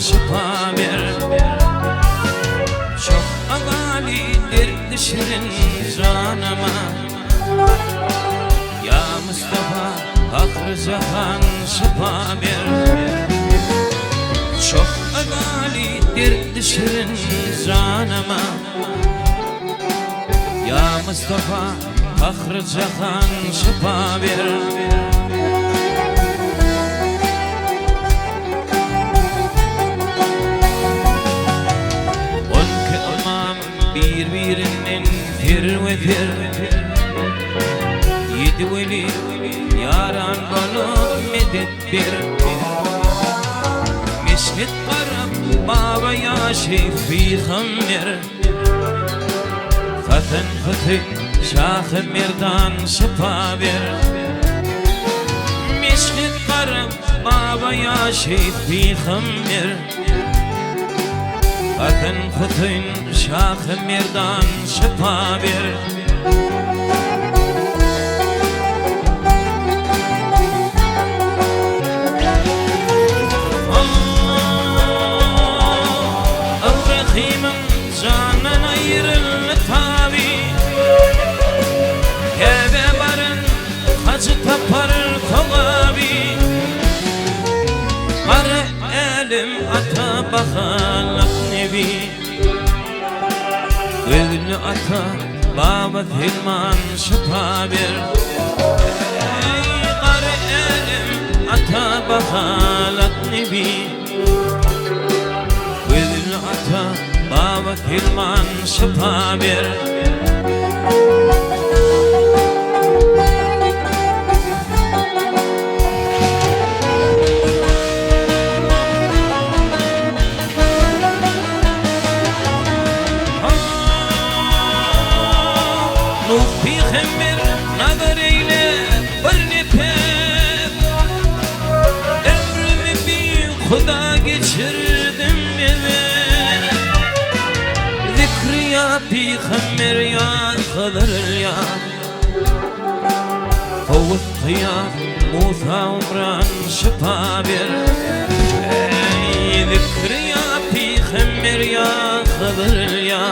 şifa ver. Çok agalidir dişirin canıma, ya Mustafa Fakhri Cihan şifa ver. Çok agalidir dişirin canıma, ya Mustafa Fakhri Cihan şifa ver. Birbirinin fir ve fir, yedi veli yaran balık medet bir. Meşket karab baba ya şefi hamir, Fatan fıtı şah merdan şifa ver. Meşket karab baba ya şefi hamir, Fatan fıtın şah merdan şifa ver. Avrahimin canına ayrıldı tabi, Kebe barın hacı tapar kolabi. Kara elim ata bakalak nebi, Gülü ata baba Hilman şifa ver. Ey kara elim ata bakalak nebi, Gülü ata baba Hilman şifa ver. Nuh peygamber nazar eyle bir nefes, ömrümü bir Huda geçirdim ben. Zikri ya peygamber ya kalır ya, Havut ya Musa umran şifa ver. Ey zikri ya peygamber ya kalır ya,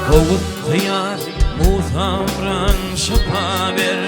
Havut kıyar Musa umran şifa ver.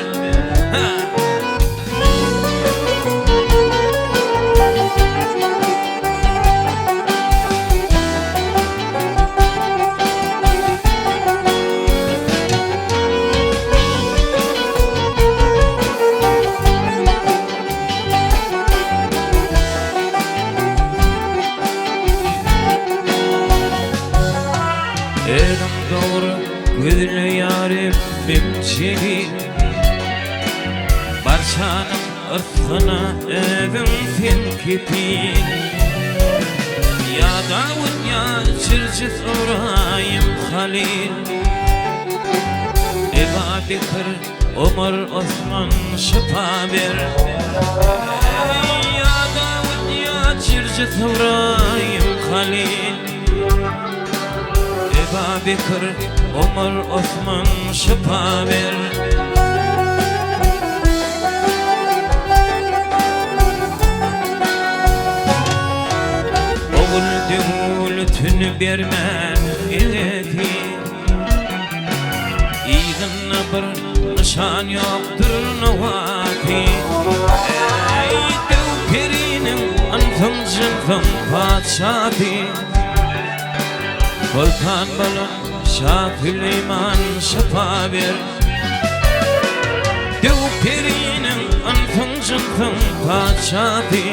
Elim doğru güdülü yarim bimçeli, Barçanın ırkına evim fin kipin. Ya Davud ya Çırcıt Urayim Halil, Ebu Bekir Ömer Osman şifa ver. Ya Davud ya Çırcıt Urayim Halil, Ebu Bekir Ömer Osman şifa ver. Oğul devletini vermen ileti, İğinle bir nişan yoktur navati. Ey devperinin antın cıntın padşahı, Sultan balın Şah Süleyman şifa ver. Devperinin antın cıntın padşahı,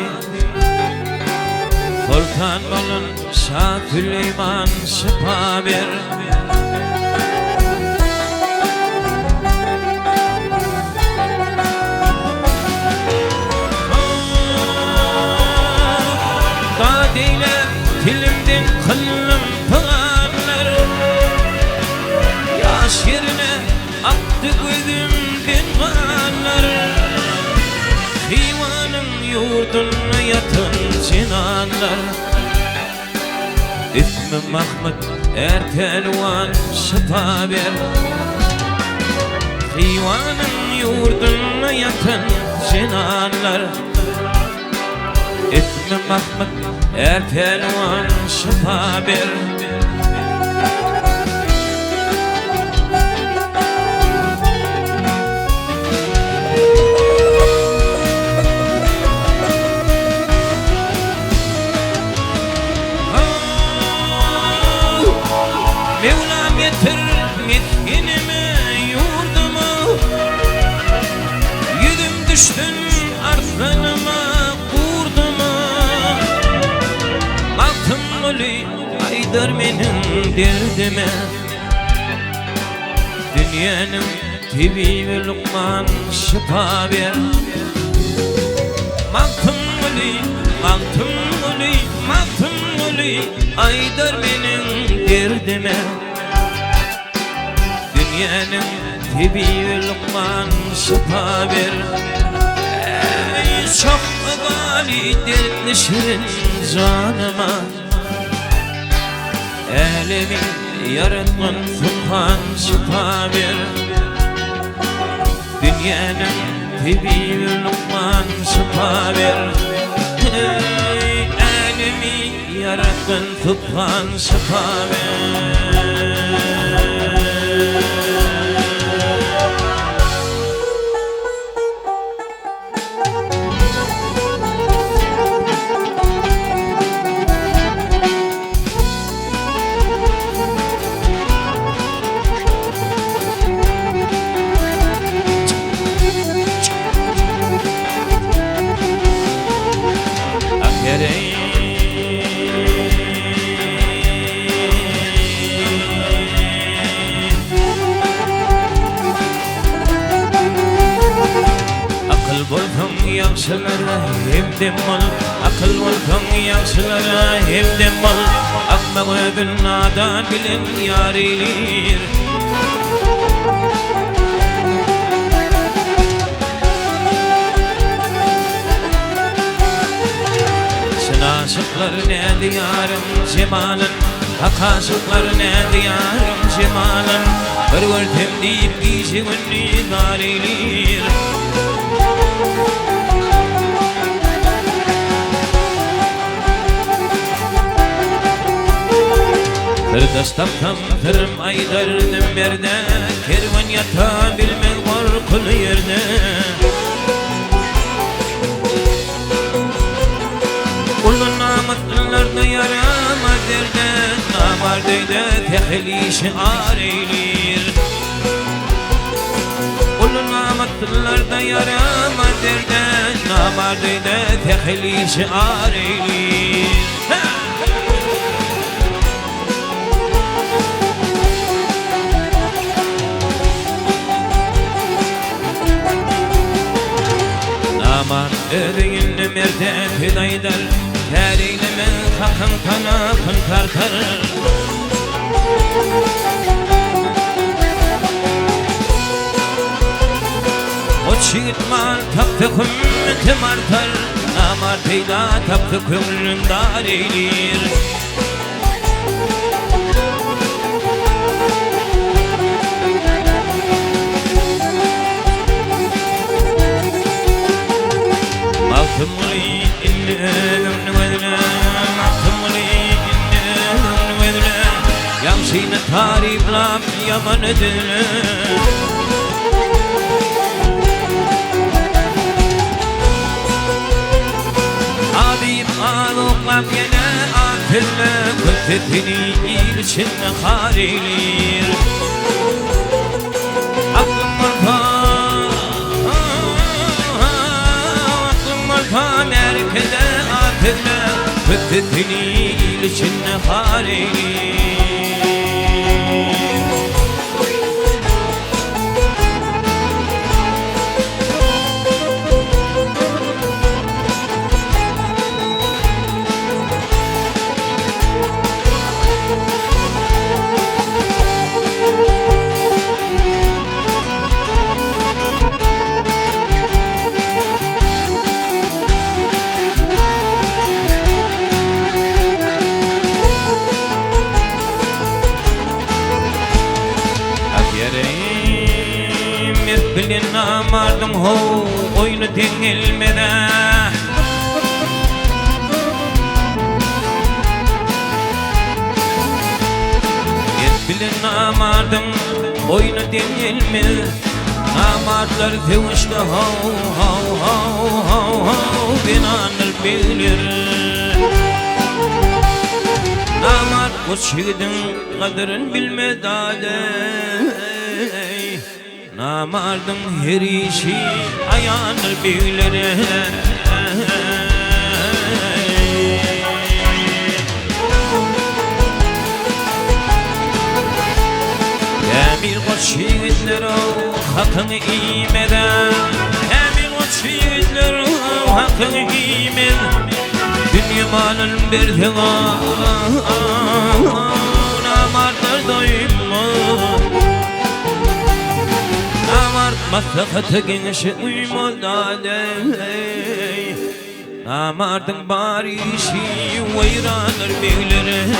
Sultan balın Şah Süleyman şifa ver. Kadeyle dilimden kıllım pınarlar, yaş yerine aktı gözümden kanlar. Hivanın yurduna yatın cinanlar, İsmi Mahmud Ertelvan şifa ver. Hivanın yurduna yatın cinanlar, İsmi اسم محمد ارتلوان شفابر Mevlam yeter miskinime yurduma Yüdüm düştün arslanıma kurduma Baktım oli aydar benim derdime Dünyanın tibi ve lukman şifa ver Baktım oli aydar benim derdime Dünyanın tibi ve lukman şifa ver Ey çok gali dertli şirin canıma Elimi yaratman sulhan şifa ver Dünyanın tibi ve lukman şifa ver Elimi yaratman sulhan şifa ver Yaxşılara hemdem ol Akıl olsan yaxşılara hemdem ol Akma ögün nadan bilen yar eylir Sen aşıklar ne diyarım cemalın Hak aşıklar ne diyarım cemalın Bir görtem deyip giysi günni dar eylir Kırdastaptam tırım aydardım berde Kervan yata bilmez korkulu yerde Kulun namatlılarda yaramaz derde Namardayda tehli şiar eylir Kulun namatlılarda yaramaz derde Namardayda tehli şiar eylir Aman ödüğünü merdet hüdaydar Her eyleme kakın kanakın tartar O çiğit mal taptı kümmetim artar Namar peyda taptı kümlün dar eylir Maltımlı innelun vedle Maltımlı innelun vedle Yamsine tariflam yaman edile Abim ağlıklam yine atille Köttetini ilçinle harilir Aklım var merkeze atille Köttetini ilçinle harilir Bilin amardım ho oyunu denilmede namardın boynu denilmez. Namartlar sevişte hav hav hav hav hav binanır bilir. Namart bu şiidin kadırın bilmez adey. Namardın her işi ayanır bilir. Emir koç şiidler hakkını iymeden. Emir koç şiidler hakkını iymeden. Dünya malın bir tığa namartlar doymaz. Namart maslakatı genişe uymaz adey. Namartın bari işi vayranır bilir.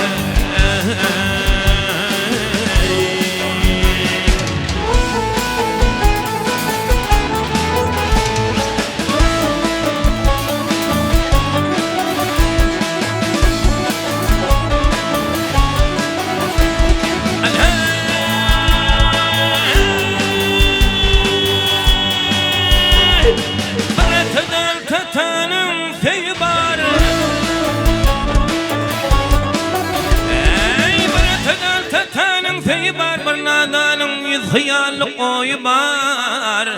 Hıyarlı koyu var.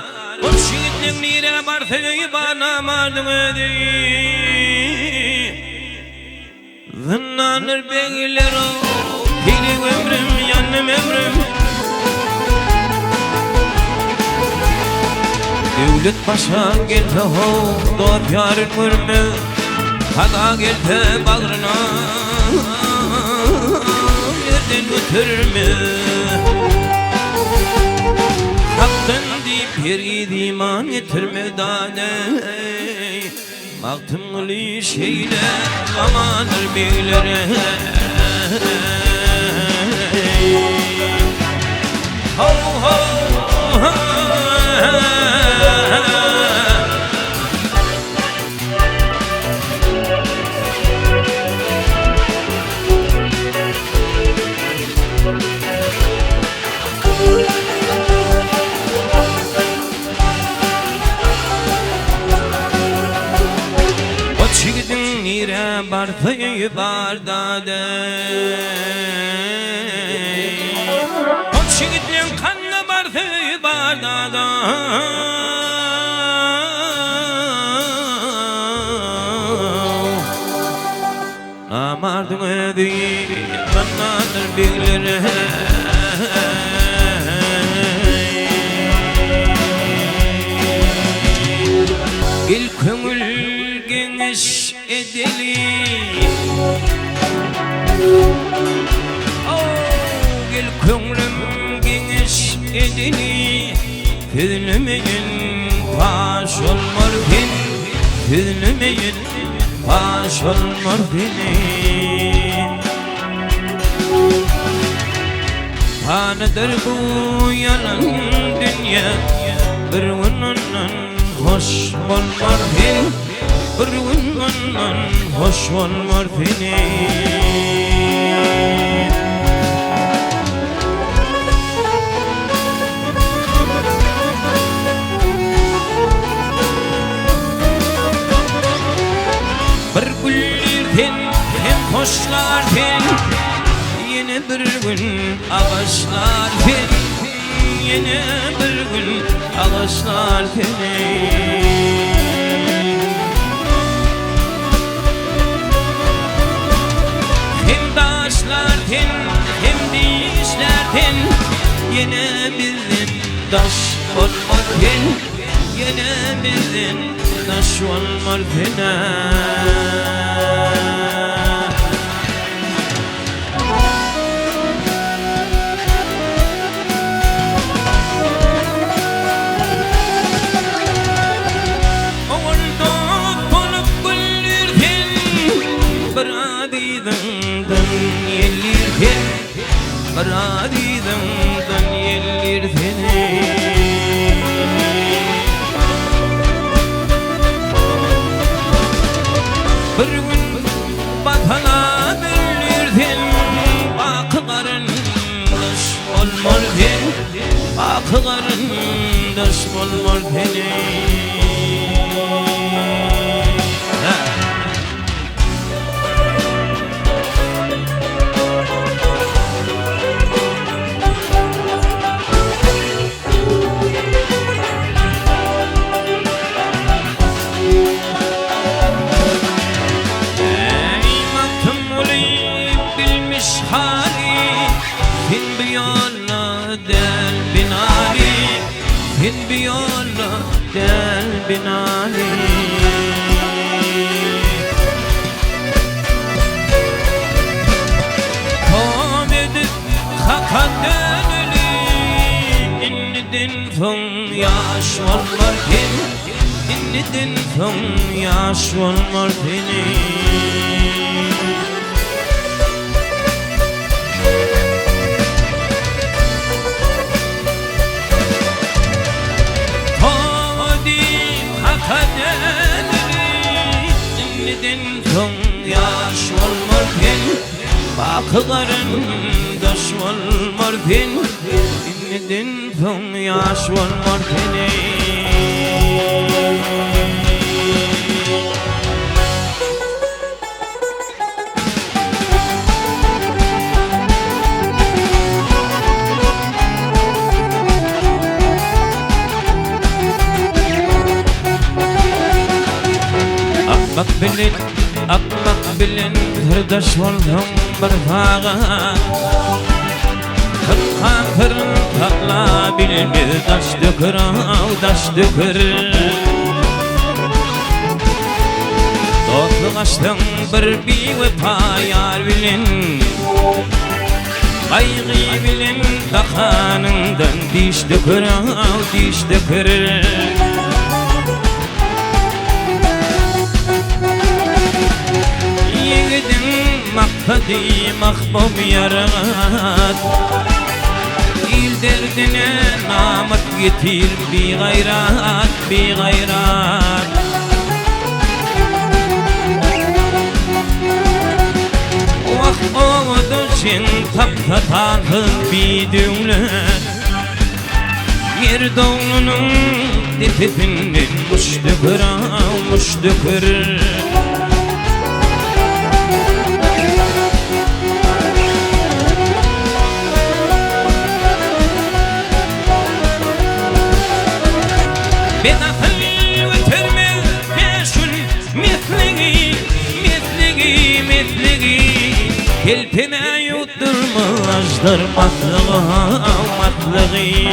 O şiitlik nire var seyi var namardın ödeyi. Zınnanır beyler o Pili ömrüm yanım ömrüm. Devlet başa geldi ho dost yarın mürmü. Haga geldi bağrına yerden götürme. Hakkın deyip bir iman getirme daney. Maktumlu şeyle zamanır bilir. Ho ho ho. Bartayı bardadey. O çiğitleyen kanlı bartayı bardadey. Namardın ödeyi banadır bilir. Gel kömül geniş edeli. Gel kömrüm geniş edeli. Tüzülmeyin paş olmar fin. Tüzülmeyin paş olmar fin. Tanıdır bu yalan dünya. Bir gününün hoş olmar fin. Bir gününün hoş olmar fin. Bir güllerden hem hoşlardan. Yine bir gün ağaçlardan. Yine bir gün ağaçlardan. Hem daşlardan hem dişlerden. Yine bizden daş olmadan. Yine bizden daş olmadan. Radidamdan yelir seni. Bir gün batana bilirsin. Bakıların kış ol qarindosh bolmor beni. Fin biyolla del binali Kom edip hakadöneli İnnidin fın yaş olmar fin İnnidin fın yaş olmar fini yaş olmar fin Bakılarındaş olmar fin İnnidin fın yaş olmar fini Akmak bilin hırdaş oldum bir fağa Kırka kırın takla bilmir daş dökür daş dökür Dostluk açtın bir vefa yar bilin Kaygı bilin dakanından diş dökür diş dökür Makkadi mahbub yarat İl derdine namet getir bi gayrat bi gayrat Vakt oğdu için tapta takıl bi dövlet Yer doğunun tepefinden muştukır muştukır بنخلي وترمل بيشل مثلي مثلي مثلي كلبنا يطر مجدر مطلغها مطلغي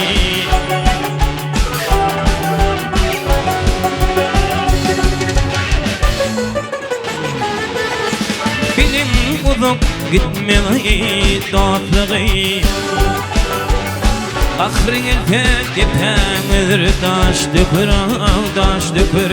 بلم وضق قدمي طاطلغي Ahrin elbet yepenir daş dökür daş dökür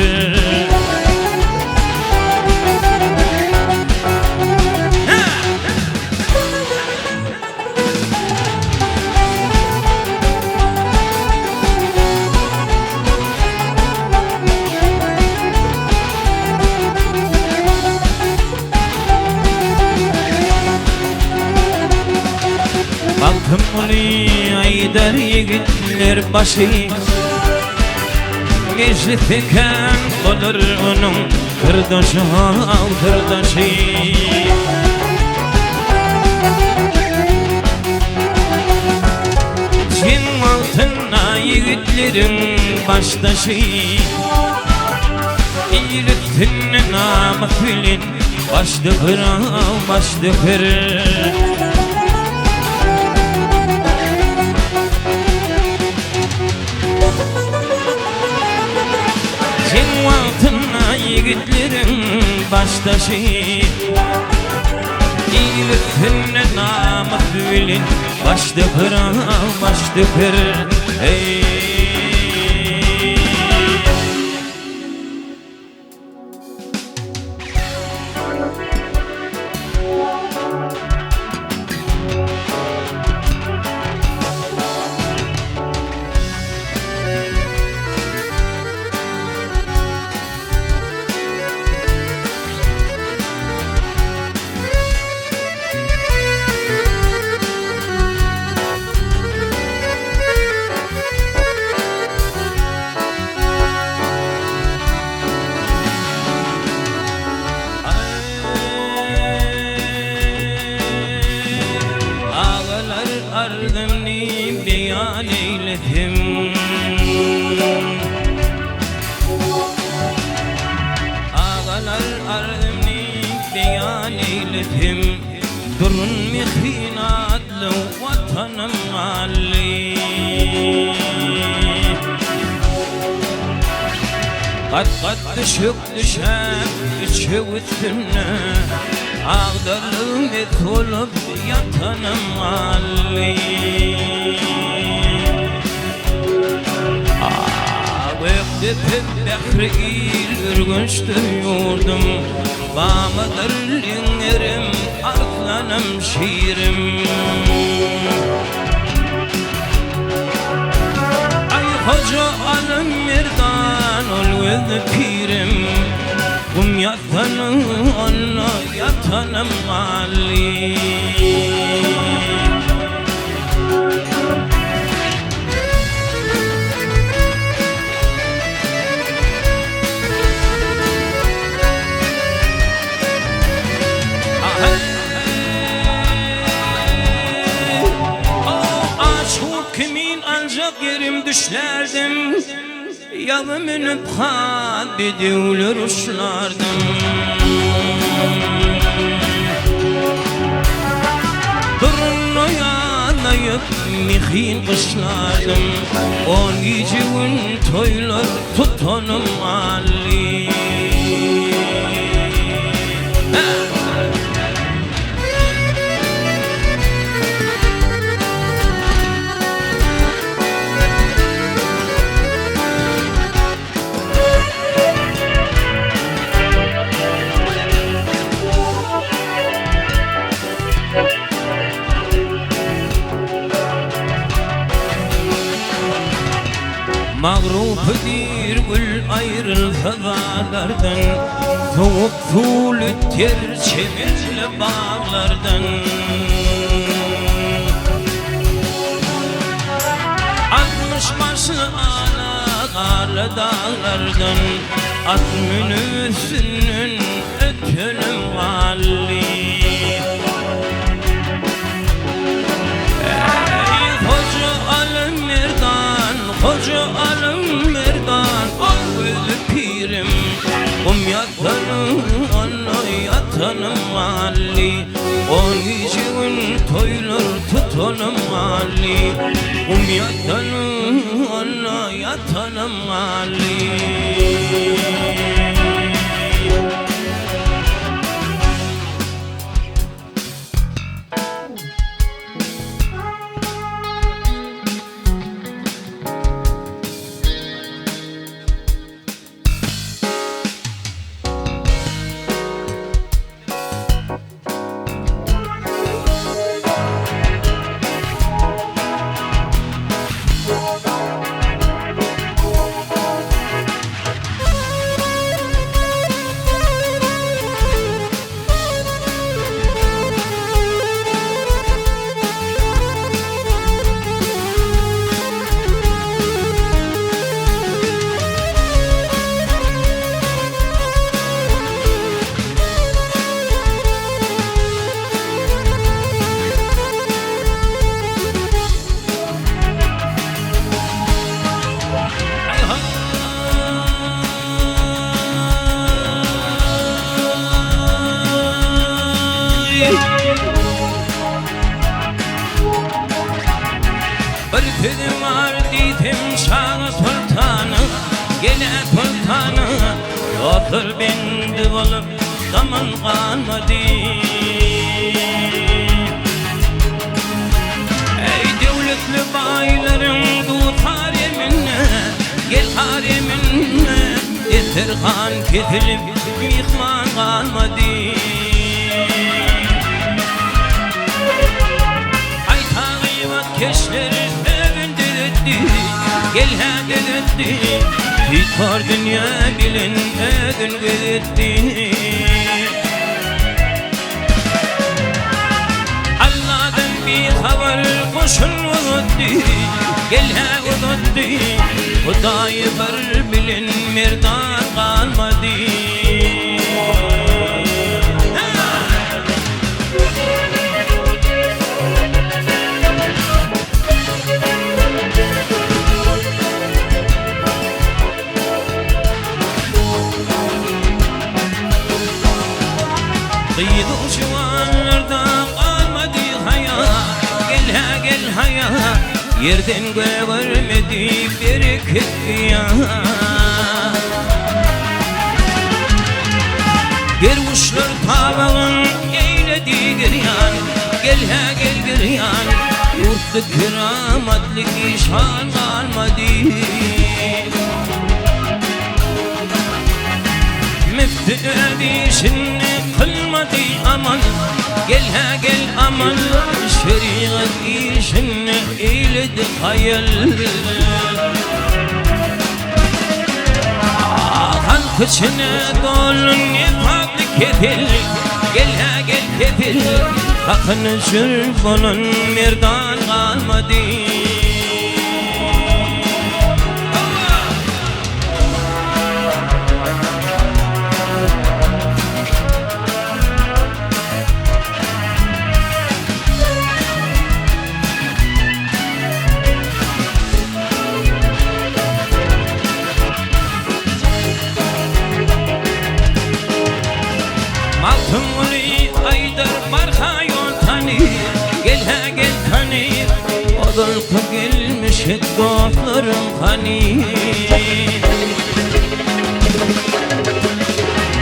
Baktım oraya Aydar yigitler başı Meclisiken olur onun kırdaşı kırdaşı Cin altına yigitlerin baştaşı İyiliktin namı filin baş dökür baş dökür Yigitlerin baştaşı İyiliktinle namı bilin baş dökür baş dökür hey. devletim durun mihinatlı vatanım Ali. Kat kat düşük düşen üçü üstüne ağdarlı et olup yatanım Ali. Ağabeyip bekri ürgünçtür yurdum, bağmadır linlerim, artlanım şiirim. Ay hoca alım merdan ol ve pirim, kum yatanım Allah yatanım Ali. Yerim düşlerdim, yavımın habidi ulur uçlardım. Durun oyalayıp mihin kışlardım, on gecevin toylar tutanım Ali. Mağrup'dir gül ayrıl havalardan, soğuk sulu ter çevirli bağlardan. Atmış başı ağla dağlardan, at minüsünün ötünüm Ali. Ey hoca alım merdan, hoca alım merdan, ol gözü pirim, yatanım Allah yatanım Ali. On gecevin toylar tutanım Ali. Yatanım Allah yatanım Ali. Örtüdüm var dedim şağı sultanı, gene sultanı, otur bindi olup zaman kalmadı. Ey devletli baylarım tut haremine, gel haremine, yeter kan kesilip mihman kalmadı. Ay takip keşleri gel hedin etti, hitar dünya bilin edin etti. Allah'dan bir haber koşun unutti, gel he unutti, Hudayı var bilin merdan kalmadı. Kıydı şuanlardan kalmadı hayat. Gel hayat, yerden görmedi bereket ya. Dervişler tavağın eyledi giryan. Gel giryan, yurtta keramatlik işan kalmadı. Müftü'de işini kılmadı aman. Gel aman, şeriat işini eyledi hayal. Halk içine dolu nifaklı kefil. Gel kefil, bakınışır bunun merdan kalmadı. Maltımlı aydar barha yol tanır. Gel tanır, odulku gelmiş dostlarım hani.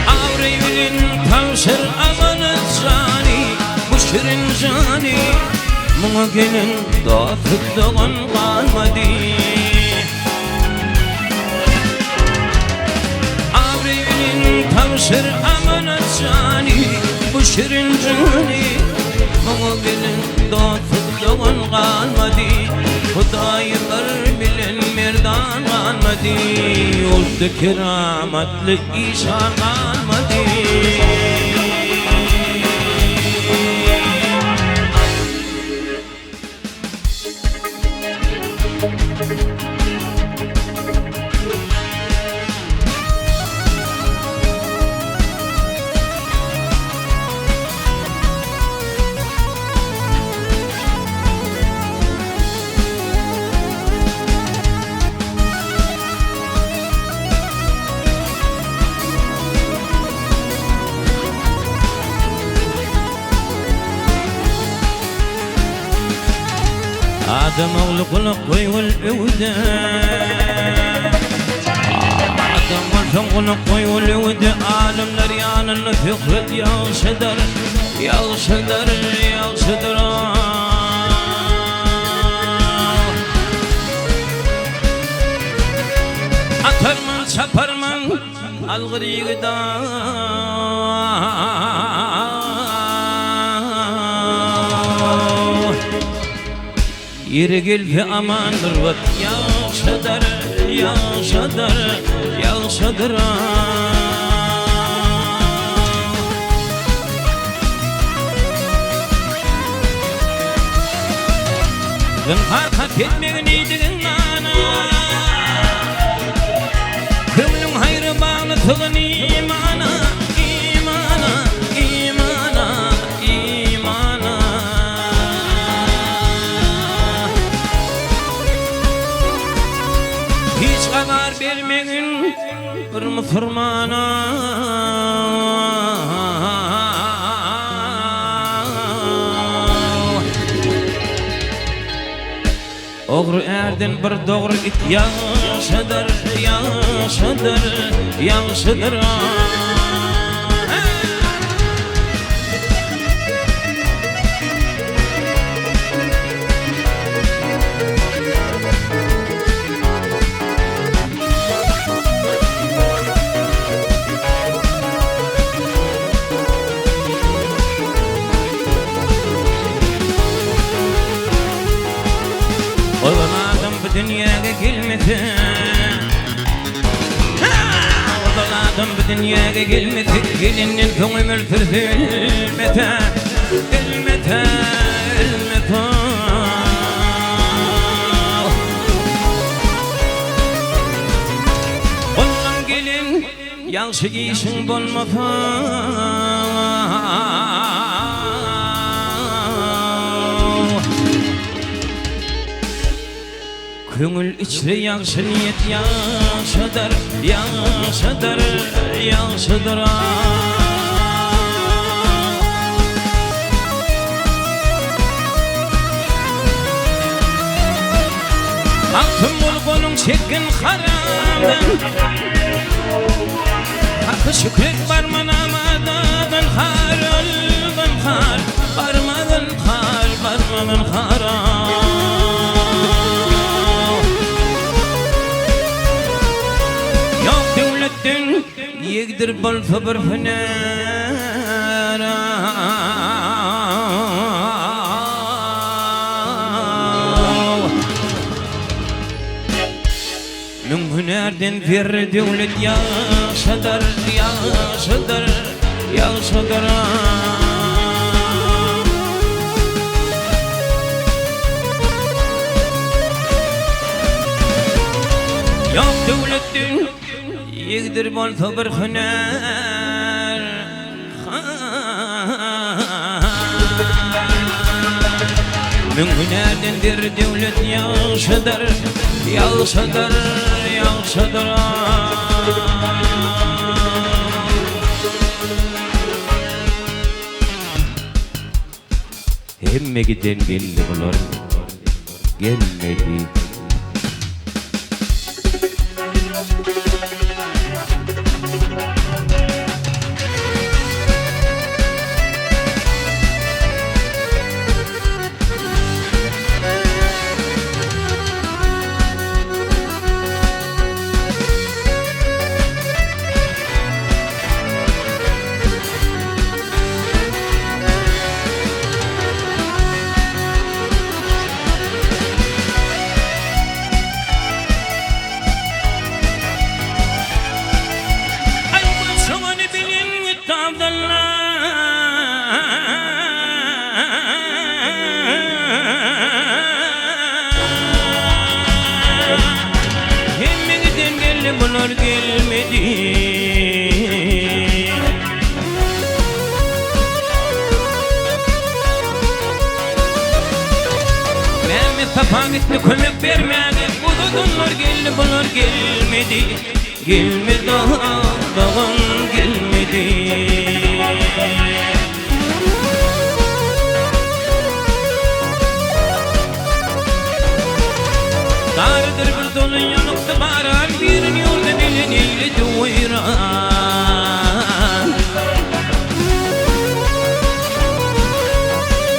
Avrevlin tavşır amanın cani, bu şirin cani. Buna gelin dostluğun kalmadı. Avrevlin tavşır amanın cani, bu şirin cani. Bana gelin dostluğun kalmadı. Hudayılar bilen merdan kalmadı. Oldu keramatlı işan kalmadı. Adam oğlu kulak koyul evde. Adam oğlu kulak koyul evde. Alemler yanına fikret yağışıdır. Atarman çaparman algır yığıdan. Yeri gel ve amandır vat yaşadır. Ben harkat etmeyin iyidigin ana. Kümlün hayrı bağlısın imana. Hiç karar vermeyin bir Müslümana. Oğru erden bir doğru it yaşadır. Oğlan bu dünyaya gelmedi. Oğlan bu dünyaya gelmedi. Gelinin kömür türfülmete. Ölmete. Oğlan gelin yanşı giysin bulmasa. Köngül içre yaxşı niyet yaşadır. çekin haramdan hakkı şükret barmanamadan har oldan har barmadan haram yok devletten yegdir bol sabır fenara من هنردن فر دولت يا صدر يا صدر يا صدر يا دولت يقدر بالصبر خنار من هنردن فر دولت يا صدر يا صدر يا صدر Hemme giden belli olur gelmedi bunlar gelmedi Mehmet papam gitti kömek vermedi bunlar geldi bunlar gelmedi gelmedi dağın gelmedi Dardır bir dolun yanıktı baran birin yolda bilin eyledi uyran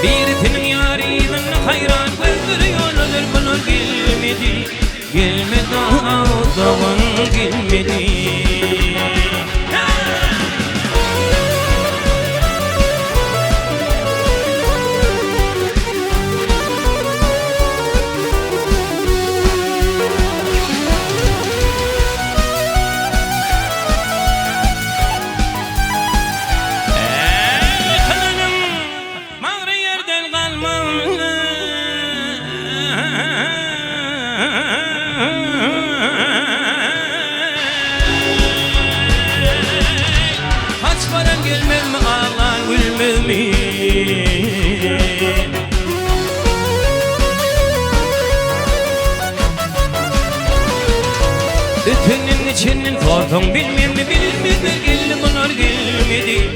Biritinin yariden hayran verdir yollar bunlar gelmedi gelmedi dağın gelmedi Bütünün içinin korkun bilmem mi bilmedi geldi bunlar gelmedi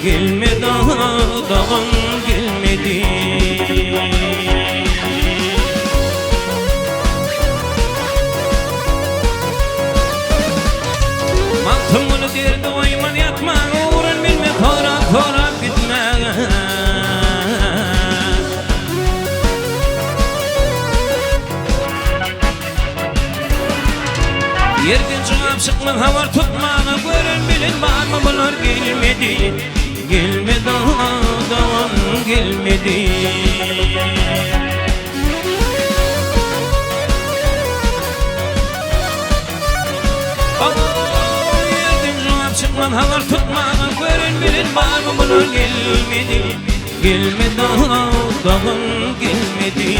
gelmedi dağın gelmedi Mantım bunu derdi oyman yatma uğrun bilme korak gitme Yerden çıkıp çıkmak havar tutmağına görün bilin var mı bunlar gelmedi gelmedi dağın gelmedi Yerden çıkıp çıkmak havar tutmağına görün bilin var mı bunlar gelmedi gelmedi dağın gelmedi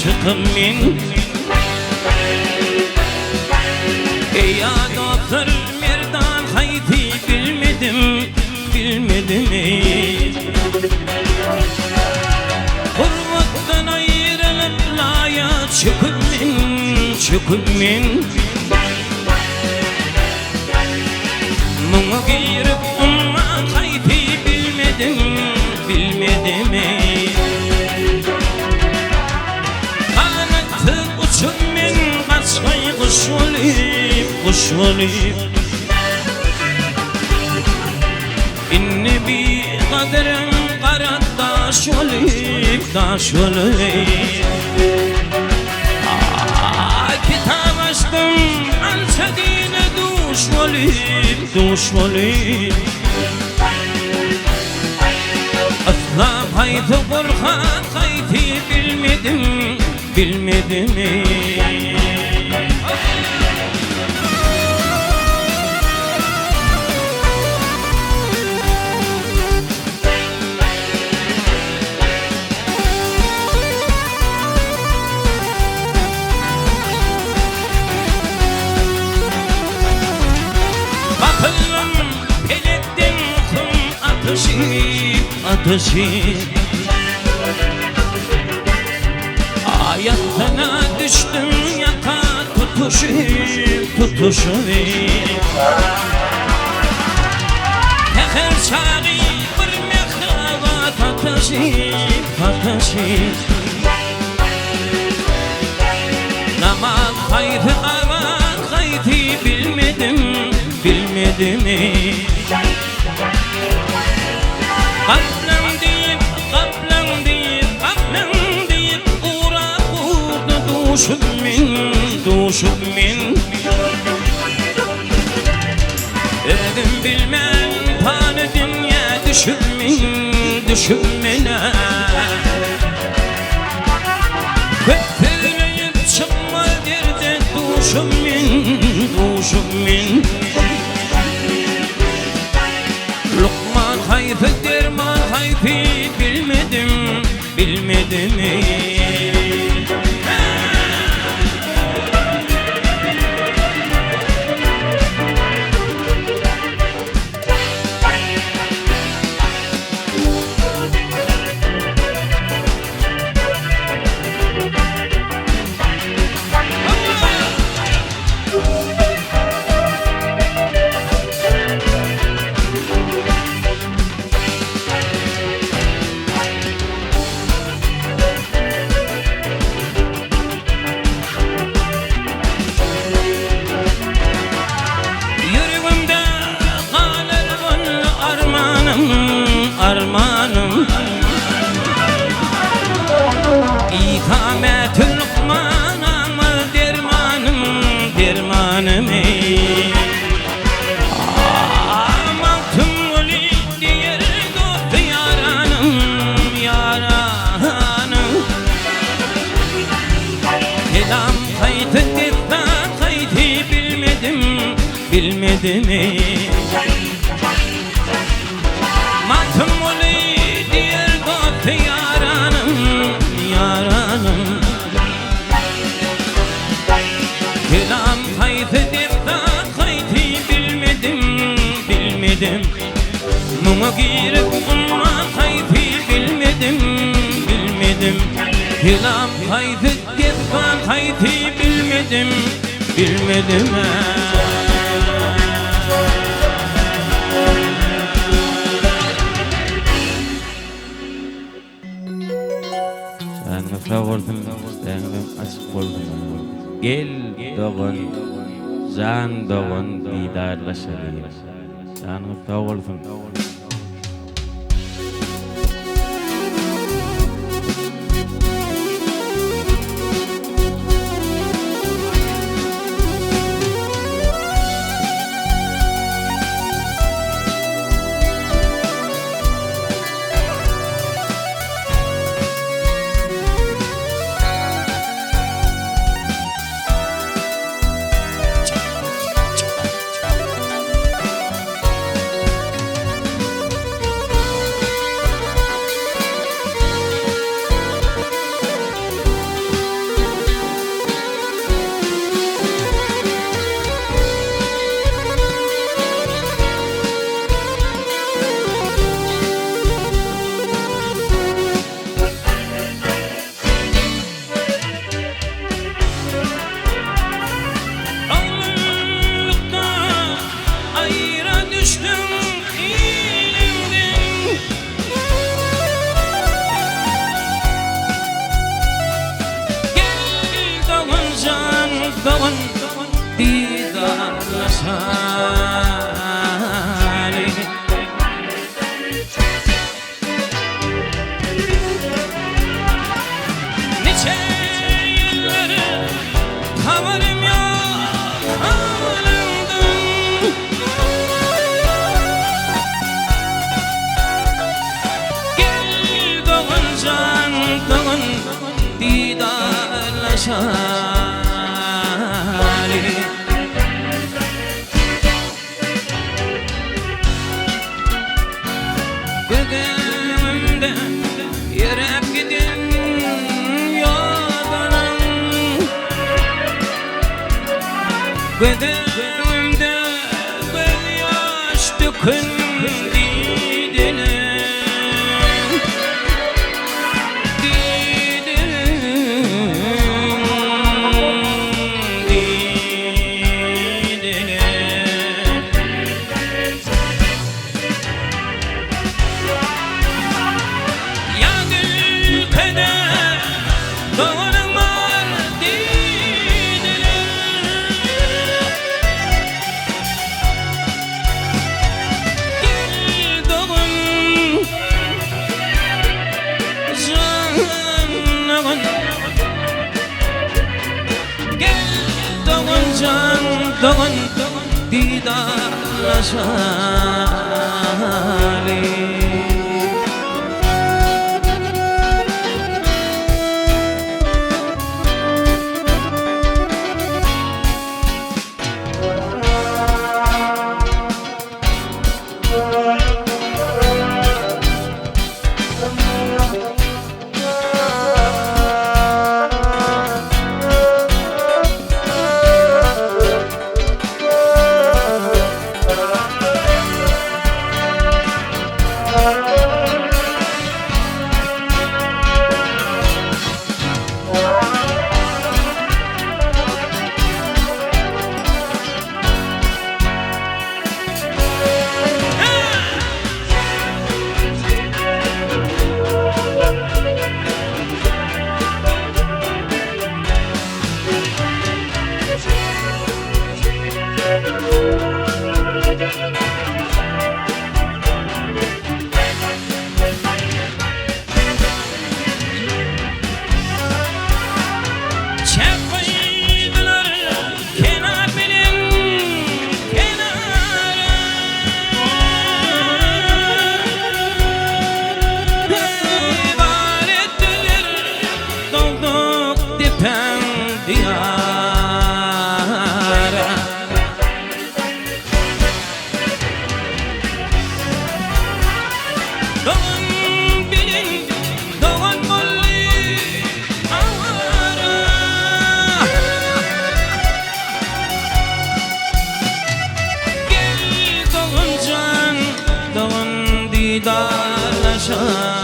Çıkın min Ey ya doktor merdan hayti bilmedim Kurvaktan ayrılıp laya çıkın min Muna girip umma hayti bilmedim ولي إني بقدر قرد داش ولي كتاب açtım ansediğine duş ولي Asla haydi Kur'an haydi bilmedim Bakılım pelekten kum ateşi Ayaklarına düştüm yaka tutuşu Teher çağı bir mekhavat ateşi Namaz haydi avat haydi bilmedim Kaplan deyip uğra kurdu duşum min Öldüm bilmem tanı dünya düşüm mine Köpürleyip çıkma derdi duşum min Lokman haydi derman haydi bilmedim Armanım İkametül Lokman amal dermanım Amaltım oli diğer dost yaranım Kelam haydi deftan haydi bilmedim Matım oli diğer dost yaranım Kelam haydi deftan haydi bilmedim Muma girip umma haydi bilmedim Kelam haydi deftan haydi bilmedim Anıfa vurdum, dengim açık buldum Gel doğun, can doğun didarlaşalım Anıfa vurdum didarlaşalım. Nice yılları haberim yok halimden. Gel doğan can doğan didarlaşalım. Gözümde yürek gidin yoldan. Gözümde gözyaş döküldüğüne doğan didarlaşalım. didarlaşalım.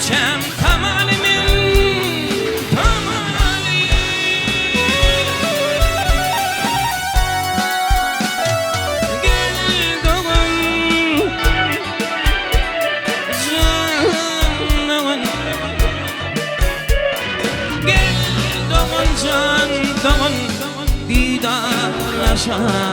Öleceğim kamalimin kamali. Gel doğan canımın, gel doğan can doğan didarlaşalım.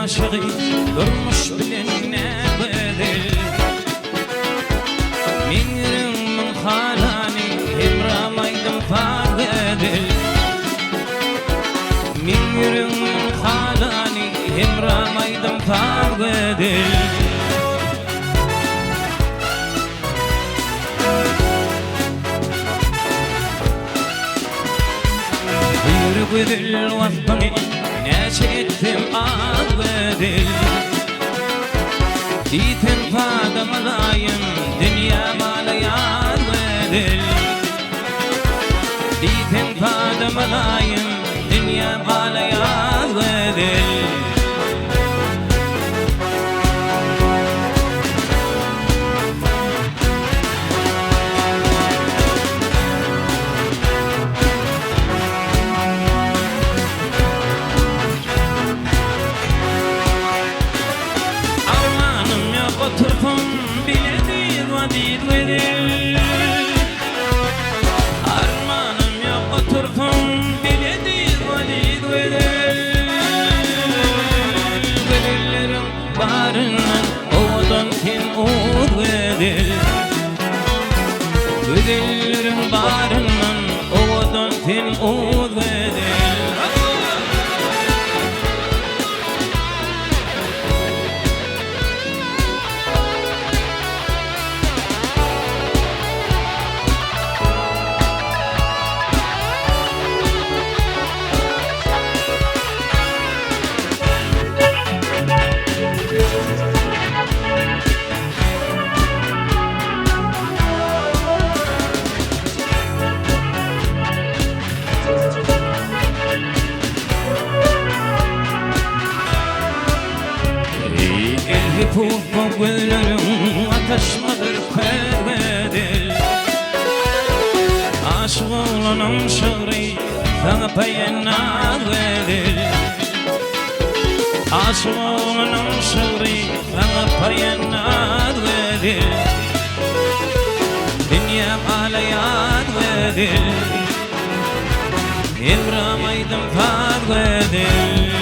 aşığı durmuş bilinne bedel Min yüreğimin halani emramaydım fark edil Min yüreğimin halani emramaydım fark edil Bedel vatanı ne çektim ağ bedel Diten fadamalayım dünya malayan bedel Diten fadamalayım dünya malayan bedel Oturtum biledir vadid vedil Armanım yok oturtum biledir vadid vedil Vedillerim barından ovadan kin ud vedil Vedillerim barından ovadan kin ud vedil Pufuk güllerim ateşmedir pervedil Aşık olanım şığri sana peynat vedil Aşık olanım şığri sana peynat vedil Dünya alayat vedil İbramaydım fark vedil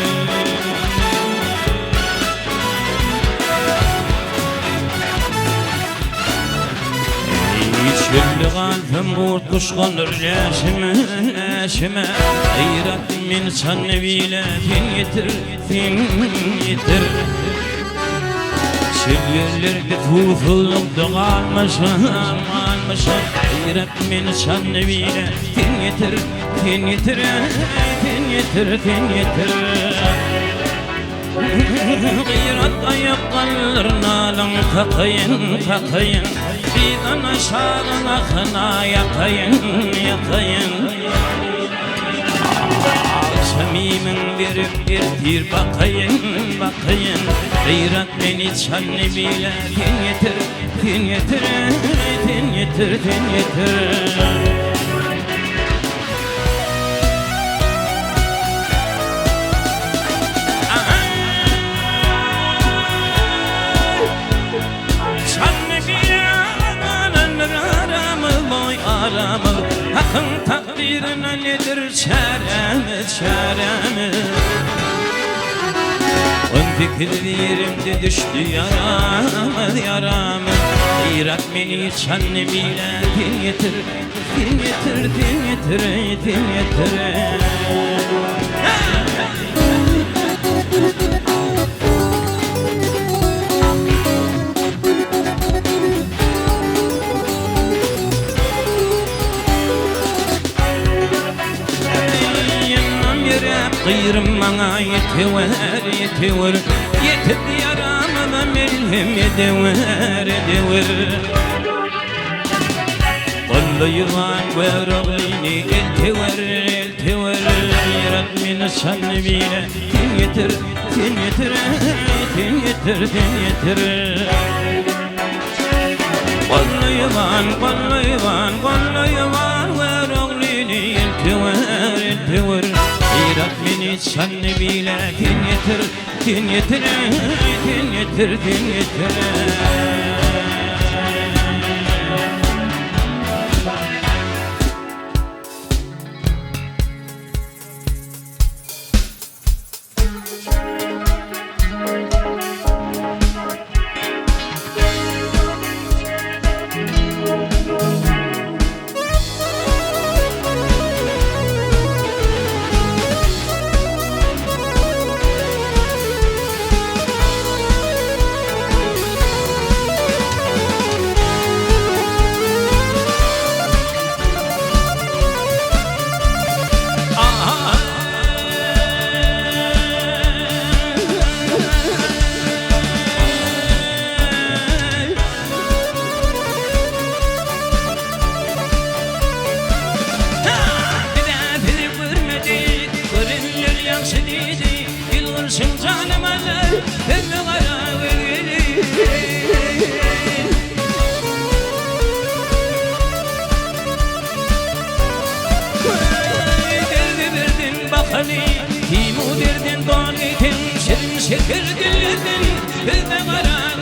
Gülü kalbim kurtuşkanır leşime Hayretim insan neviletin yitir Şirlerlerde tufulukta kalmışım Hayretim insan neviletin yitir Gıyrat ayaklarına alın kakayın Bidan aşağına kına yakayın Semimin verip bir bakayın Gıyrat beni çanne bile tin yetir Hakkın takdirine nedir çaremi On fikirlerimde düştü yaramı Irak beni çanne bile din yetir Kıyrım bana yetiver Yetip yaramama melhem ediver Kollu yılan veroğlini eltiver Yarat beni sanı bile tin yetir Kollu yılan veroğlini eltiver Irak beni sanı bile tin yetir Ali Timu derdin donetin şirin şeker dildin Bizde karar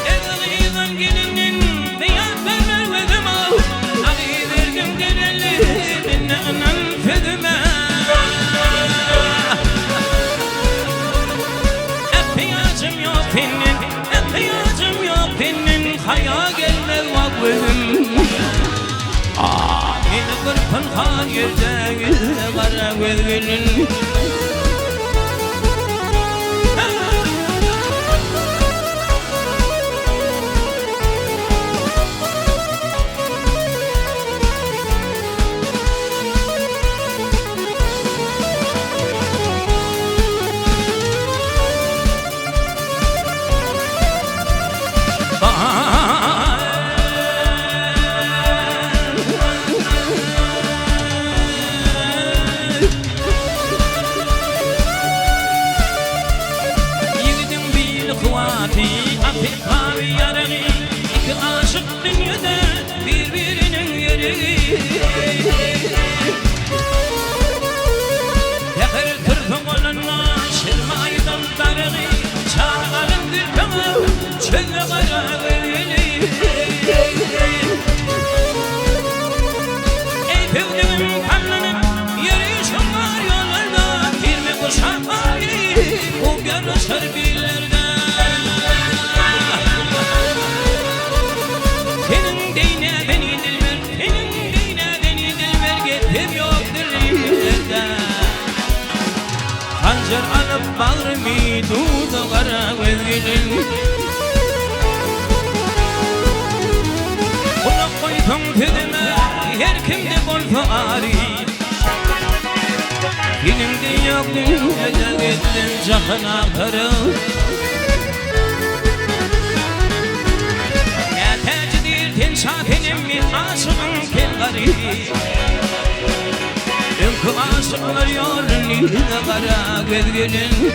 Evliğizem gelinin beyaz verler vedime Ali verdim dereli minne anan fedime Ehtiyacım yok senin ihtiyacım yok senin Haya gelmez vakfım Yine kırpın hayırda yüzde kara gözgünün İki aşık dünyada birbirinin yeri Yakır tırpın olunma şırmaydan darığı Çağırın dürkanı çölle kara verili Ey tevdiğim kanlanıp yürüyüşüm var yollarda Girme kuşak var bu görüşür billerde Senin deyine beni dilmer, senin deyine beni dilmer Getir yoktur illerde Hancar alıp bağrımı dudaklara özgülün Kulak koydum tüdüme, her kimde bolsa ağrı Senin de yoktur ecel gittin cahına karı Şahinim min aşığın kel garip Ünkü aşıklar yorun yine kara gözgülün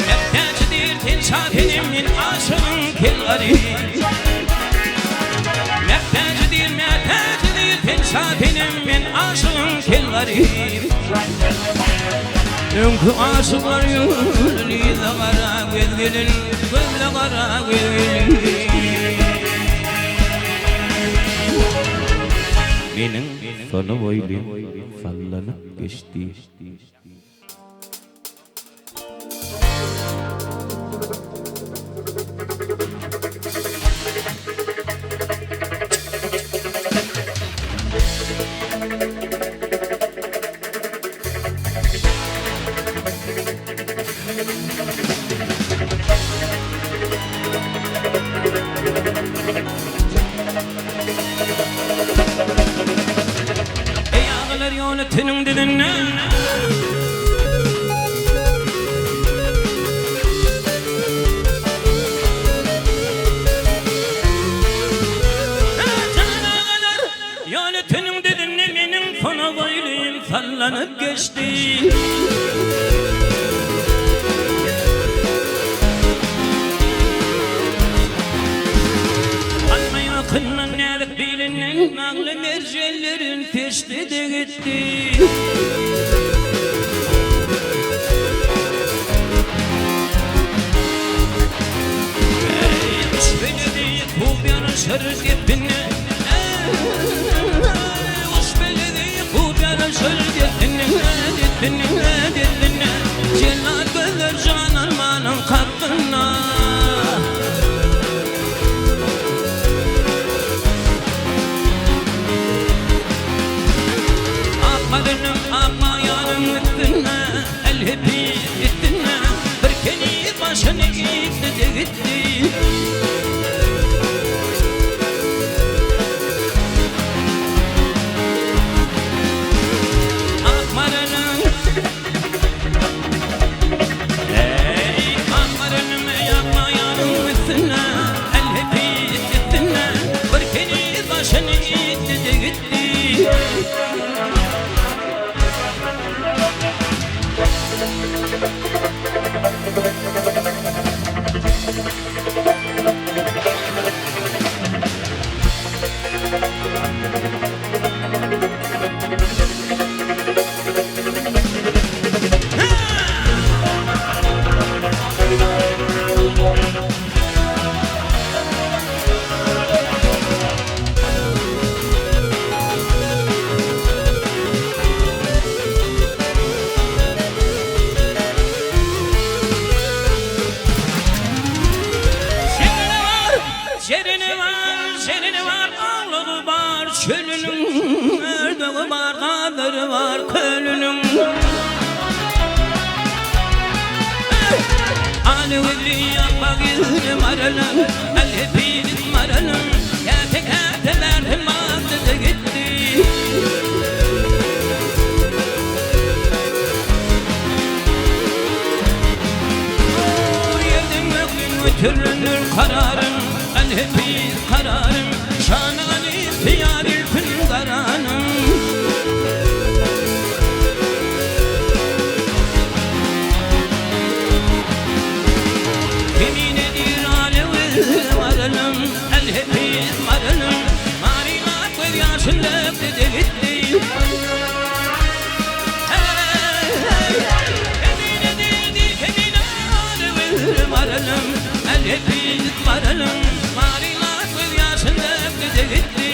Mehtecidir ten şahinim min aşığın kel garip Mehtecidir ten şahinim min aşığın kel garip Ünkü aşıklar yorun yine kara gözgülün Gözle kara gözlü Benim sonu boylu sallanıp geçti Ey ağalar yönetinin dedinle Yönetinin dedinle benim sona boyluyum sallanıp geçti Yakından nelik bilinen Nağlı mercellerin peşte de gitti Uç belediye bu yarışır gepine Uç belediye bu yarışır gepine Celal gözler can armanın kattına Akmadınım ama yanım üstüne El hepi üstüne Bir keli başını gitti de gitti Şerini var, ağlığı var, çölünün, erdoğu var, kadırı var, kölünün. Ali Veliya bagir maralım, el-hepin maralım, kâte verdim ağzı gitti. Yerden gökün ötürünür kararım, el-hepin kararım, şan-ı ihtiyar ilfin karanım. Yemin edir alevi maralım, el-hepin maralım, marilat ve yaşında dedi gitti. Yemin alevi maralım, el-hepin maralım, marilat ve yaşında dedi gitti.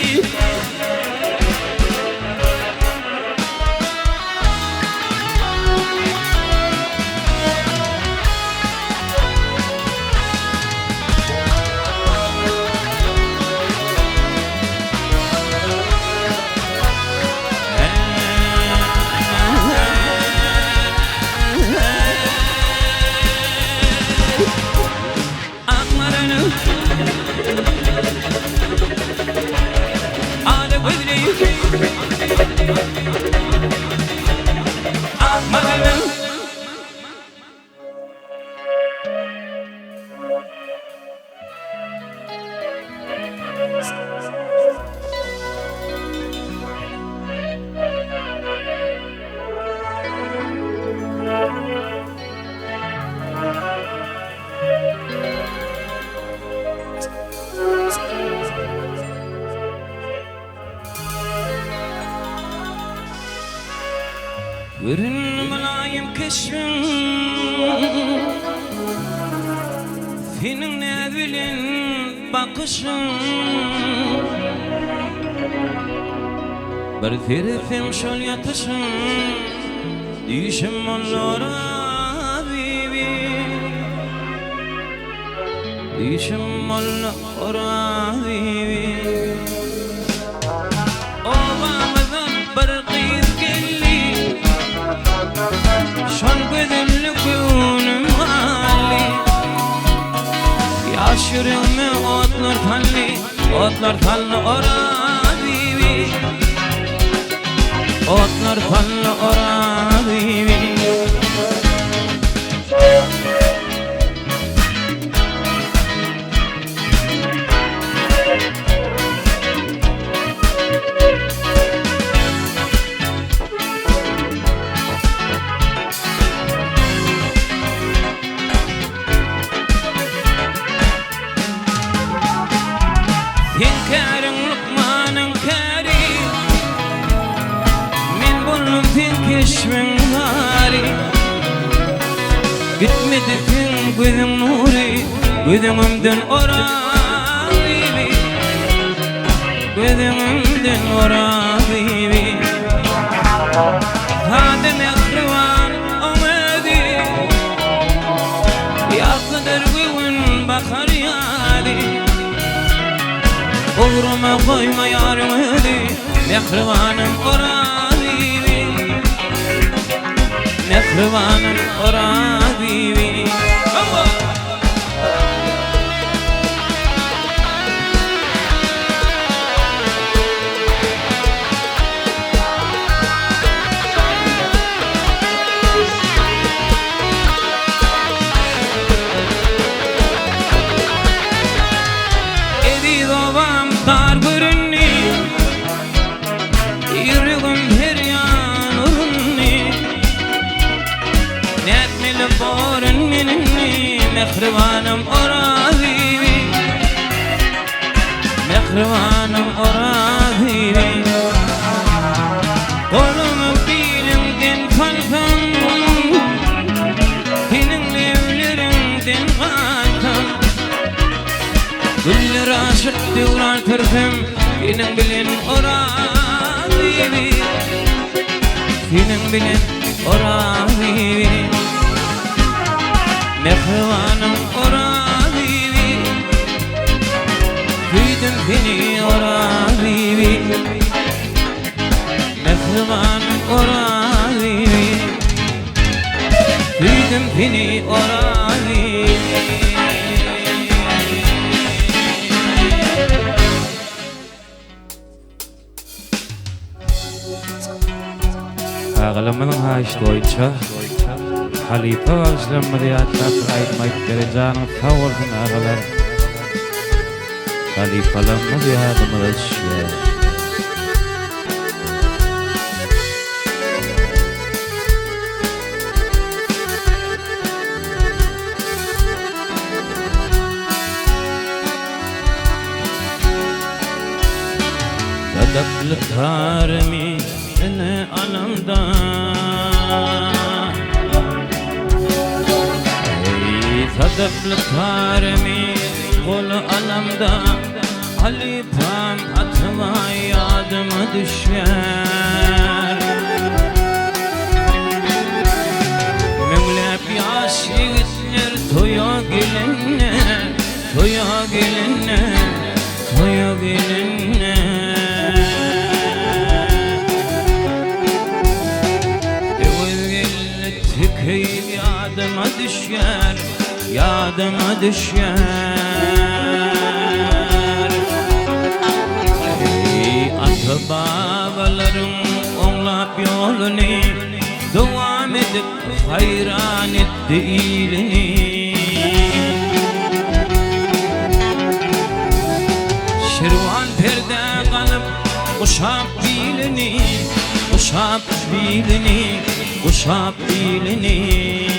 Görün mülayim keşfin, senin ne bilin bakışın. Bir terifim şol yatışın, dişim olur habibi, dişim olur habibi. Obamızın bir kıyız geldi, şol gözümlü günüm hali. Yaşırımı otlar tallı ora bibi, otlar tallı ora bibi. Hünkârın Lukman'ın kâri, min buldum fin keşfin hâri. Gitmedi fin gözün nuri, gözümden ora bibi, gözümden ora bibi. Hadim yakrivan omedi, yakıdır güvün bakar yadi. Uğruma koyma yarım hedi, mehrivanım ora bibi, mehrivanım ora bibi. Dar görünni, yüreğim her yan urunni. Netmeli borun minni, mehrivanım ora bibi, mehrivanım ora bibi. Kolumu bilimden falkan, senin evlerinden kalkan. Güller aşık diyorlar türküm, senin bilin ora bibi, senin bilin ora bibi. Mehrivanım ora bibi, fini orabibi Mefman orabibi Duydum fini orabibi Ağlamanın haş doyça Halife ağızlanmadı yatlar aytmayıp gerecanın favorun ağalar Halifalanmadı yadımı ışya Dadaklı karmi seni anamda Ey dadaklı karmi kolu anamda Halifam atma yadıma düşer Mevlep yaş yiğitler toya gelenler Toya gelenler Toya gelenler Tıkayım yadıma düşer Yadıma düşer Ey ata babalarım onlap yolunu Devam edip hayran etti iyiliğini Şirvan perde kalıp uşap bilini Uşap bilini Uşap bilini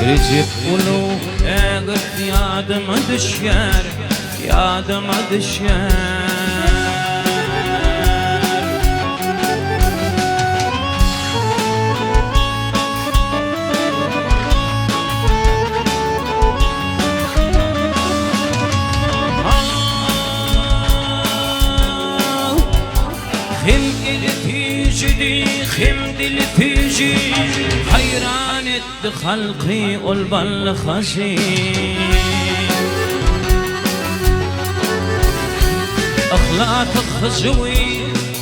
Recep ulu eğer yadıma düşer Yadıma düşer Hem dil tiji hayran etti halkı ol bal khasi Akhlaq khazwi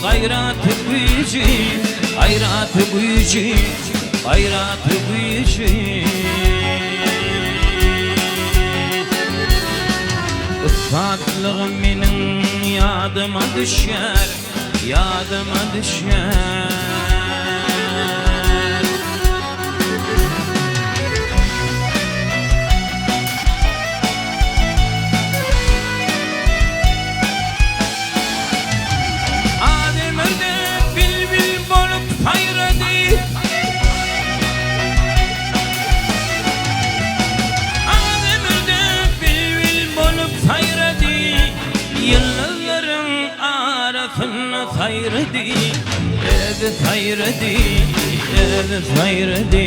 gayrat gücü Gayrat gücü Gayrat gücü Ufatlığım benim yadıma düşer Yadıma düşer Adem ördek bilbil bolup hayradı Adem ördek bilbil bolup hayradı Yılların arafını hayradı Evet hayradı Evet hayradı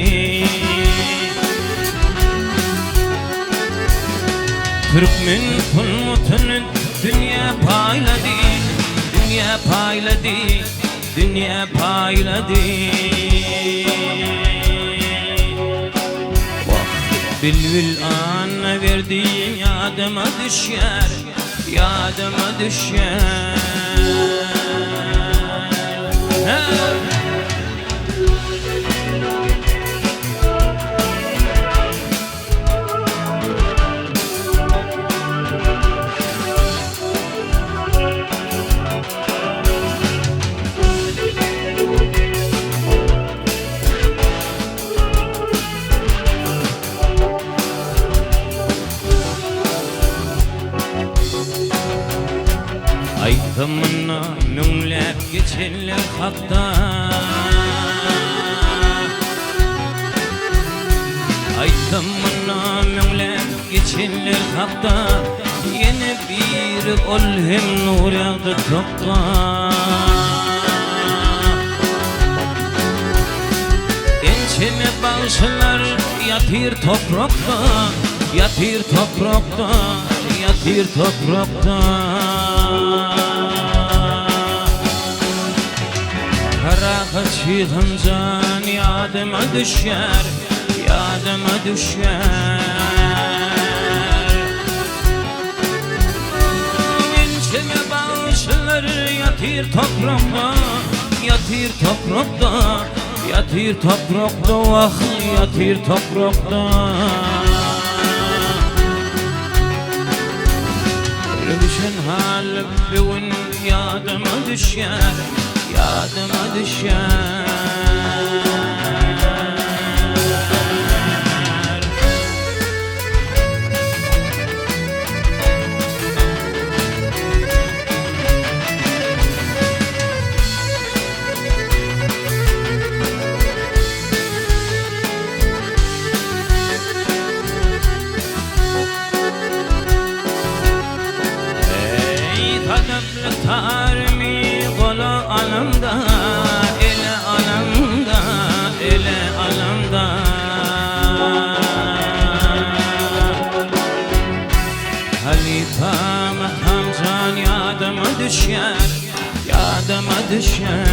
Türkmen kulmutunu dünya payladı Dünya payladı Dünya payladı Vakit bilbil ana verdiğin yadıma düşer Yadıma düşer Aytımına mümlep geçenler hakta Aytımına mümlep geçenler hakta Yeni bir ol hem nur yağdı tokka Ençeme bağışlar yatır toprakta Yatır toprakta Yatır toprakta Kaçı hımzan yadıma düşer Yadıma düşer yatır toprakta, yatır toprakta, yatır toprakta, ah yatır toprakta. Ölüşün halim bir gün yadıma düşer, yadıma düşer. Tarmi kola anamda, ele anamda, ele anamda. Halifam Hamzan yadıma düşer, yadıma düşer.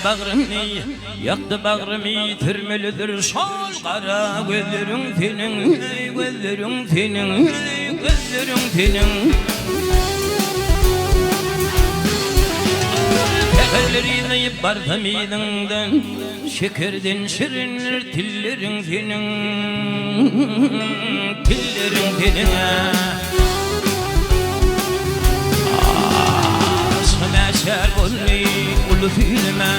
Bağrımı, yaktı bağrımı, türmelidir şol kara gözlerin senin, gözlerin senin, gözlerin senin. Tekerleri zayıf bartamidından, şekerden şirinler tillerin senin, tillerin senin. Şer olmayı ulu filme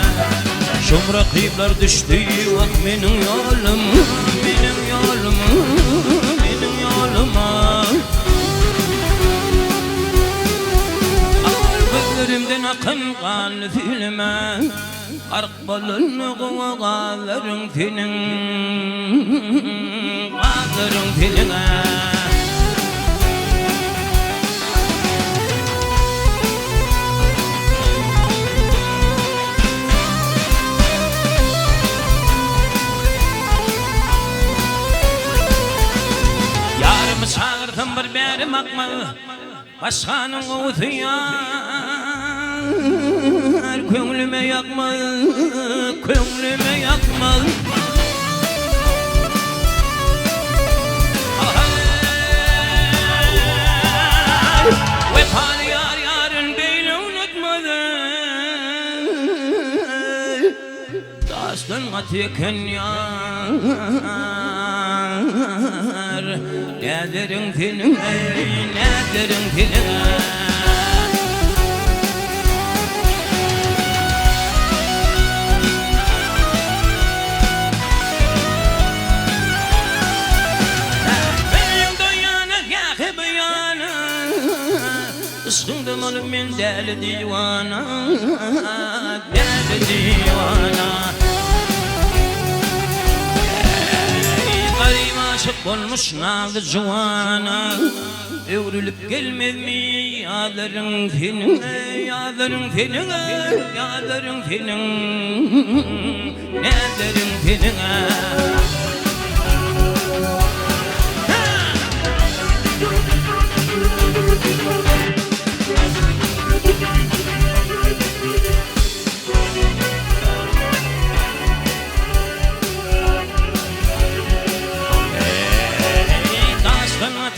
şom rakipler düştü vak benim yolum, benim yolum, benim yoluma. Gözlerimden akan kan filme ark balını kovaların senin, kovaların senin. Çağırdım bir berim akmal, başkanın oğutuyar. Könlüme yakma, könlüme yakma. Vefalı yar yarın beni unutmadı. Taştan atıyken yar. Nederin senin, nederin senin. Benim doyana, yakı yana, ıskındım oğlum ben deli divana, deli divana. Aşık olmuş nazlı cuvana, evrilip gelmez mi yağların senin, yağların senin, yağların senin, nelerin senin.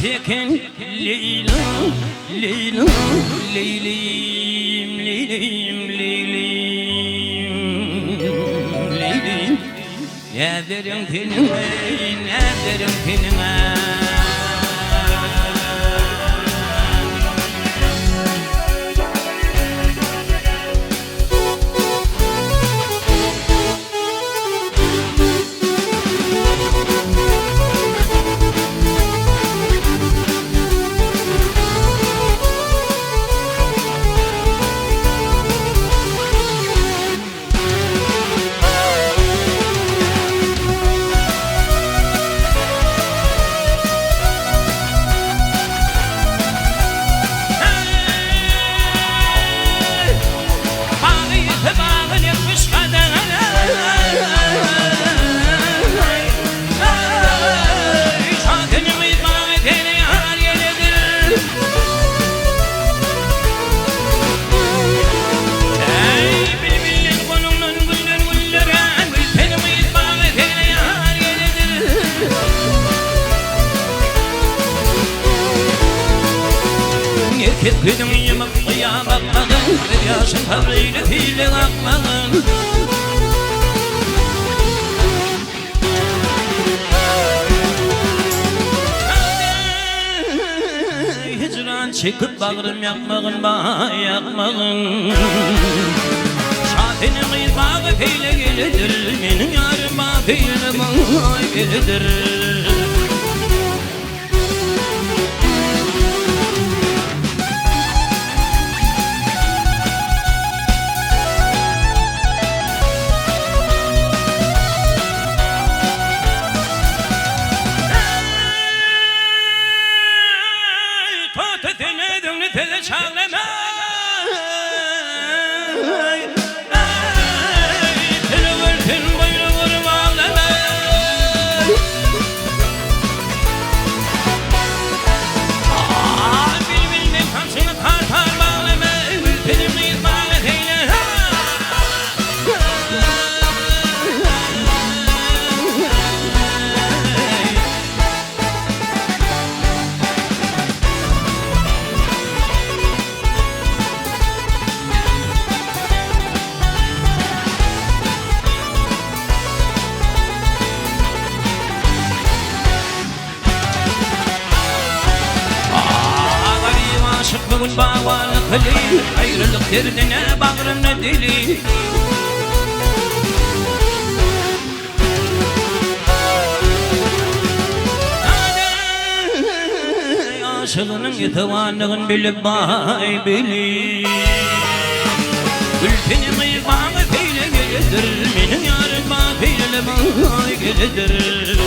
Tekin Leyla'm, Leyla'm, Leylim, Leylim, Leylim, Leylim. Ne derim senin, ne derim senin. Gidin yemek kıyamakmadın Bir yaşın kabrıyla fili akmadın Hicran çıkıp bağrım yakmağın bana yakmağın Şafinin kıymağı feyle gelidir Benim yarım bana feyle bana gelidir Bugün bağlı kılı Ayrılık derdine bağrımda deli Aşığının yatavanlığın bilip bay bili Ülkenin kıymağı feyle gelidir Benim yarın bana feyle bana gelidir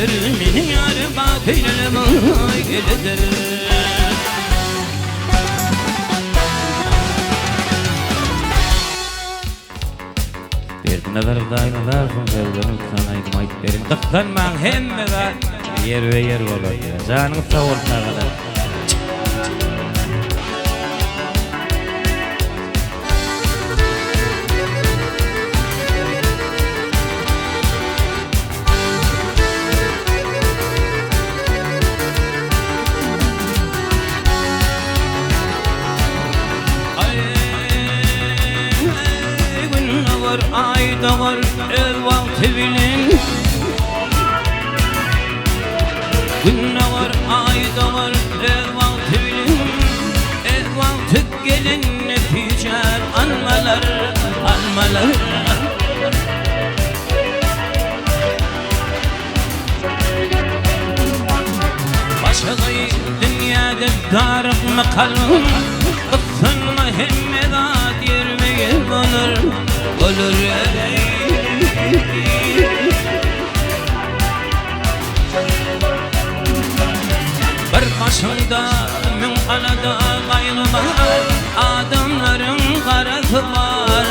Benim yarım bak eyleme gelidir Berdine verip dayına versin Sevgilerim sana aydım ayıp verin Tıklanman hemme var Yer ve yer olur Canınız sağ olsun kadar Ay dağır el vakti bilin Gün var ay dağır el vakti bilin El vakti gelin neticer anmalar anmalar Başka dünyada darık mı kalın Kıtsınma hemmedat yermeye bulur Olur Bir başında min kanada gayrı var Adamların karası var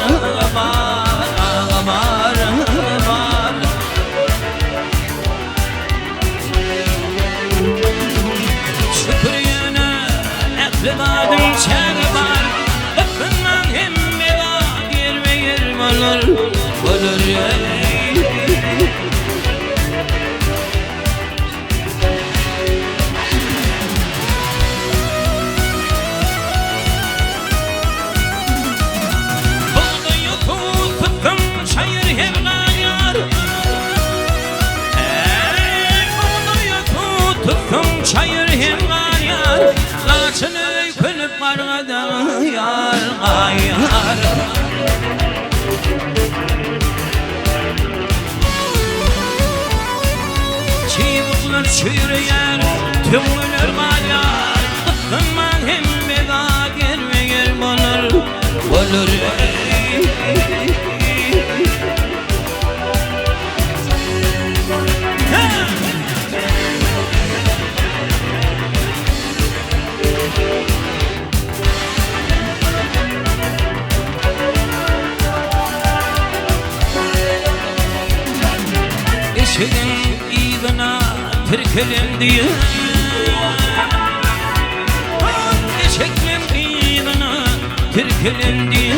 Şükriyene ehli badın şeri var Bakınman hemme var yer ve yer olur Çayır hem var yar Laçını kılıp kargadan yar ayar Çiğbuklar çürüyer Tümülür var yar Kıkkınman hem begat yer ve yer olur bıyığına Türkelendi Eşeklim bıyığına Türkelendi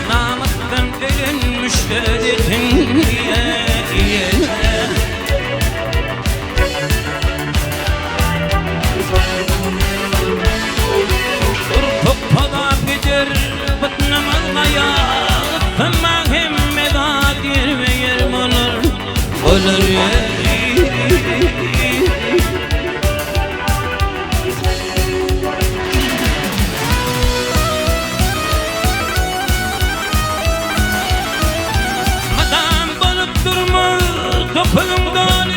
Namaktan ölünmüş ödetin Topada gider Batnamazlaya Tamam hem medat yer ve yer olur Madam bolup durma Topulumdan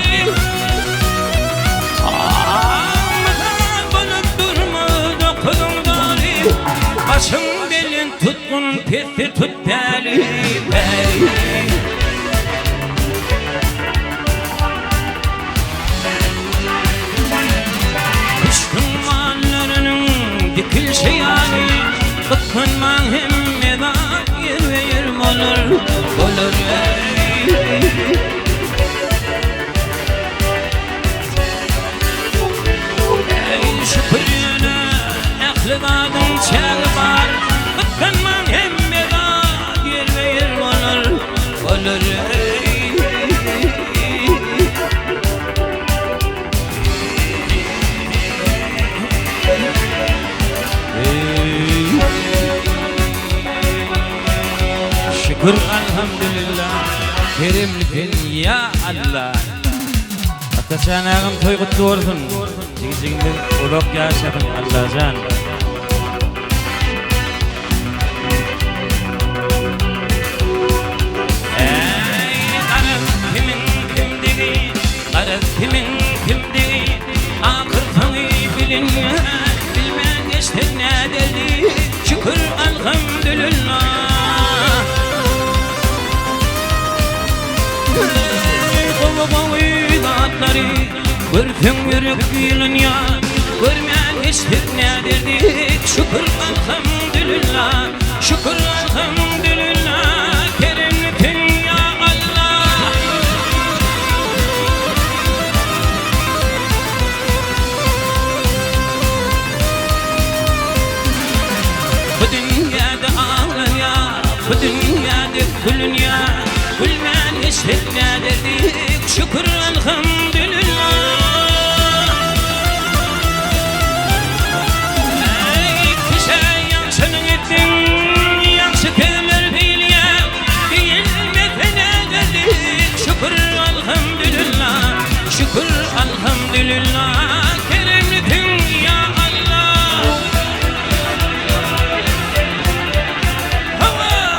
Madam bolup durma Topulumdan Başım belin tutkun pesti tut deli Dikilse yani Bakınman hem medat yer ve yer olur Ey şükrüne Ehli dadın çağı var Bakınman hem medat yer ve yer olur Şükür elhamdülillah Kerimlisin ya Allah Hatta çanağın toy kutlu olsun Cigicigimden ulak yaşadın Allah can Ey qarab kimin kimdigi Qarab kimin kimdigi Akır tanı bilin Bilmem geçtin ne dedi Şükür elhamdülillah Görtün yürük gülün ya Görmeyen iştik ne dedik Şükür elhamdülillah Şükür elhamdülillah Kerimlisin ya Allah Bu dünyada ağlar ya Bu dünyada gülün ya Gülmeyen iştik ne dedik Şükür elhamdülillah Şükür elhamdülillah Kerimlisin ya Allah Hava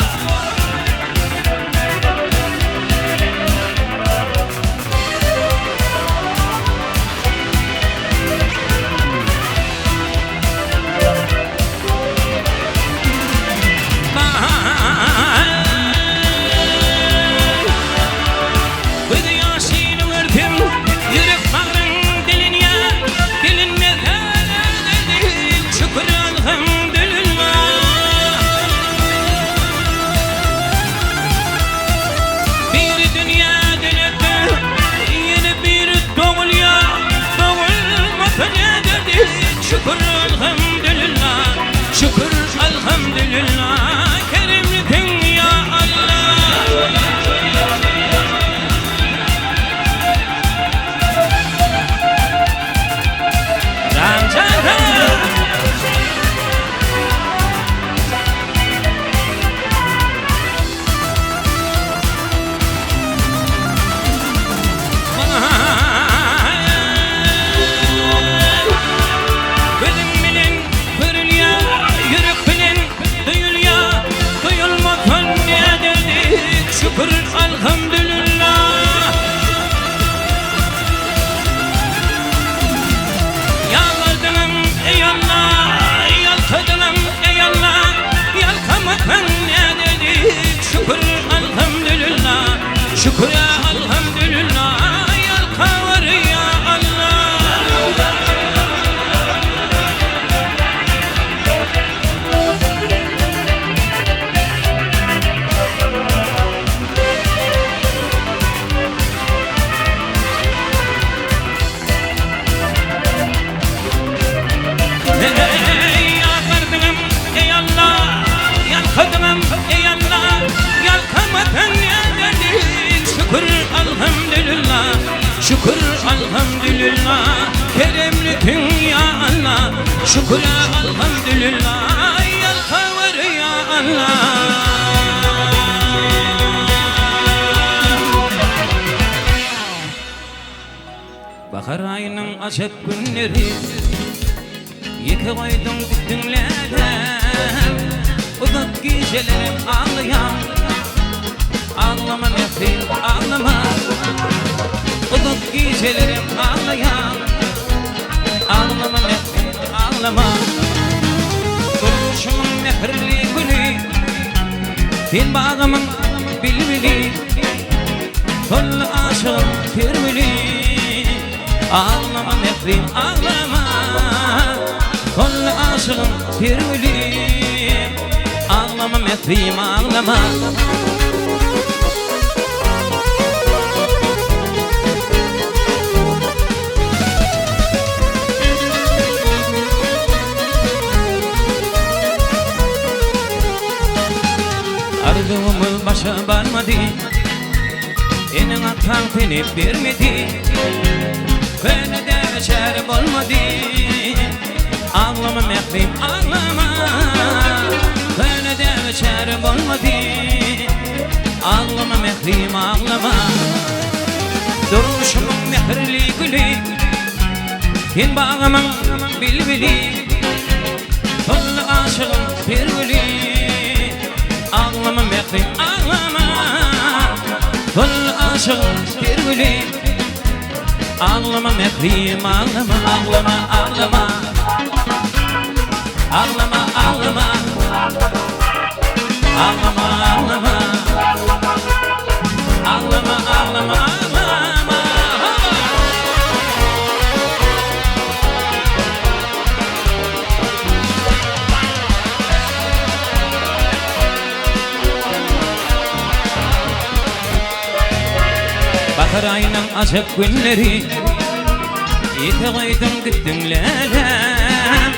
elhamdülillah. Keremlisin ya Allah, şükürler elhamdülillah. Yalkavur ya Allah. Bahar ayının açık günleri, yıkı koydum bütünlerden. Uzak gecelerim ağlayan, ağlama nefrim ağlama. Uzak gecelerim ağlayan, ağlama nefrim ağlama. Duruşumun mehirli gülü, fil bağımın bilbili, kol aşığım firmili. Ağlama nefrim ağlama, kol aşığım firmili. Ağlama nefrim ağlama. Arzumuz başa varmadı, senin atan seni vermedi. Böyle de şerif olmadı, ağlama mehrim ağlama. Böyle de şerif olmadı, ağlama mehrim ağlama. Duruşumun mehirli gülü, fin bağımın bilbili, kol aşığım firvili. Ağlama mehrim ağlama, kol aşığım firvili. Ağlama mehrim ağlama, ağlama ağlama. Ağlama ağlama, ağlama ağlama. Ağlama ağlama ağlama. Bahar ayının açık günleri, yıkı koydum gittimlerden.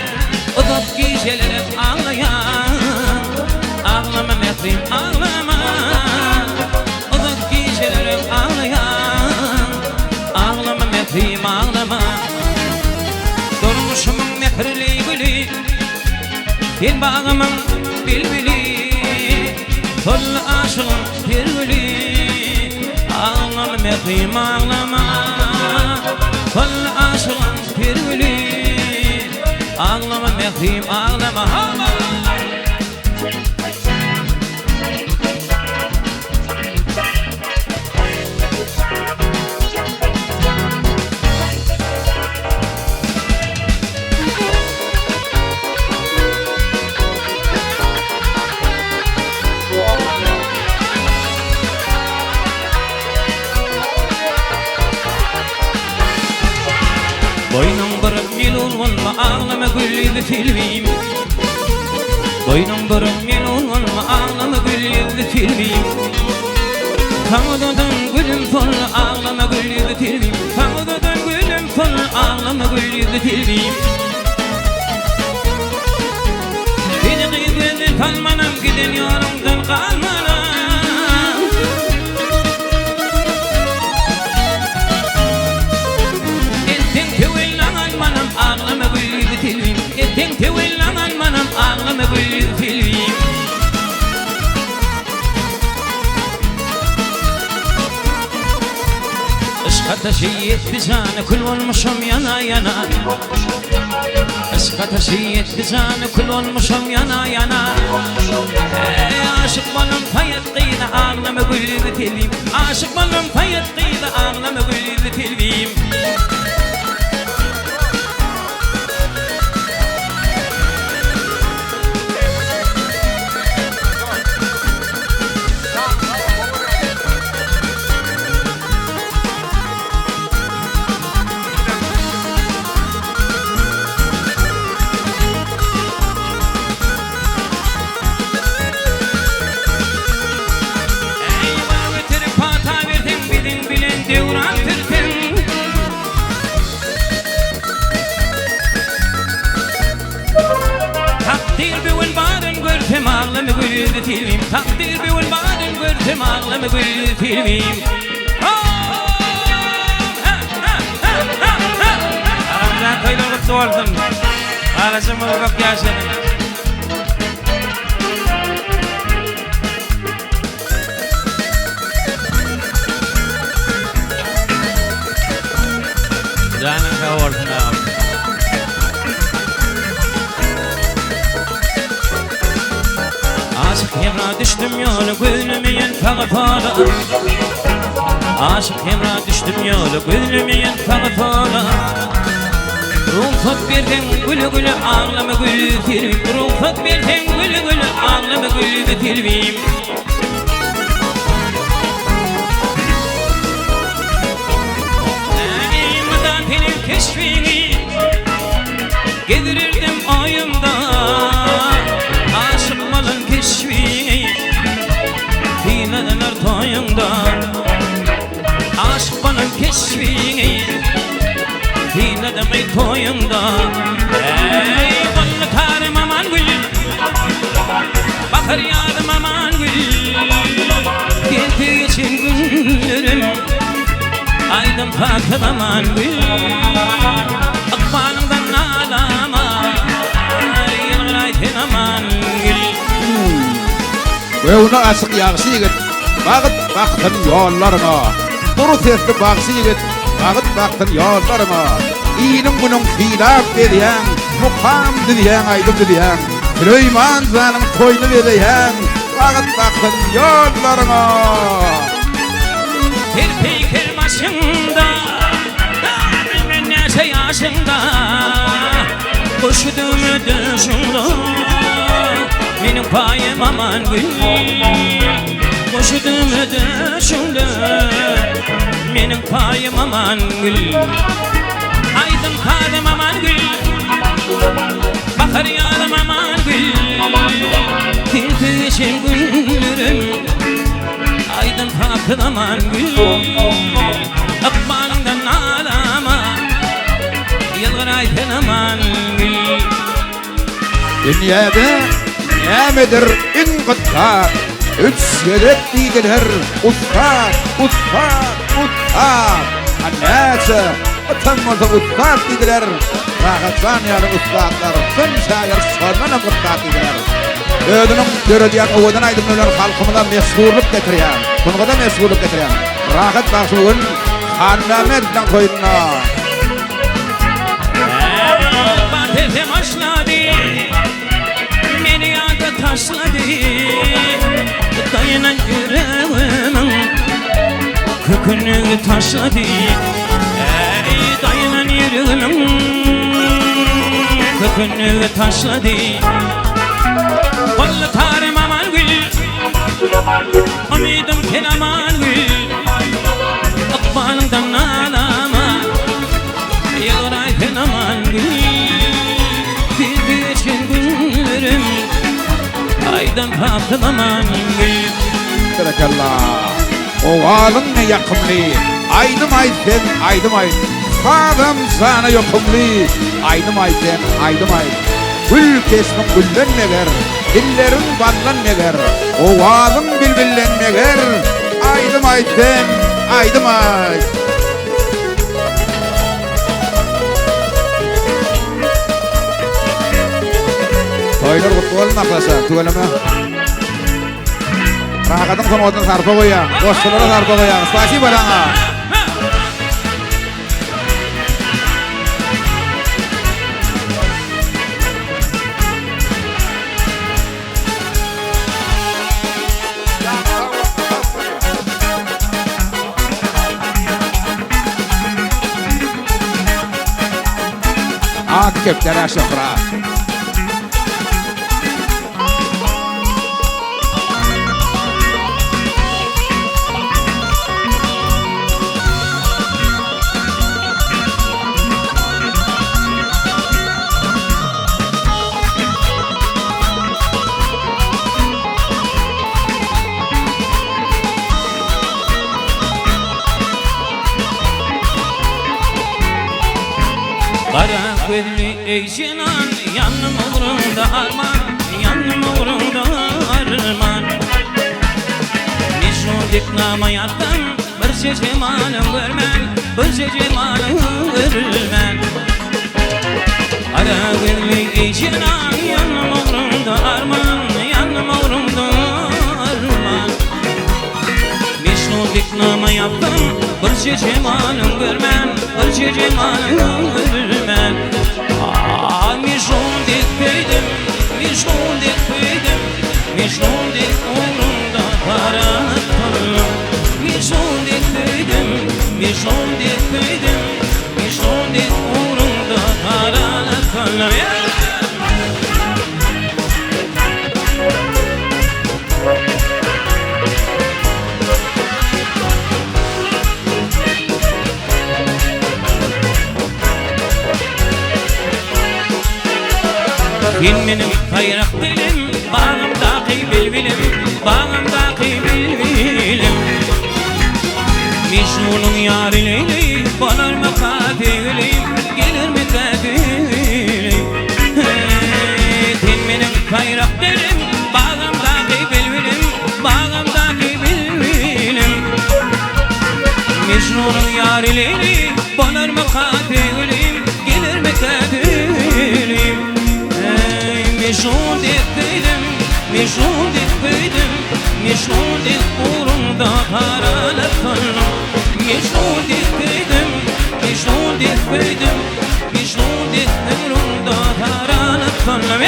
Uzak gecelerim ağlayan, ağlama mehrim ağlama. Uzak gecelerim ağlayan, ağlama mehrim ağlama. Durmuşumun mehirli gülü, fil bağımın bilbili, kol aşığım firvili. Ağlama mehrim ağlama, kol aşığım firvili. Ağlama mehrim ağlama. Boynum kırık yılın olma, ağlama gülüydü filmim. Boynum kırık yılın olma, ağlama gülüydü filmim. Kanıdadın gülüm sol, ağlama gülüydü filmim. Kanıdadın gülüm sol, ağlama gülüydü filmim. Beni kıyıdın kalmanım, giden yolumdan kalmanım. Ağlama gülüydü filmim, ettin tevillan manam. Ağlama gülüydü filmim. Aşk ateşi yetti canı, kul olmuşum yana yana. Aşk ateşi yetti canı, kul olmuşum yana yana. Aşık balım fayet kıydı, ağlama gülüydü filmim. Aşık balım fayet kıydı, ağlama gülüydü filmim. Ağlama gülüydü filmim, takdir bir ulmadın gördüm. Ağlama gülüydü filmim. kutlu olsun. Arasın mübarek yaşadın. Canın sağ olsun abi. Aşık hemra düştüm yolu gönlümün fağıfağına. Aşık hemra düştüm yolu gönlümün fağıfağına. Ruhsat birden gülü gülü ağlama gülü tilbim. Ruhsat birden gülü gülü ağlama gülü tilbim. Elimden benim keşfini getirirdim ayımda. Aşık malın keşfini fileler toyumda. Aşık malın keşfini fileler toyumda. Ey ballı karım aman gül, bakar yarım aman gül. Geldiği için günlerim aydın pakım aman gül. Akbalımdan ağlama, yılgın aydın aman gül. Ve ona aşık yağısı yigit, bağıt baktın yollarına. Duru sesli bağısı yigit, bağıt baktın yollarına. İyinin bunun filaf dediyen, mukam dediyen, aydım dediyen. Süleyman zanın toyunu veriyen, bağıt baktın yollarına. Kirpikir başımda, ben neşe yaşımda. Koşudum ödüşümde, benim payım aman gül. Koşudum ödüşümde, benim payım aman gül. Aydın karım aman gül, bakar yarım aman gül. Tiltişim günlerim aydın pakın aman gül. Akbalından ağlama, yılgın aydın aman gül. Dünyada nemedir in gıtta, üç gerek değildir ustad, ustad, ustad. Annesi, utanmasa ustad değildir. Rahatsan yarı ustadlar, sen şair sonuna ustad değildir. Ödünün görediyen oğudan aydın ölen halkımına mesulluk getiriyen, bunga da mesulluk getiriyen. Rahat bakşuğun handametden koyunna. Batezim aşladı, beni yadı taşladı. Dayanan yüreğimin kökünü taşladı. Dayanan yüreğimin kökünü taşladı. Ballı tarım aman gül, ümidim ken aman gül. Akbalından ağlama, yılgın aydın aman gül. Bir geçkin günlerim aydın pakın aman gül. Barakallah. Oğalın ne yakımlı, aydım aydım, aydım aydım. Sağdım sana yokumlu, aydım aydım, aydım aydım. Gül kesmek güllenmeger, dillerin ballanmeger, oğalın bilbillenmeger. Aydım aydım, aydım aydım. Toylar kutlu olun aklasa, tüveleme. Rahatın sonodun sarpa koyan, dostlara sarpa koyan. Spasibo bana. Akif dere şofra. Kara gözlü ey cinan, yanım uğrunda arman, yanım uğrunda arman. Nişudik nama yattım, bir cecemalım görmen, bir cecemalım görmen. Ölçü cemalın görmen, ölçü cemalın görmen. Mişon dikpeydim, mişon dikpeydim, mişon dik umrumda karanlık. Mişon dikpeydim, mişon dikpeydim, mişon dik umrumda karanlık. Benim kayrak dilim, bağımdaki bilbilim, bağımdaki bilbilim. Mecnun'un yâriyle banar mı katilim, gelir mi katilim? Benim kayrak dilim, bağımdaki bilbilim, bağımdaki bilbilim. Mecnun'un yâriyle banar mı katilim, gelir mi katilim? Mişon dikpeydim, mişon dikpeydim, mişon dik uğrumda karalık kanım. Mişon dikpeydim, mişon dikpeydim, mişon dik uğrumda karalık kanım.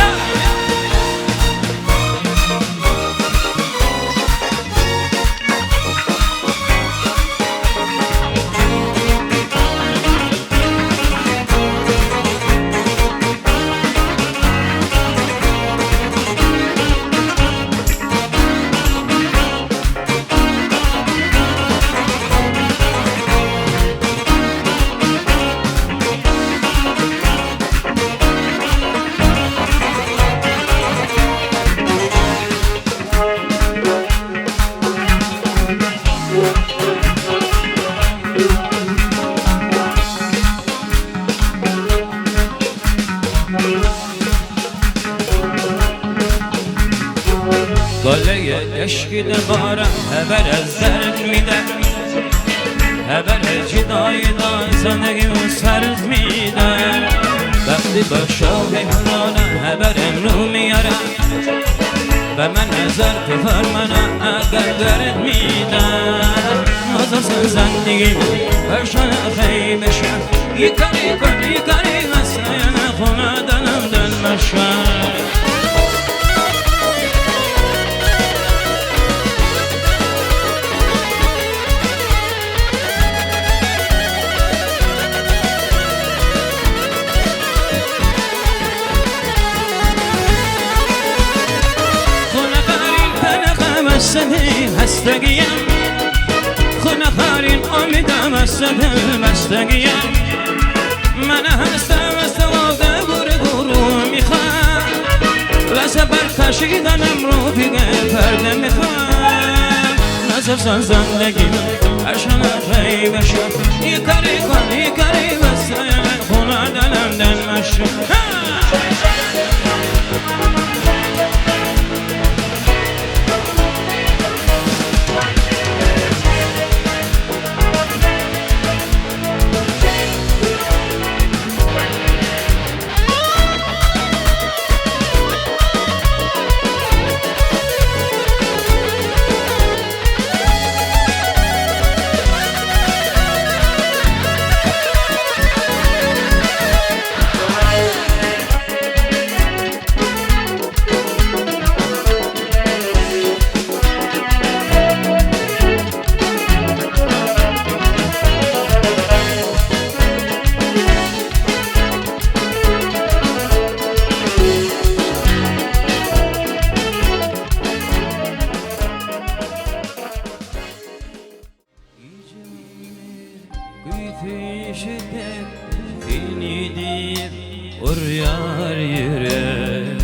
Galeye eşkide bara haber ezder mide haber cidayda zendegi sarız mide Bakti başa hemrana haber emrumi yara Ve men ezer kıfar mana agar mide Nazasın zendegi başana kheybeşa Yikari kon yikari masayana khuna danamdan maşa هستقيم خنا خارين أمدا مستقيم من مستوى برغورو مخا وسبر تشيدا نمرو في فرد مخا نصف زندگیم عشان خیب شد یکاری وسایل خونه دلم دل مشون Uryar yürek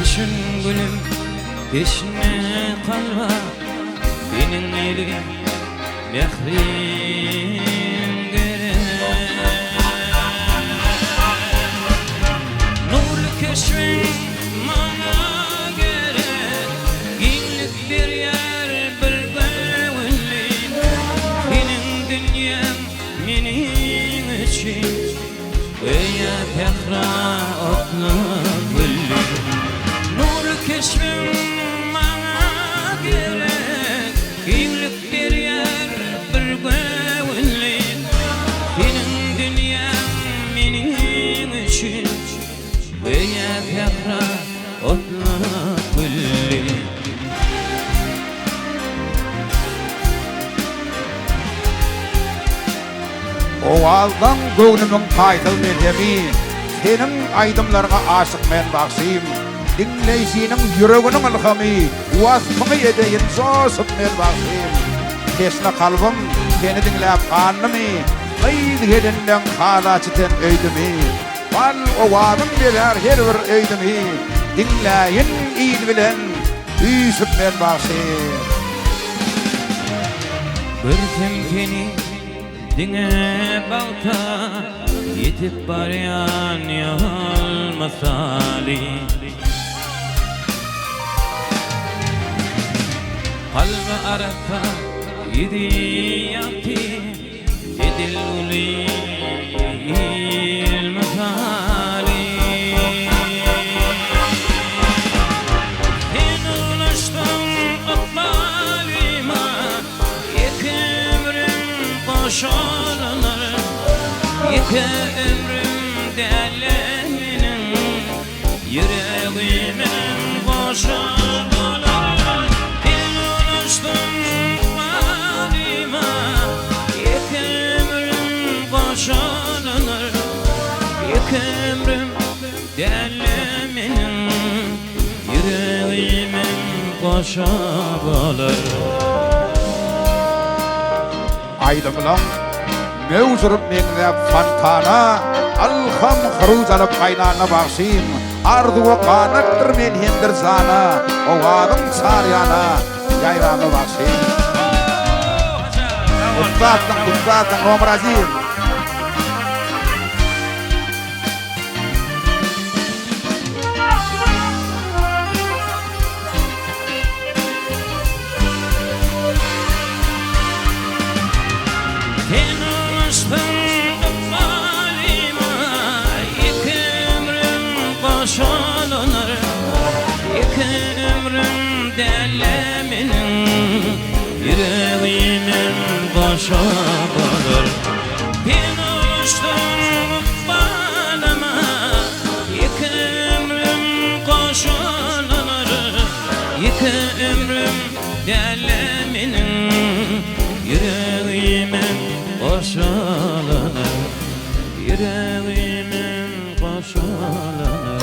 Düşün gülüm Geçme kalma Benim elim Mehrim gerek Nurlu keşfin Bana gerek Günlük bir yer Bir bevilli Benim dünyam Benim için Veya tekrar otlu gülüm Nur keşfim bana gerek göwünli senin dünýäň meniň üçün beýe fekra otlap gülli. Ovaldan göwnümiň taýdyl medemi, senin aýdymlarga aşyk men baksym. Dinleýsiniň ýüreginiň ilhamy, wasfyny edeýin josup men baksym. Tesna kalbym seni dinläp ganymy, gaýdy hedenden halaçyten öýdümi. Bal owalym biler her bir öýdümi, dinläýin ýyl bilen üýsüp men baksym. Bir temkeni diňe balta yetip barýan ýol masaly. Kalbi arata yedi yakti edil ulil masali. Sen ulaştın akmalima, iki ömrüm boşalanır, iki ömrüm derleminin, yüreğimin boşalanır. Boşalanır, iki ömrüm derleminin, yüreğimin boşalanır. Aydymlaň mewzurup meňläp fantana, alham huruz alıp gaýnana baksym. Ardu we kanatdyr men hendir zana, owadyň saryana ýaýrana baksym. Ustad Omar Aziz. Boşalanır, iki ömrüm derleminin, yüreğimin boşalanır. Ben uçtum bağlama, iki ömrüm boşalanır, iki ömrüm derleminin, yüreğimin boşalanır, yüreğimin boşalanır,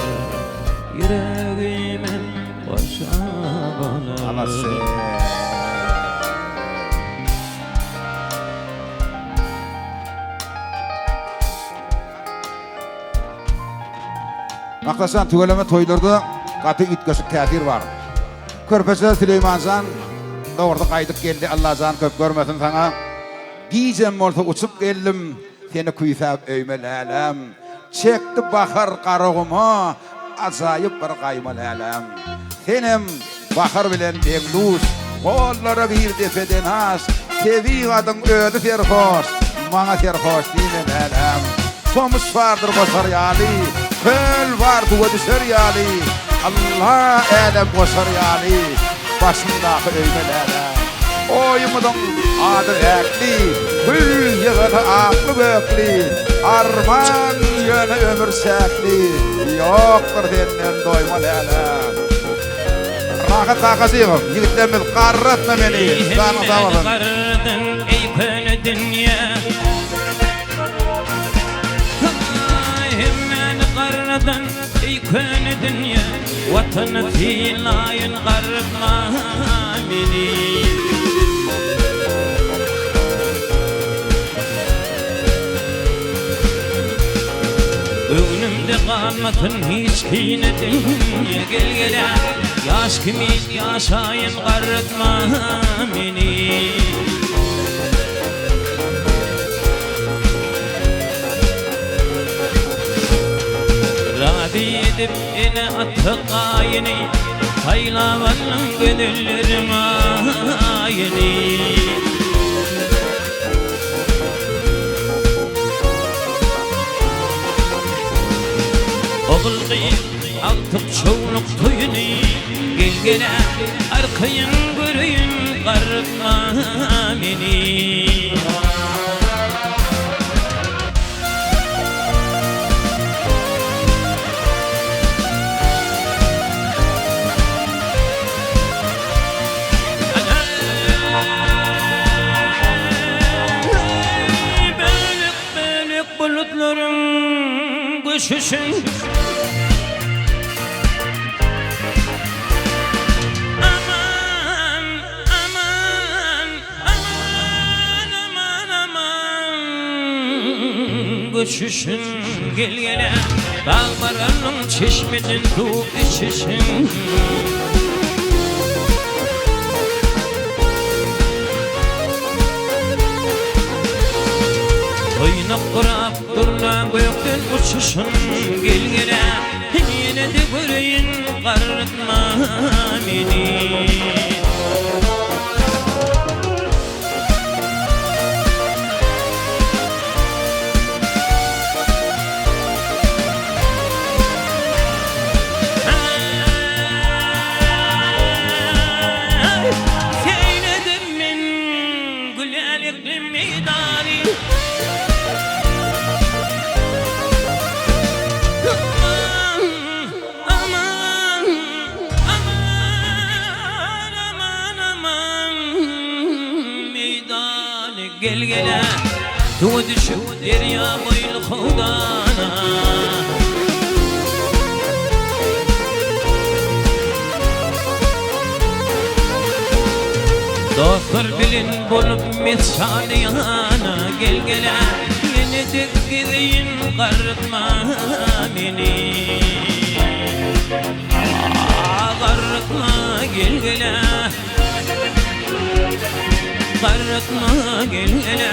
yüreğimin boşalanır. Anası. Aktasan tügeleme toylarda katı ütkösü täsir var. Körpeşe Süleymansan doğurda qaydyp geldi, Allah zan köp görmesin sana. Gijem bolsa uçup geldim, seni kuýsap öýmelälem. Çekdi bahar qaragıma, azayıp bir gaýmalälem. Senem bahar bilen beglus, gollara bir defeden has, sevi adyň ödü serhoş, maňa serhoş diýmelälem. Somuş vardır basar ýaly, köl vardı we düşer ýaly. Allah elem basar ýaly, başyndaky öýmelälem. Oýumyň ady äkli, gül ýygyny akly bökli, arman ýöne ömür säkli, ýokdur senden doýmalälem. Rahat taqasyňam, ýigitlerimiz garratma meni, sana sawalyn. Garradın ey köne dünýä, hemmeni garradın ey köne dünýä, watany filaýyn garratma meni. Önümde kalmasın hiç kıynetin, gel gele yaş kimin yaşayın garratma beni. Radi edip ene attık ayini, haylavanın gönüllerim ayini. Oğul kıyım altıp çoğunluk toyunu, gel gele arkayın görüyün garratma beni. uçuşun. Uçuşun gel gele dağlarının çeşmeden su içişin. Oynak kurap durla gökten uçuşun gel gele yine de göreyim karıtma beni. Gel gele tu düşüp derya boylu xudana. Dostlar bilin bolup misali yana. Gel gele yine de gideyim karıtma beni. Karıtma gel gele karıtma gel gele.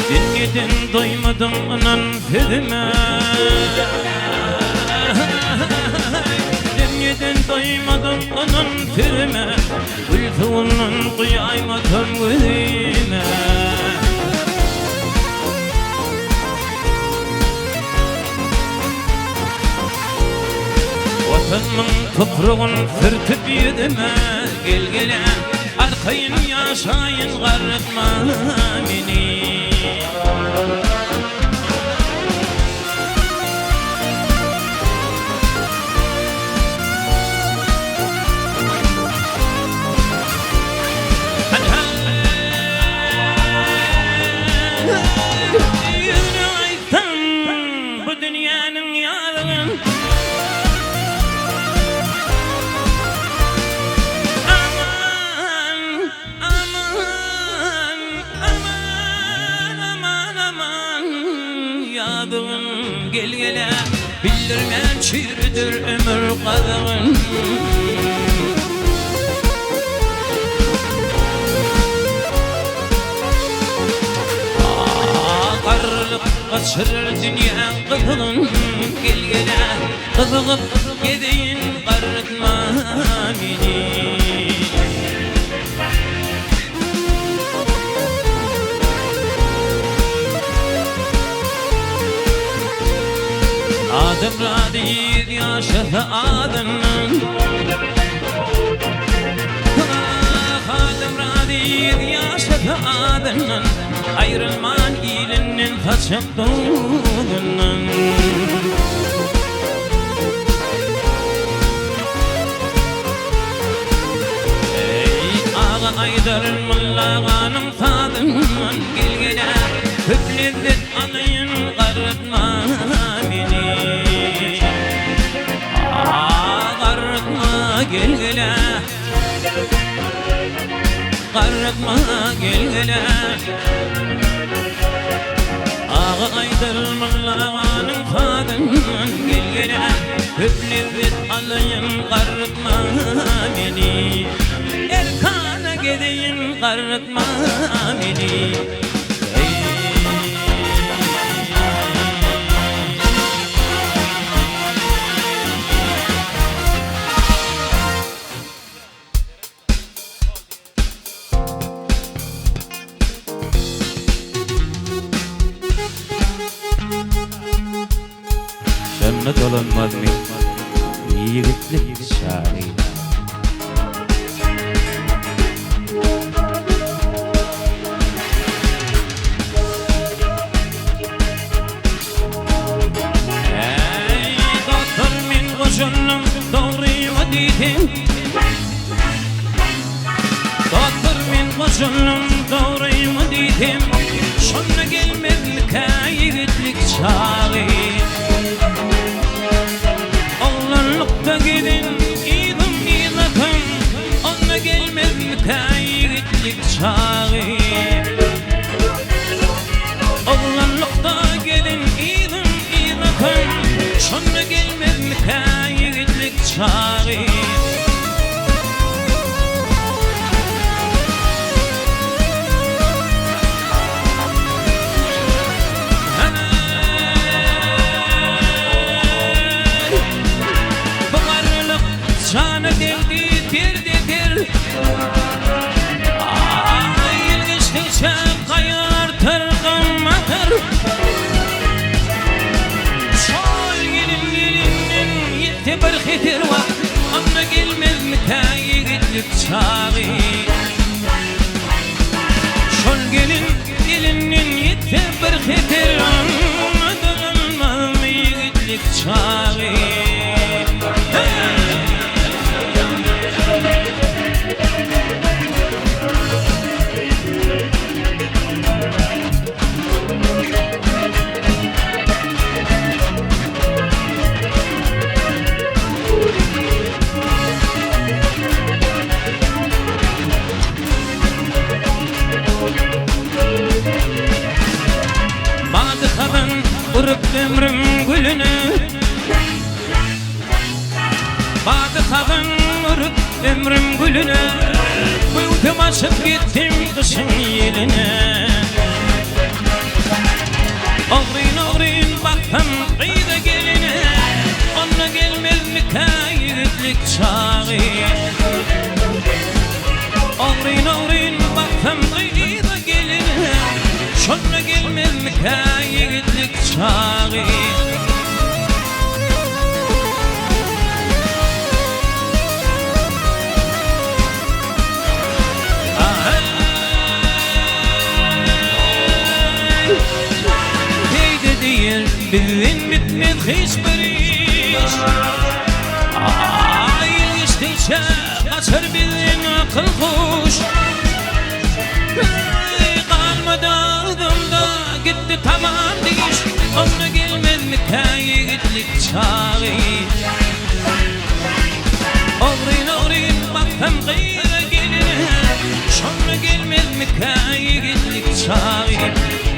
Dinledin doymadım anan filme. Dinledin doymadım anan filme. Gülfünün kıyaymadım gözüme. Vatanımın toprağın sırtıp yedime. Gel gele arkayın yaşayın karıtma beni. Bu dünyanın yarın aman aman aman aman aman yadın gel gele bildirmen çürüdür ömür kadın. Kaçırır dünya kızın gel gele kızıp gideyin karıtma beni. Adım radiyid yaşadı adının. Adım radiyid yaşadı adının. Ayrılman ilinin kaçıp doğduğundan. Ey ağa aydarın mullağanın tadından gel gele hüfledet anayın karıtma beni. Karıtma gel gele karıtma gel gele. Ağa aydırmın lağanın fadından gel gele hüfledet alayın karıtma beni. Erkana gideyim karıtma beni. şonda dolanmaz mı? Yigitlik şahi. Ey doktor min koşullum doğruyma dedim. Doktor min koşullum doğruyma dedim. Şonda gelmezlik yigitlik şahi. Oğlanlıkta gidin idim ilatım. Onda gelmezlik yigitlik şahi. Oğlanlıkta gidin idim ilatım. Şonda gelmezlik yigitlik şahi. Sana devdi derdedir. Yılgıçtıkça kayar tırgınmadır. Şol gelinin yetti bir hitir var. Ama gelmez mi ta yigitlik çağı. Şol gelinin yetti bir hitir var. Ama dönmez mi yigitlik çağı. Badıkabın urup ömrüm gülünü. Badıkabın urup ömrüm gülünü. Uyutum açıp gittim kışın yeline. Ağrın ağrın baktım kıyıda geline. Onunla gelmez mi ta yigitlik çağı. Ağrın ağrın baktım kıyıda geline. Şonda gelmez mi ta yigitlik çağı. Deydi değil bilin bitmez hiçbir iş. Yılgıçtıkça kaçar bilin akıl kuş. Kalmadı ağzımda gitti tamam diş. Ona gelmez mi ta yigitlik çağı. Ağrın ağrın baktım kıyıda geline. Şonda gelmez mi ta yigitlik çağı.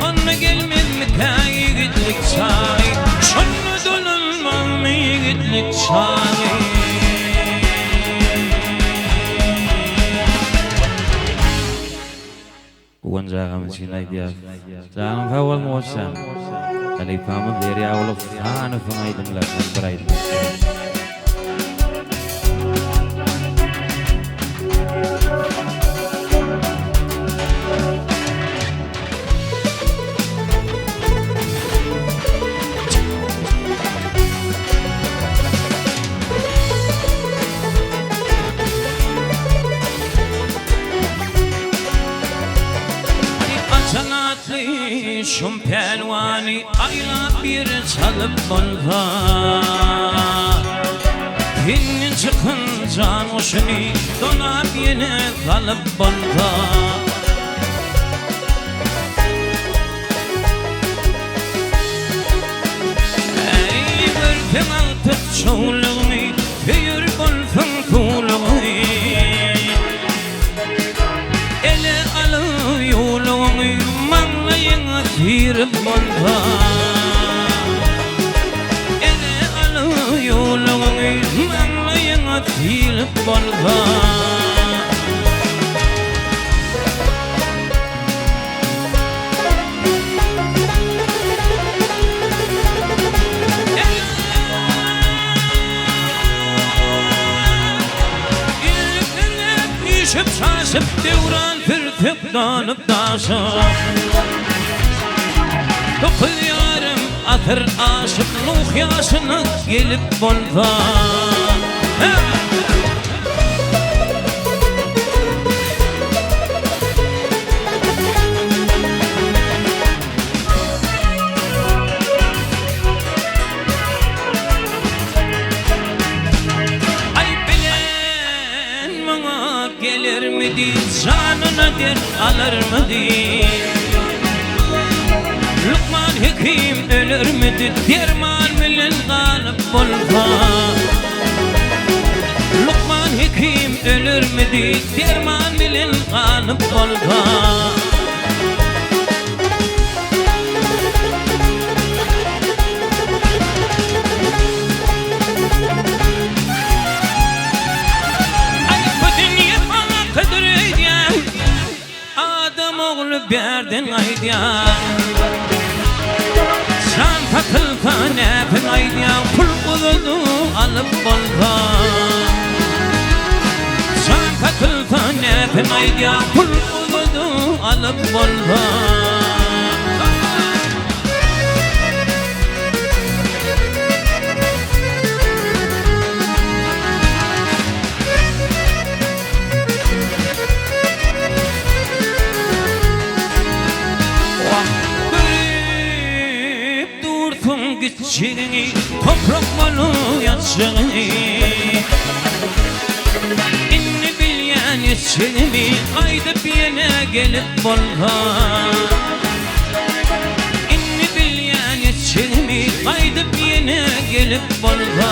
Ona gelmez mi ta yigitlik çağı. Şonda dolanmaz mı yigitlik çağı. Uwan jagam sinay dia. Jangan kawal mosan. Kali paman dari awal fana fangaidum la berait. Şum pelvani ayla bir çalıp bolva. Hilin çıkın can hoşuni donap yine kalıp bolva. Ey bırtın artık çoğuluğunu büyür bolfun tuğluğunu. Ele alı yoluğunu manlayın atirip bolva. Ele alı yoluğunu manlayın atirip bolva. Şıp şaşıp devran pürtüp danıp daşıp. Dokuz yarım batır aşık Nuh yaşını gelip bolda. Gelir mi değil, canına der alır mı değil? Lukman Hekim ölür müdür, derman bilen kalıp bolda. Lukman Hekim ölür müdür, derman bilen kalıp bolda. Berdin aydiyan Şan takılta nepin aydiyan Pul bulunu alıp bolda. Şan takılta nepin aydiyan Pul bulunu alıp bolda. Gitçini toprak malı yatsını İnni bilyen yetçini ayda bir yere gelip bolda. İnni bilyen yetçini ayda bir yere gelip bolda.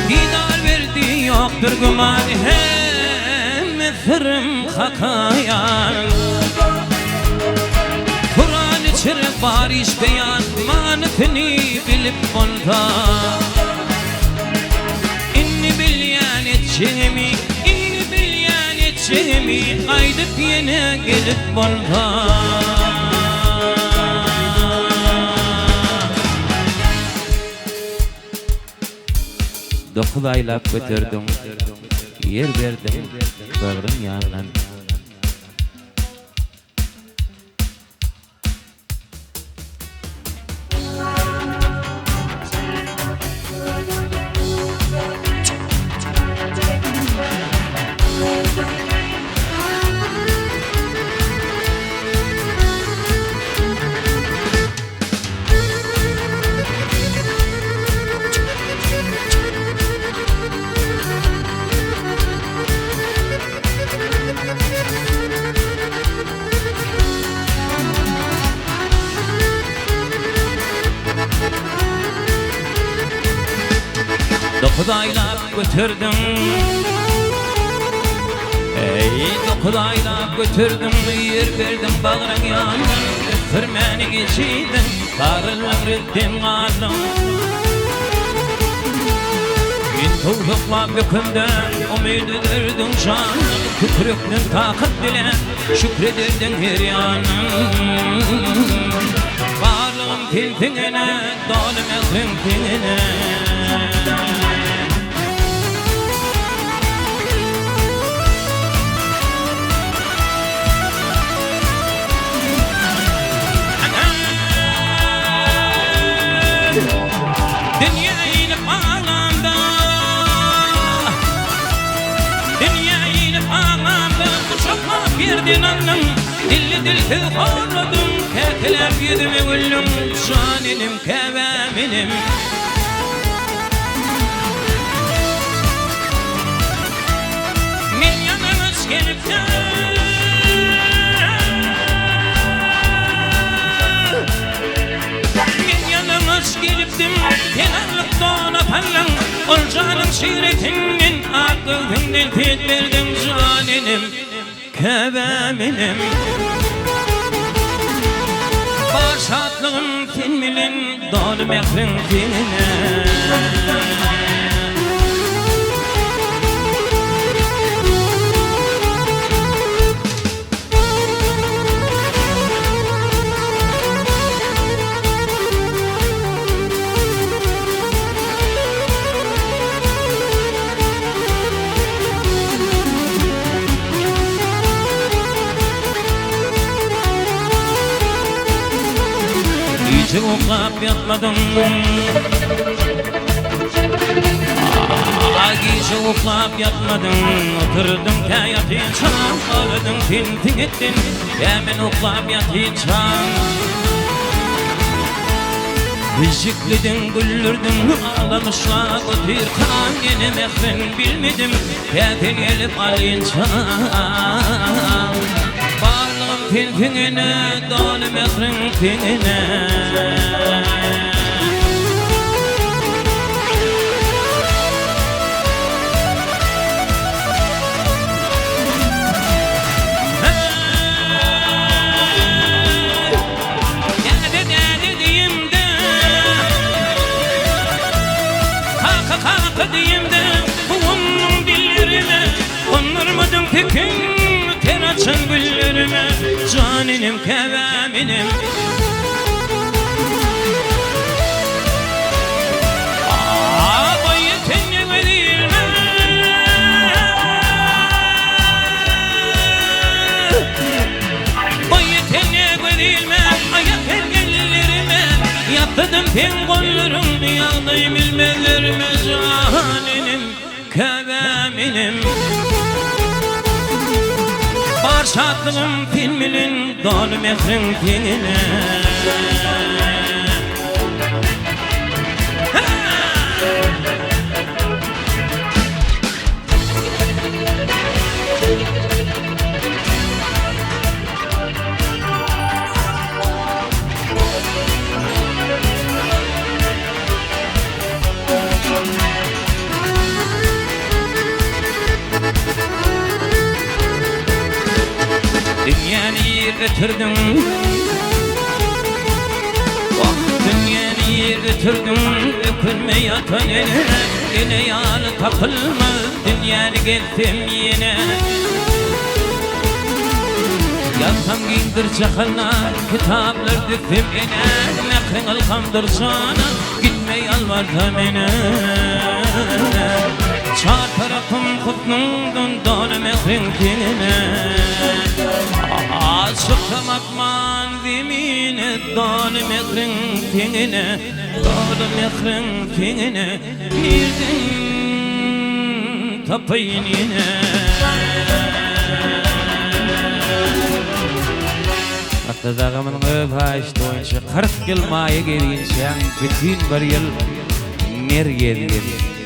Didar verdi yoktur güman hem etherim hakayan. Çırık bariş beyan manetini bilip bolda. İnni bilyen etçemi, inni bilyen etçemi aydıp yine gelip bolda. Dokuz aylap götürdüm, yer verdim, bağrım yandan. Dokuz aylap götürdüm, ey dokuz aylap götürdüm, yer verdim bağrın yandan. Sürmeni geçiydin, bağrılın rittim kaldım. Tuğlukla bükünden umidedirdin canım. Kükrüknün takıp dile şükredirdin her yanım. Varlığın tiltine, dolim ekrim tinine. Dünyayı bağlamda, dünyayı bağlamda. Uçakla girdin annem, dilli dilsiz horladım. Kekiler yüzüme güllüm, şaninim kevaminim. Min yanımız gelip de gelipdim, kenarlıktan atarlan. Ol canım şiiretinin aklından tedbirdim caninim, kevaminim. Başatlığım filminin dolu mehrin dinine. gece uklap yatmadım. Gece uklap yatmadım. Oturdum ki yatınca ağladın tin ettin. Hemen uklap yatınca Rızıklıdın, güllürdün, ağlamışla götür kan. Yine mehven bilmedim, kâte gelip alınca Bağlım finfine, dolu mehrin finine Kadıyımda bunun dillerine konurmadım tekin ter açan güllerime caninim kevaminim Bayı tenye verilme Bayı tenye verilme ayak ergellerime Yaptırdım pen kollarım yağdayım ilmelerime Caninim, kevaminim Barşatlığım filminin dolu mehrin finine Dünyanı götürdüm Dünyanı götürdüm Dökülme yatan yine yağlı takılmaz Dünyanı gittim yine Yatsam giyindir çakallar Kitaplar döktüm yine Mekrin alkamdır sana Gitme yalvardım yine Çar tarafım kutnumdun Dolu mekrin kinine Aşıktım akman zemine Dolu mekrin kinine Dolu mekrin kinine Girdin tapayinine Hatta dağımın öp açtı oyuncu 40 yıl maya geliyince bütün bir yıl nereye gidiyor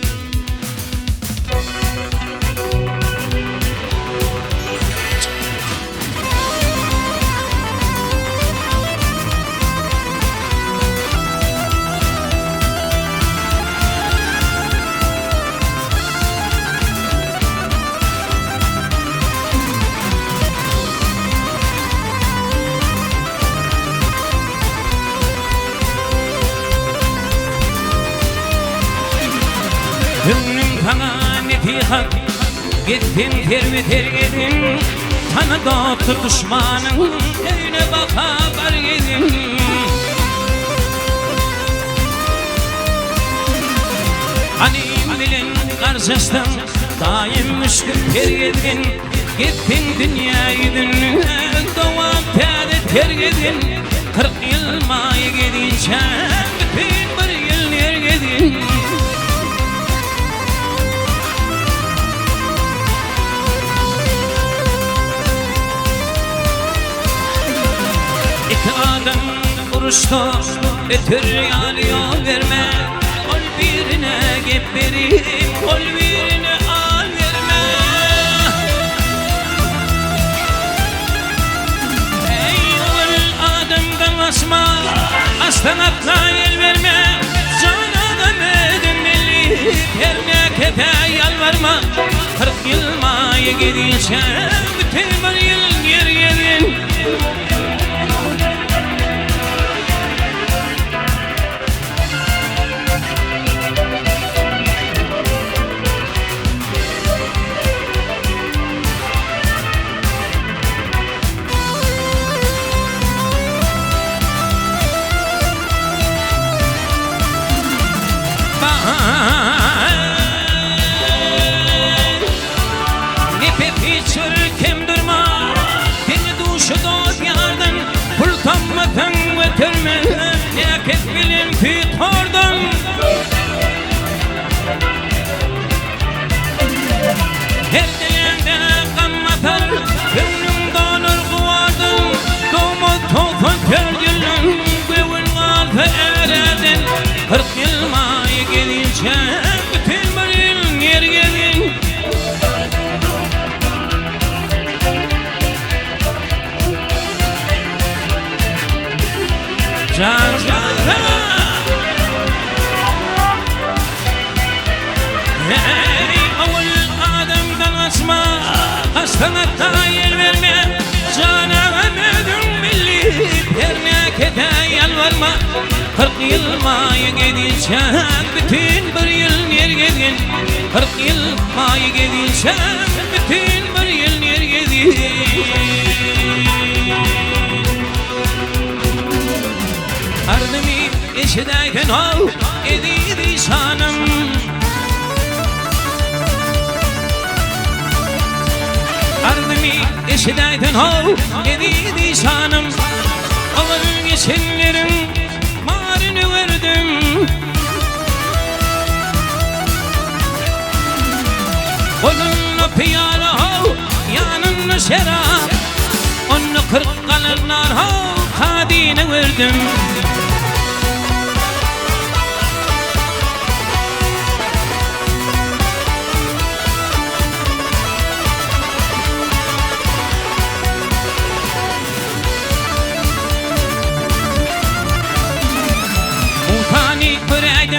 Hünnün kana netihat Gittin termi tergedin Tanı doğdu düşmanın Evine baka var yedin Hanim bilin karşıstın Daim müşkül tergedin Gittin dünyayı dününe Doğan tâde tergedin 40 yıl maya gidince Bütün bir yıl nergedin İki adam vuruştu Ötür yalıyor verme Ol birine gep verip Ol birine al verme Ey ol adamdan asma Aslan atla el verme Can adam edinmeli Terne kefe yalvarma 40 yıl maya gidince Bütün bir yıl yer yedin Ne pek hiç kim durma gedilsen bütün bir yıl ner gedin 40 yıl may gedilsen bütün bir yıl ner gedin Ardımı eşidayken o ediydi şanım Ardımı eşidayken o ediydi şanım Alın geçenlerin marını verdim Kolunla piyale ho yanını şerap Onu 40 kalırlar ho kadine verdim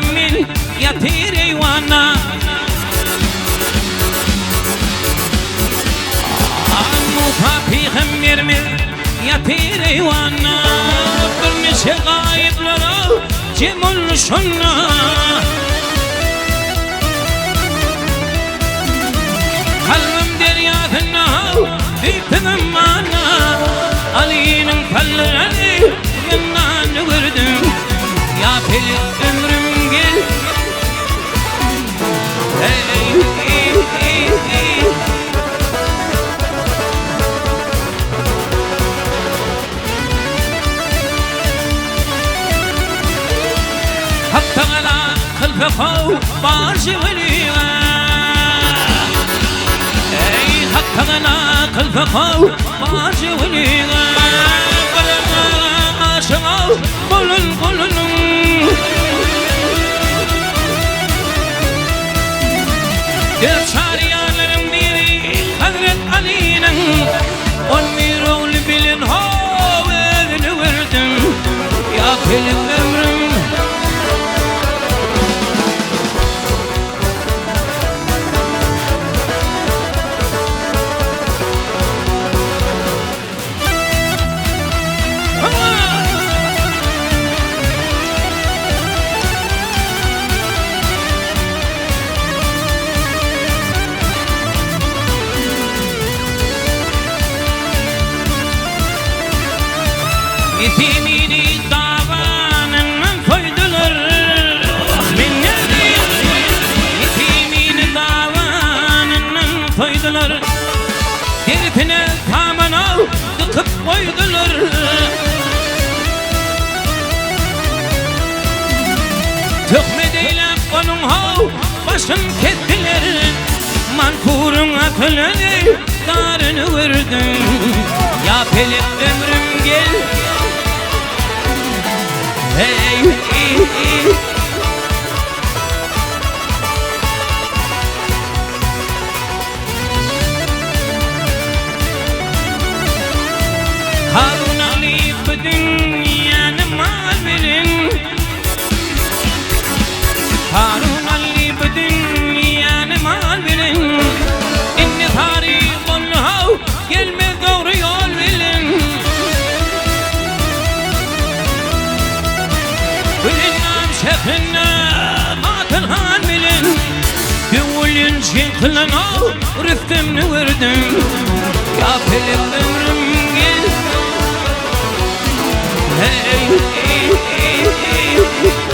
من يطير وانا مخافي خمير من يطير وانا برمش غايب لرو جمل شنا قلبم دريا ثناو في تمانا علين فلرني ينان وردم يا فيل عمرم gel حتى على خلف خو بارش وليغا حتى على خلف خو بارش وليغا قلما عاشقو قلن قلن Gel çağrıyanlarım diri Hazret Ali'nin On mirol bilin ho evini verdim Ya benim ömrüm Yetimini davanından soydular Min nedir? Yetimini davanından soydular Deritine tamana tıkıp koydular Tökmedeyle onun hav başın kettiler Manfurun akılını darını verdin Ya pelip ömrüm gel Hey, Harun Ali bu dünyanı mal verin Harun Ali bu dünyanı mal verin İnni tarih onu gelme doğru yol verin Şefine matırhan bilin Gönlün şekline rıftımını verdim Ya pelip ömrüm gel Hey, hey, hey, hey.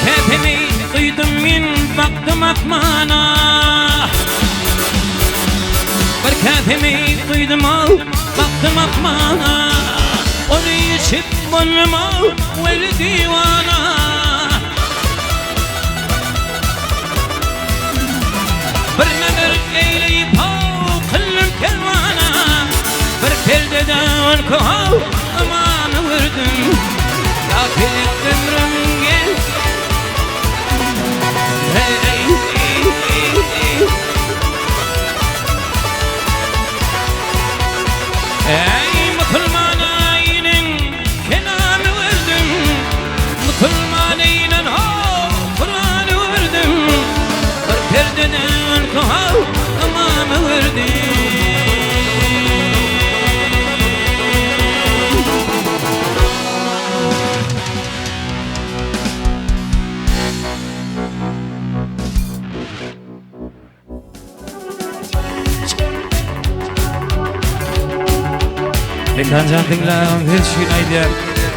Ketimi duydum min baktım akmana Bir ketimi duydum al baktım akmana Onu içip bunum al veli divana Bir nedir eyleyip al kıllım kervana Bir perdeden kuhav amanı vurdum Ya gelip ömrüm gel Ey Şeytancan dinlağım her şeyin aydar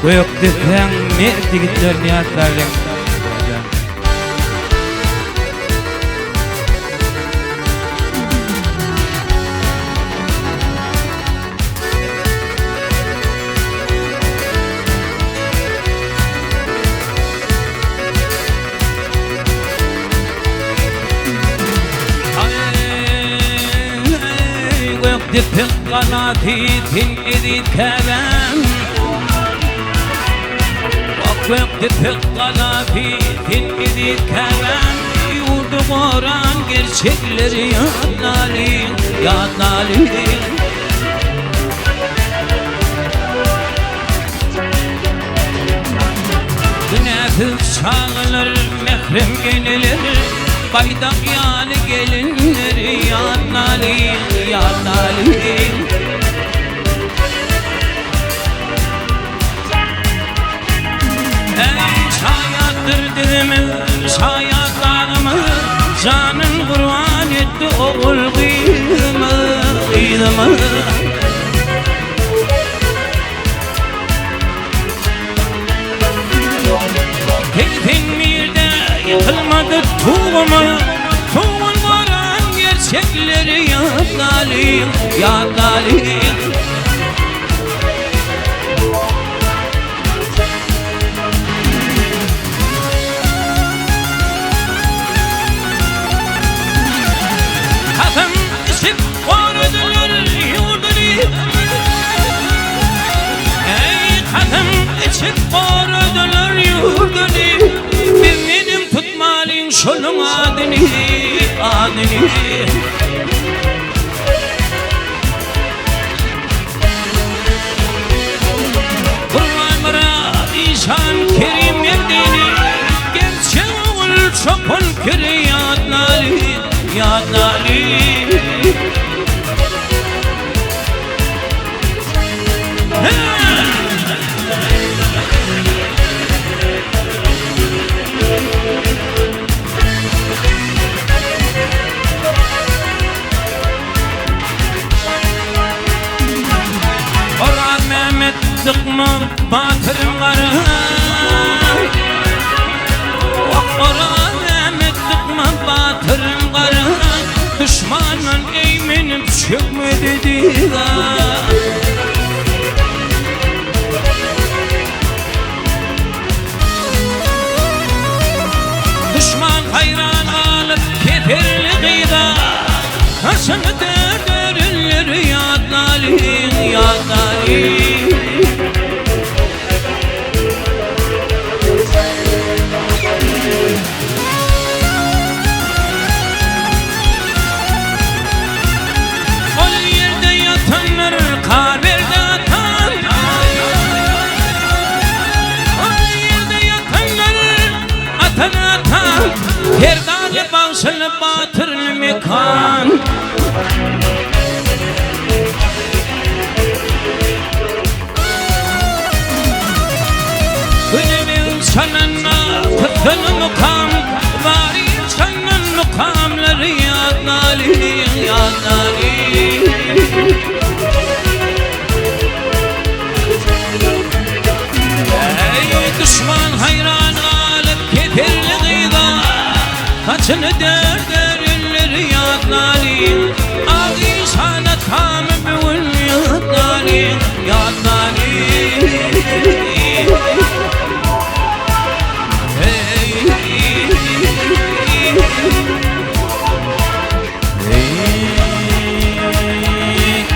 Gökte pen merdi gitlerini atlarım Gökte kanati tin'idi kelam Gökte kanati tin'idi kelam Yurdu moran gerçekleri yadnali Yadnali Nefis çağılır mehrem gelilir Baydak yani gelinleri yadnali Yadnali Ey şayattır dilimi şayatlarımı Canın kurban etti oğul kıydımı Kıydımı Teyfin mirde yıkılmadı tuğumu Tuğun varan gerçekleri yadnali Yadnali Kafam isip korudular yurdunu Ey kafam isip korudular yurdunu Benim tutmalın şunun adını Adını Kurban Murat İşan Kerim Yerdini Gerçek oğul çopun kiri yadnali Yadnali Orhan Mehmet tıkma batırın karı Orhan Mehmet tıkma batırın karı Düşmanın eğmenip çökme dedi Düşman hayran alıp keterli gıda Kaşını dördürülür yadnali Yadnali O yerde yatanlar kabirde atan O yerde yatanlar atan atan Perdalı bağışını batırlı mekan Gönlümün sanına kıtını mukam Var insanın mukamları yadnali Yadnali Ey düşman hayran alıp keterli gıda Kaçını dördürülür yadnali Ağrı sana tam büvül yadnali Yadnali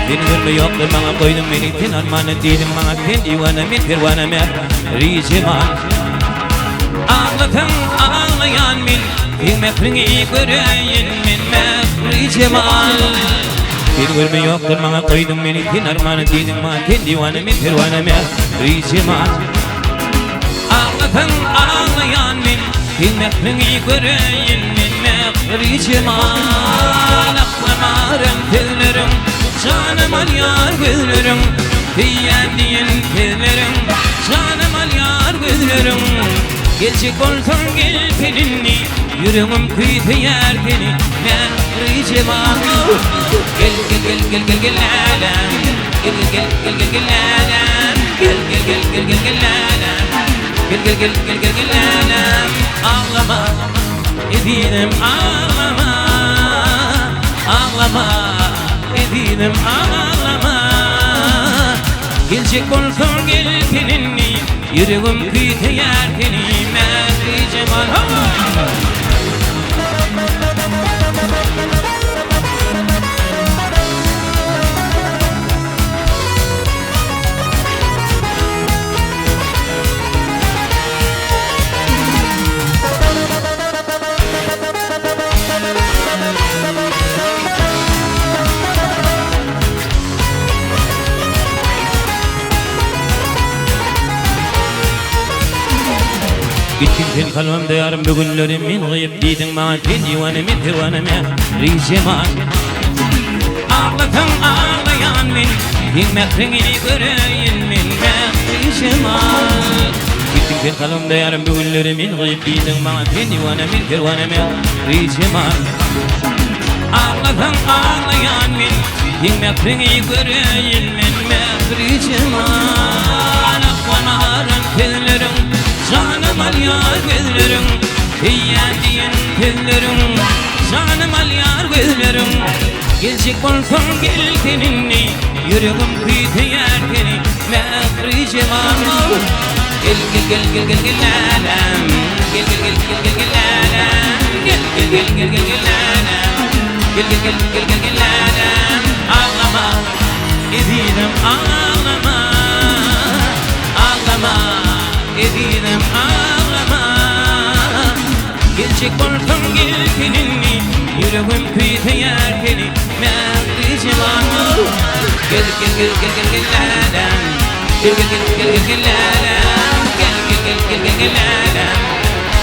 Beni görme yoktur bana koydum beni tin armanı değilim bana tin divana mi pervana mi riziman Ağlatan ağlayan min bilmekrini göreyin min me riziman Beni görme yoktur bana koydum beni tin armanı değilim bana tin divana mi pervana mi riziman Ağlatan ağlayan min bilmekrini göreyin min me riziman Aklamarım tezlerim Canım al yar gözlerim Diyen diyen tezlerim Canım al yar gözlerim Gelecek olsun gel peninni yüreğim kuytuyor seni mehri cemalın. Gel gel gel gel gel gel alem, gel gel gel gel gel alem, gel gel gel gel gel gel alem, gel gel gel gel gel gel alem. Ağlama edinim ağlama, ağlama edinim ağlama. Gelecek olsun gel seninle, yüreğim kuytuyor seni mehri cemalın. Gittin sen kalbimde yarım bugünlerim min gıyıp diydin bana sen divanemi pervaneme riceman. Ağlatan ağlayan min din mehrini göreyin min mehriceman. Gittin sen kalbimde yarım bugünlerim min gıyıp diydin bana sen divanemi pervaneme riceman. Ağlatan ağlayan min din mehrini göreyin min mehriceman. Akvanarın tellerim canım al yar gözlerim, diyen gözlerim, canım al yar gözlerim. Gelecek olsun gel seninle, yüreğim kuytuyor seni mehri cemalın. Gel gel gel gel gel gel alem, gel gel gel gel gel gel alem, gel gel gel gel gel gel alem, gel gel gel gel gel gel alem. Ağlama edinim ağlama, ağlama edinim ağlama. Gelecek olsun gel seninle, yüreğim kuytuyor seni mehri cemalın. Gel gel gel gel gel gel alem, gel gel gel gel gel gel alem, gel gel gel gel gel gel alem,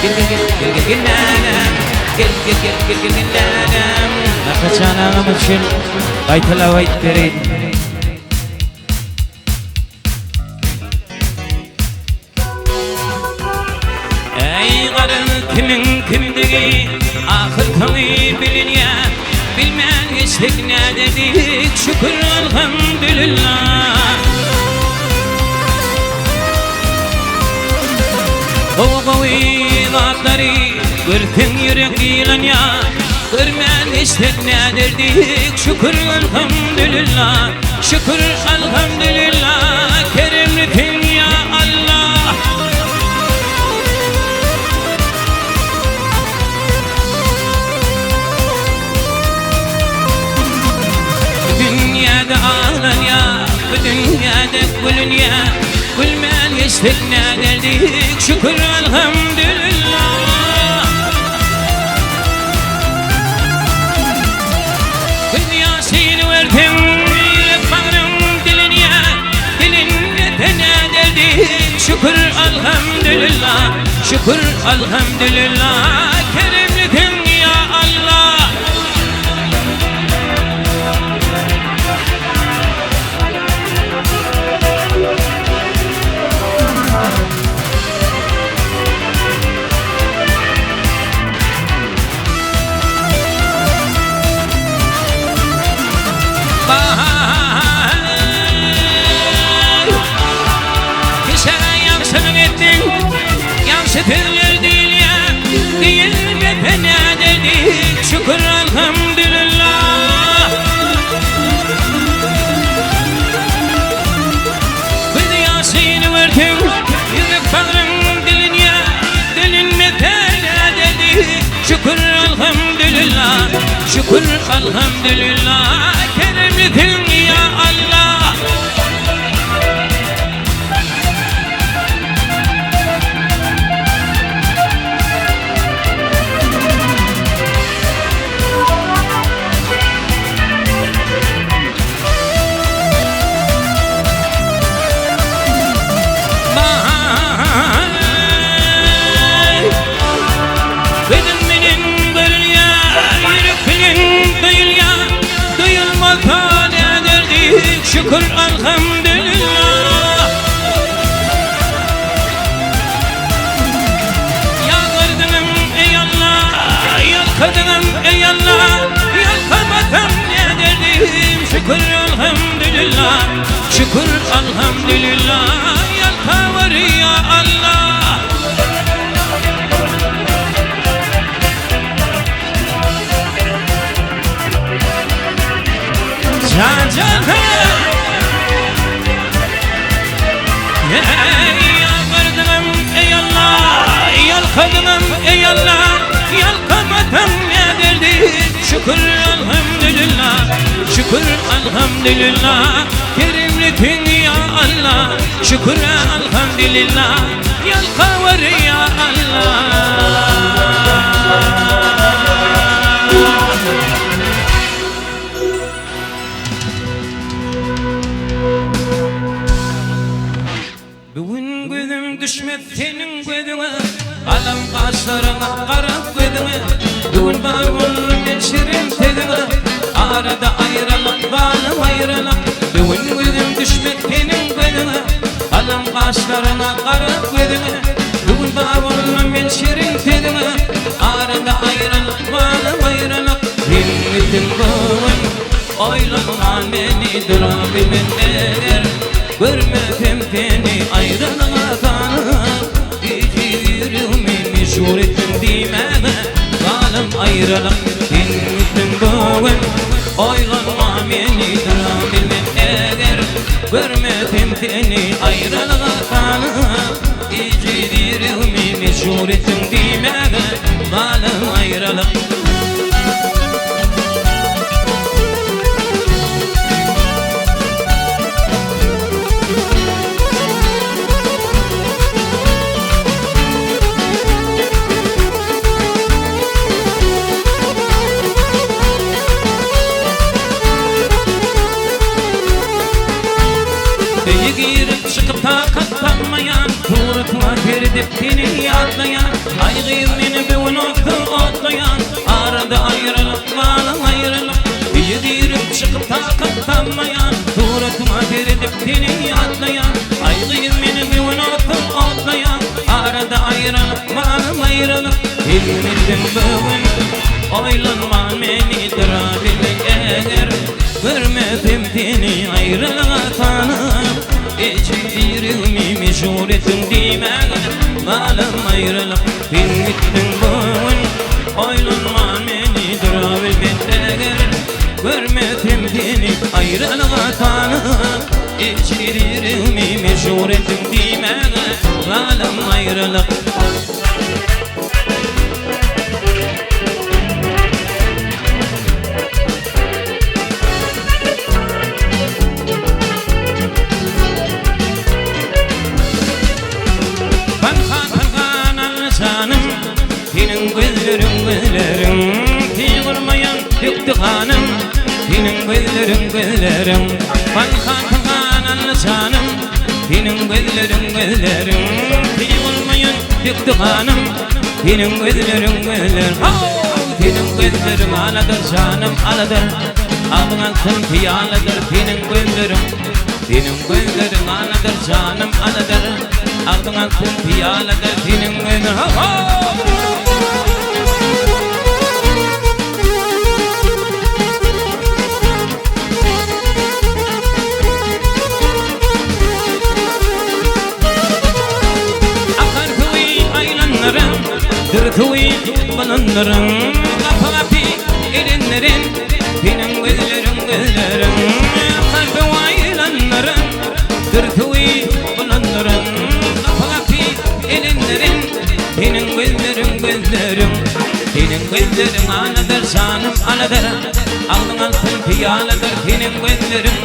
gel gel gel gel gel gel alem, gel gel gel gel gel gel alem. Nakachana ngamushil, baytala baytterin. Kimin kimdigi ahir tanı bilin ya, bilmen geçtik ne dedik şükür elhamdülillah. Kovavi zatları görten yürek ilan ya, görmen geçtik ne dedik şükür elhamdülillah. Şükür elhamdülillah, kerimlisin ya Allah. Dünyada ağlan ya, bu dünyada gülün ya, gülmen geçtik ne derdik şükür elhamdülillah. Kız Yasin'i verdim bağrım dilin ya, dilinle de ne derdik şükür elhamdülillah. Şükür elhamdülillah, kerimlisin ya Allah. Şükürler değil ya, değil mi fena dedik şükür elhamdülillah. Kız Yasin'i verdim, yürek bağrım dilin ya, dilin mi fena dedik şükür elhamdülillah. Şükür elhamdülillah, kerimlisin ya Allah. Şükür elhamdülillah. Yağdırdın ey Allah şükür elhamdülillah, şükür elhamdülillah. Yalka var ya Allah. Can yalvardım ey Allah, yalkadım ey Allah, yalkamadım ya derdi. Şükür elhamdülillah, şükür elhamdülillah. Kerimlisin ya Allah, şükür elhamdülillah. Yalka var ya Allah. Bugün gözüm düşmez senin gözüne, alam kaşlarına karap gözüne. Bugün bağırın ben şirin tezine, arada ayrılık bağlı ayrılık. Bugün gözüm düşmez senin gözüne, alam kaşlarına karap gözüne. Bugün bağırın ben şirin tezine, arada ayrılık bağlı ayrılık. Dinledim bugün oylanma beni durabilmen eğer. Görmedim seni ayrılığa kanıp, İçirimi meşhur ettim dimene, zalim ayrılık. Dinledim bugün oylanma beni durabilmen eğer. Görmedim seni ayrılığa kanıp, İçirimi meşhur ettim dimene, zalim ayrılık. Girip çıkıp da katlanmayan, tuğrutma girdip beni yatlayan, aygıyım beni bir unuttu otlayan, arada ayrılık bağlı ayrılık. Girip çıkıp da katlanmayan, tuğrutma girdip beni yatlayan, aygıyım beni bir unuttu otlayan, arada ayrılık bağlı ayrılık. Bilmedim bugün oylanma beni durabilmek eğer. Görmedim seni ayrılığa tanıp, İçirimi meşhur ettim dimene, zalim ayrılık. Bilmettin bugün oylanma beni durabilmek eğer. Görmedim seni ayrılığa tanıp, İçirimi meşhur ettim dimene, zalim ayrılık. Senin gözlerin Tiğurmayan yıktı hanım, senin gözlerin Falkan canım, senin gözlerin Tiğurmayan yıktı hanım, senin gözlerin senin gözlerin aladır canım aladır. Aldın altın piyalıdır senin gözlerin aladır canım aladır. Aldın altın piyalıdır senin gözlerin. Dırtıvi balınların, kapı elinlerin, senin gözlerin. Kalbi vaylanların, dırtıvi balınların, kapı elinlerin, senin gözlerin. Senin gözlerin aladır canım aladır. Aldın altın piyalıdır senin gözlerin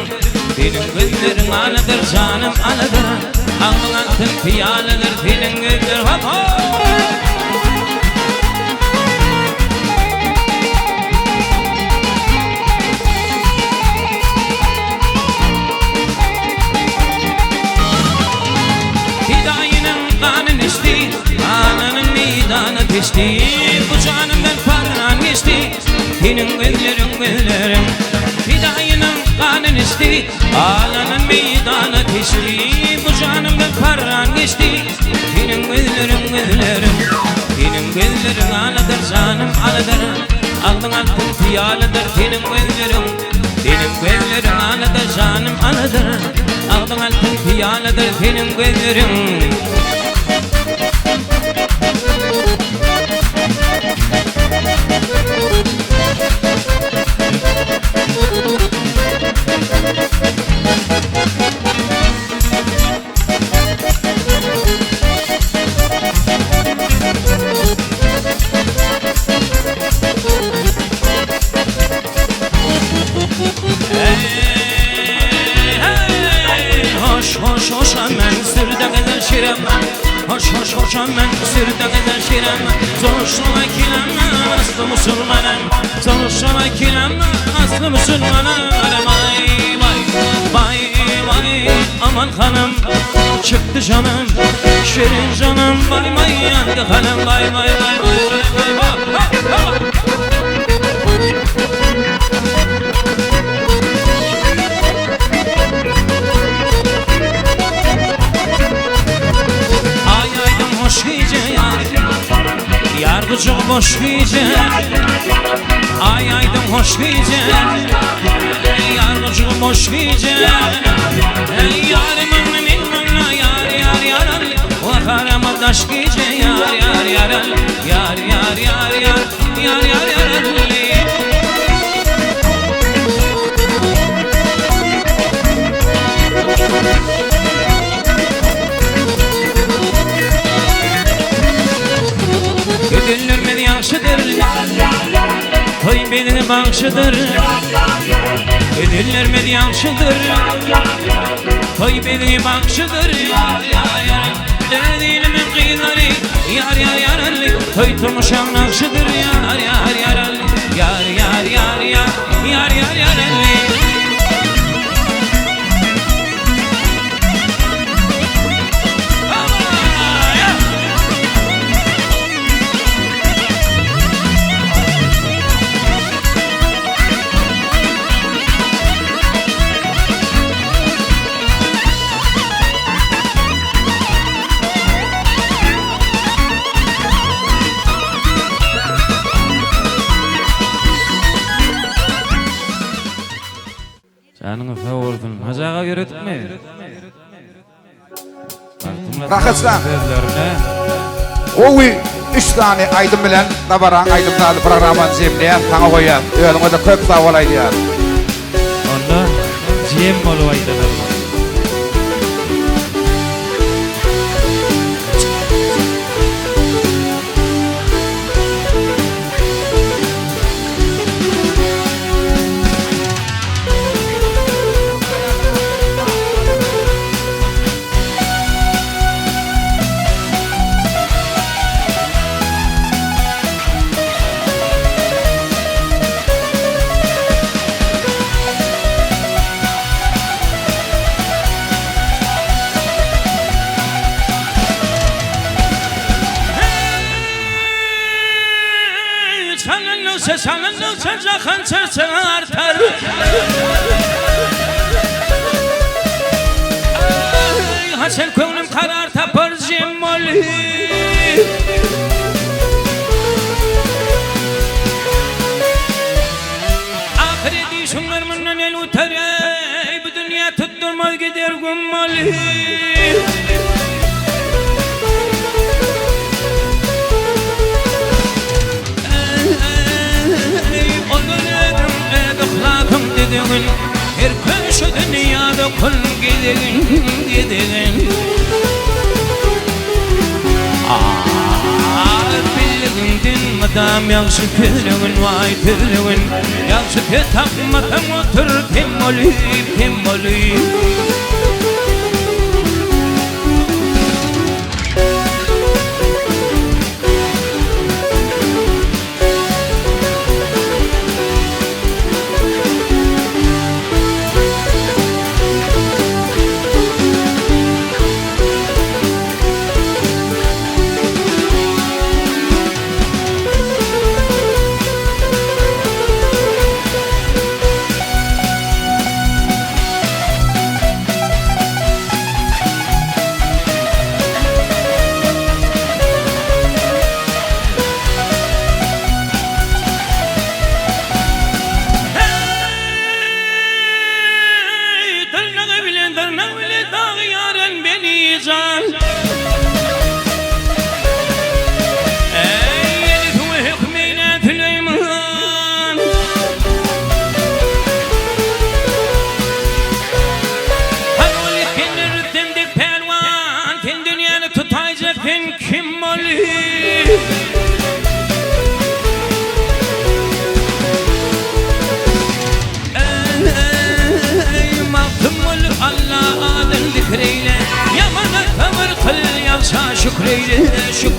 aladır canım aladır. Aldın altın piyalıdır senin gözlerin. Geçti, bu canımdan parran geçti, senin gözlerin. Fidayının kanın içti, ağlanın meydana geçti, bu canımdan parran geçti, senin gözlerin. Senin gözlerin aladır canım aladır. Aldın altın piyalıdır senin gözlerin. Benim gözlerim ağladır canım ağladır Ağdın altın piyaladır benim gözlerim Hoş hoş amen sürde gezer şirem Hoş amen sürde gezer şirem Zoruşlama kilem aslı musulmanım Zoruşlama kilem aslı musulmanım Vay aman hanım çıktı canım şirin canım Vay yandı hanım vay Hoş gece yargıcım boş gece Ay aydım hoş gece yargıcım boş gece Yarımın minmunla yar Vakarama taş gece yar Ödülürmedi yaxşıdır Toy benim bağışıdır Ödülürmedi yaxşıdır Toy benim bağışıdır Dilimin kıyıları yar Toy turmuşam nakşıdır yar Canını favordun hazağa yürütme Rakıtsam Ovi 3 tane aydım bilen Dabaran aydımlarlı programın zemliye Sana koyayım Öğlüne de köp sağ olaydı ya Onda cem olu aydanır Sanın cakan çerçen artar Hasen könlüm karar tapar cemmoli Ahireti şunlarımdan el utar Bu dünya tutturmaz gider gummali Her köşe dünyada kul gidin Bilgin madam yaxşı tülüğün vay tülüğün Yaxşı tapmadan otur temmoli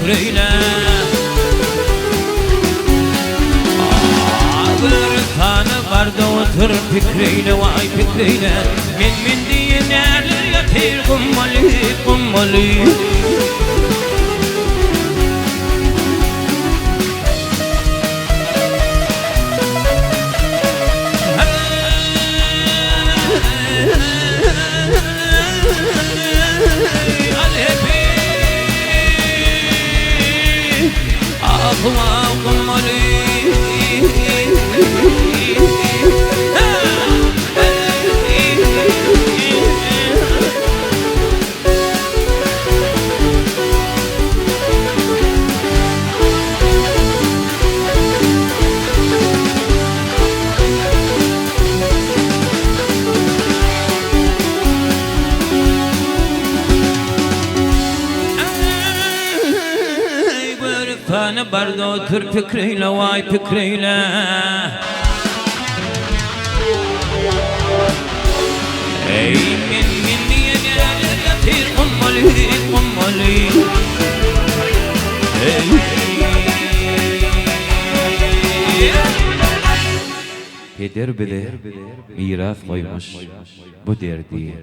şükreyle. Bir tane vardı otur fikreyle, vay fikreyle. Min diye neler yatır kummalı kummalı. Tane barda otur fikreyle, vay fikreyle. Ey min diye neler yatır kummalı kummalı. Peder bile miras koymuş bu derdi.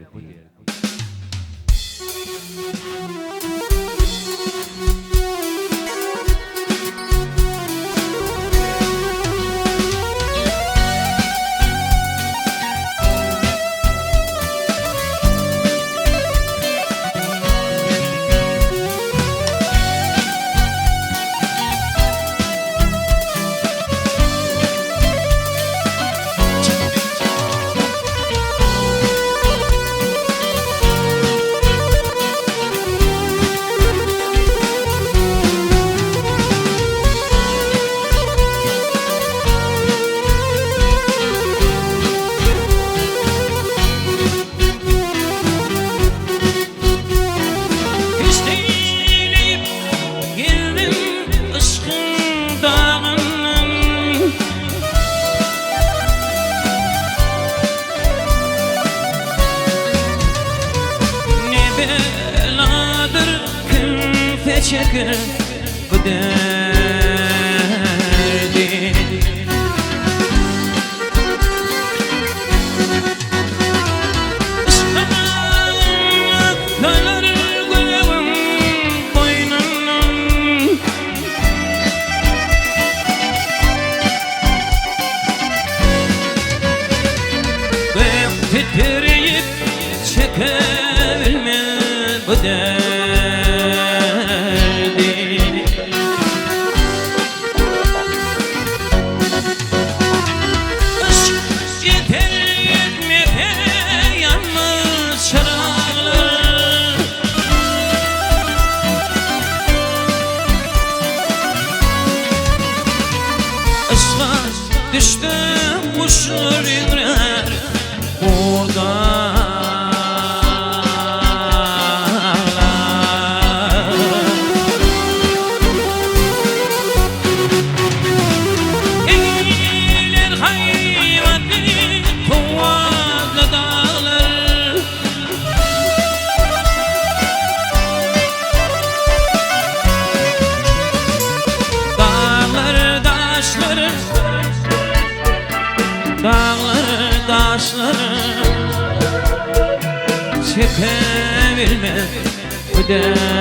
Çeker bu derdi. Dağlar gülüm boynundan, gök titreyip çekebilmez bu derdi. Düştü kuşlar inler buralar. İler hayvanı kovada dağlar. Dağlar taşları, dağları taşları çekebilmez bu derdi.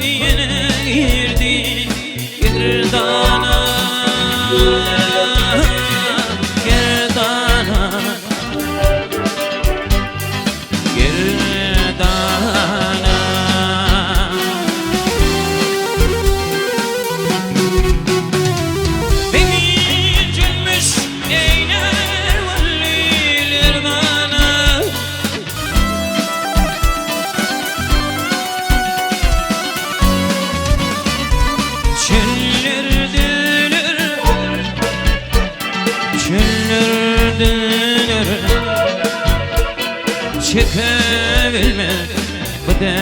yine girdi girdana. çekebilmez bu derdi.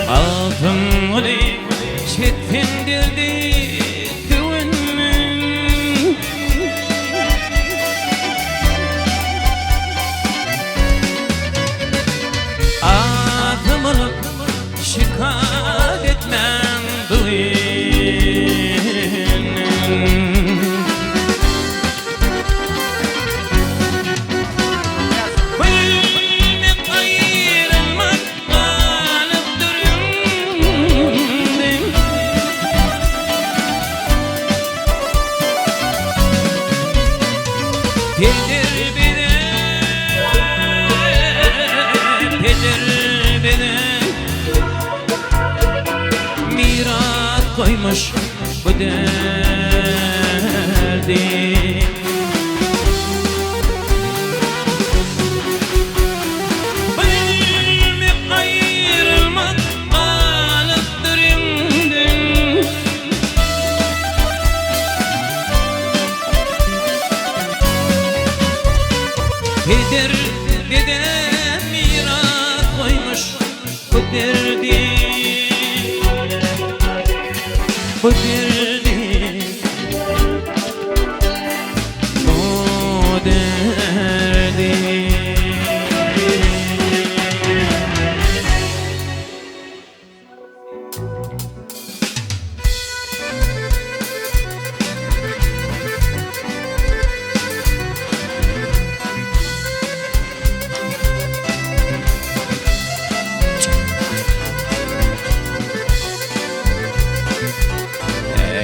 Altın oli çetindirdi düğünün, adım olup şikayet etmem düğünün. Bilmek ayrılmak kalıp duruyorum. Pedir beni, pedir beni, miras koymuş bu derdi. Bilmek ayrılmak kalıp duruyorum. Pedir beni, miras koymuş bu derdi, bu derdi, bu derdi.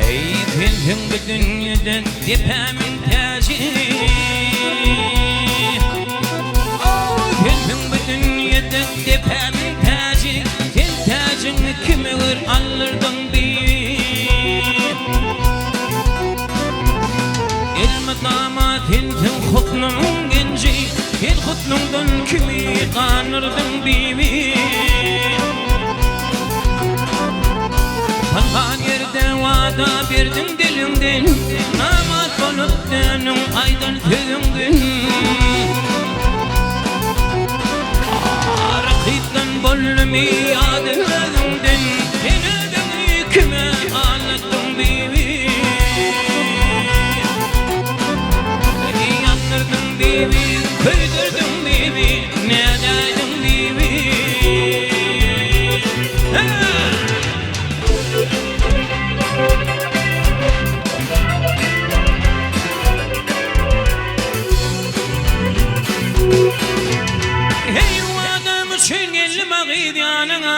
Ey pintin bu dünyadan tepemin tacı, pintin bu dünyadan tepemin tacı, sen tacını kime ver alırdın bir. Elma damat pintin hutnun genci, sen hutnundan kimi kanırdın bibi. Kalkan yerde vada verdin dilimden, namaz olup dönün aydan tüyündün. Rakıttan bollumi adımdın, seni de kime anlattın bibi. Beni yandırdın bibi, köydürdün bibi, ne deydin bibi. Hey adam için gelme gid yanına,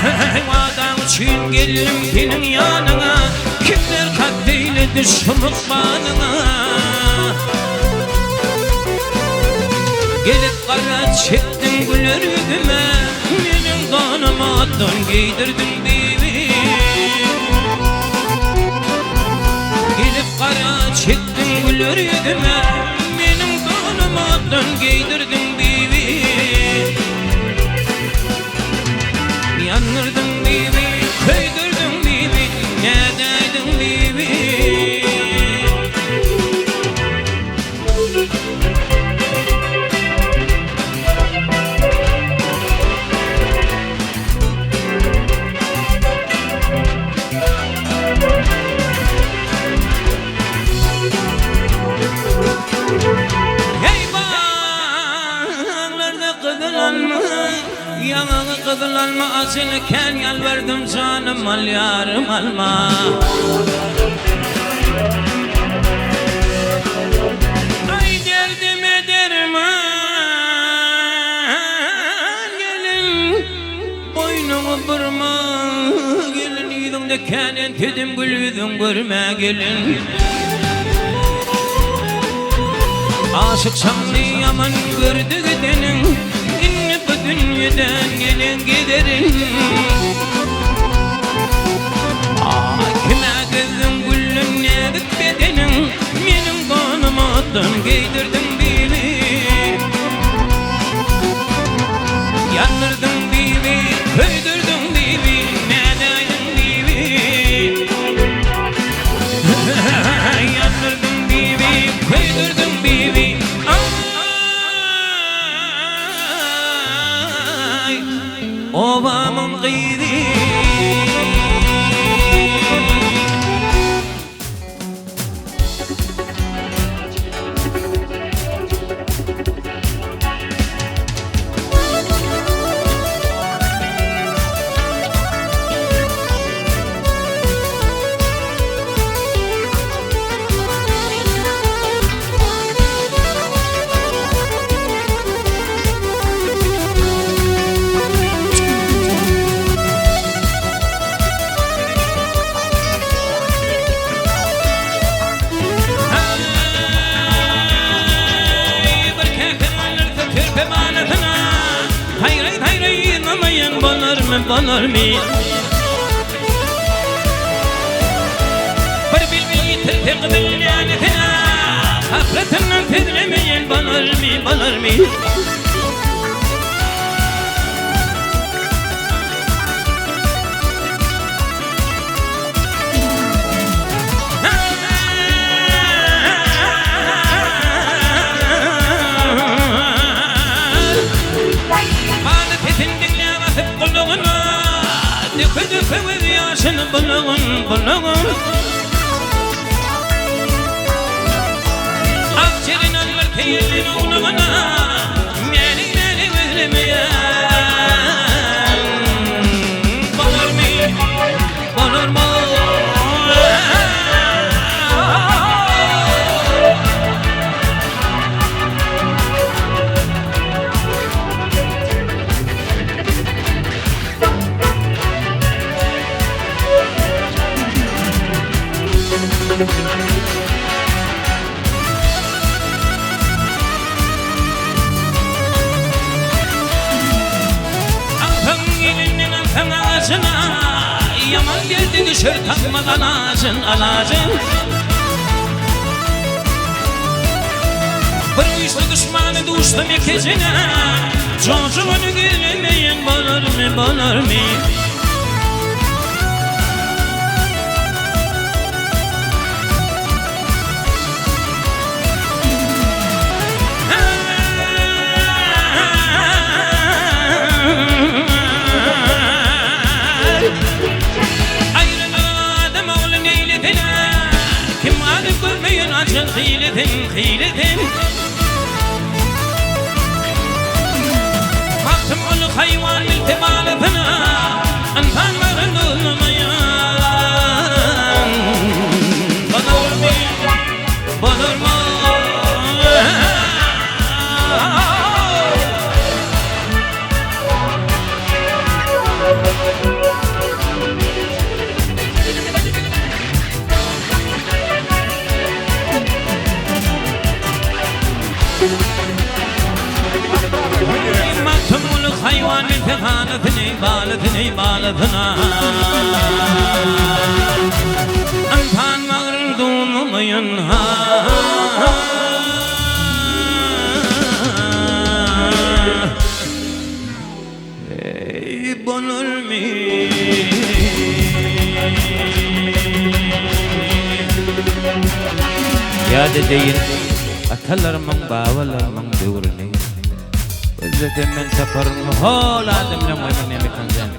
hey adam için gelim senin yanına, kimler katleyledi şımık bağına. Gelip kara çektin güler yüzüme, benim kanıma don giydirdin bibi. Gelip kara çektin güler yüzüme, benim kanıma don giydirdin bibi. Yanırdın bibi, köydürdün bibi, ne deydin bibi. Hey kızıl alma açılırken yalvardım canım al yarım alma. Ay derdime derman gelin, boynumu burma gelin, yüzümde kânen tedim gül yüzüm görme gelin. Aşık şanlı yaman gördü gidenin, inni bu dünyadan gelin giderin. Kime gözüm güllüm ne bedenin, benim kanım attın giydirdin bibi. Yandırdın bibi, köydürdün bibi, ne dayın bibi. Yandırdın bibi, köydürdün bibi. Ay, obamın gıydi. Banar mı? Bir bilmeyi tertekbil lanetine, hasretinden tedremeyen banar mı, banar mı? Kıdıkı yaşını bulun, bulun. Akçerin alır keyirli uğruna, meni özlemeyen. Bulur mu, bulur mu? Altın gelinin altın ağacına, yaman geldi düşür takmadan ağacın alacın. Bir uyuşlu düşmanı düştüm ikizine, çocuğunu gülmeyin banar mı, banar mı? Hiletin Baktım onu hayvan iltibalatına, antanların olmayan. Bulur mu, bulur mu? Maktumul hayvan iltihalatını, balatını, balatına. Antan mağrın doğulmayan ha. Ey bulur mu? Ya dedeyin atalarımın, babalarımın devrini özledim ben safarımı hol adımla maymun yemekan zemi.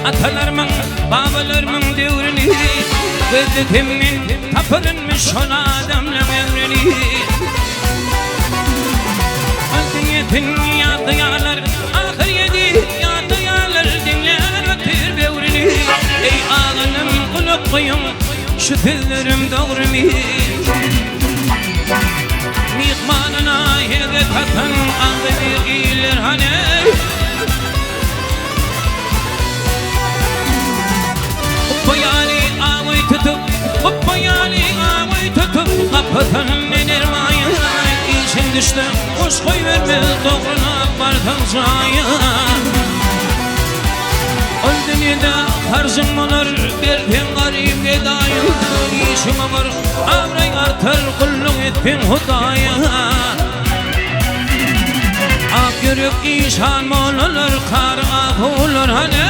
Atalarımın, babalarımın devrini Kıdetimin tapılınmış ona adamla emrini Aldiyetin yadıyalar ahır yedi yadıyalar dinler ötür devrini Ey ağlanım kulak koyun şu dillerim doğru mu Mihmanına yerde katan ağır iyiler hani Bayani ağay tutup bayani ağay tutup Kapatanın nedir maya İçin düştü hoş koy verme doğruna bardan zaya O dünyada tarzım olur Berden garip edayı İşim olur avray artar kulluk ettin hudaya Ak yürük işan mol olur kar ah olur hani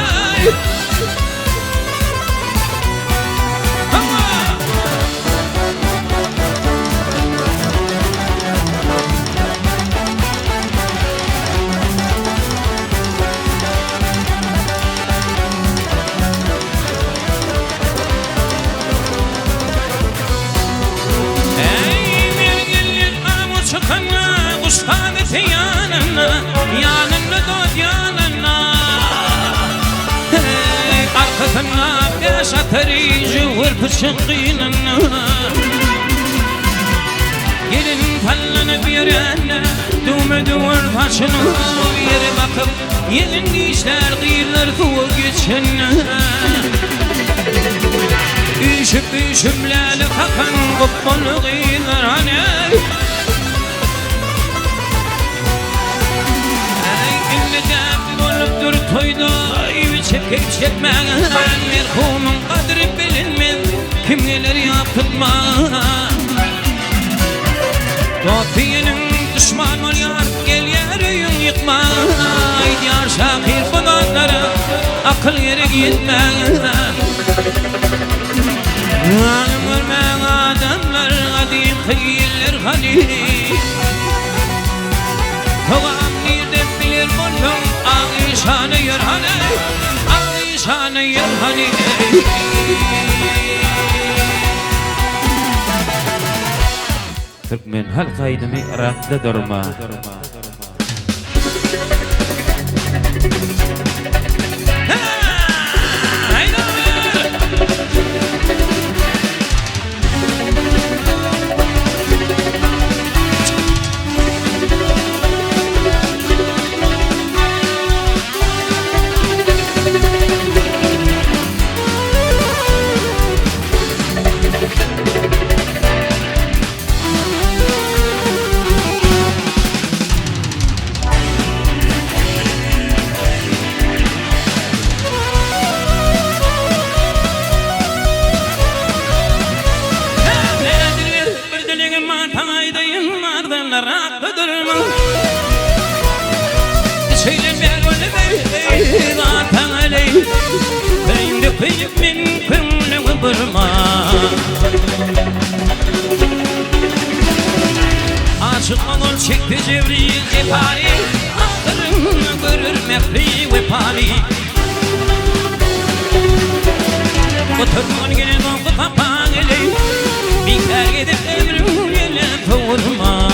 yanına dot yanına arkasına beş atari cıvır pışıkıyla gelin pallanı bir yerine düğme duvar taşını yere bakıp yelin işler kıyırlar kuva geçene üşüp üşümleli kakan kubbolu kıyırlar hani Dur toyda içip geçirmen Merhumun kadri bilinmez Kim neler yaptırma Dofiyenin düşman ol yar Gel yeryün yıkma Diyar şakir bulanlara Akıl yere gitme Görmen adamlar Adim kıyırlar hani Toğam nirden bilir buldum Ağişanı yer hani Ağişanı yer hani Türkmen halkaydı mi'rabda durma Aşık olur çekti Cebril cepari Ahırını görür mefri ve pali Oturman gelin oku papan ele Biter gidip evrim gele doğurma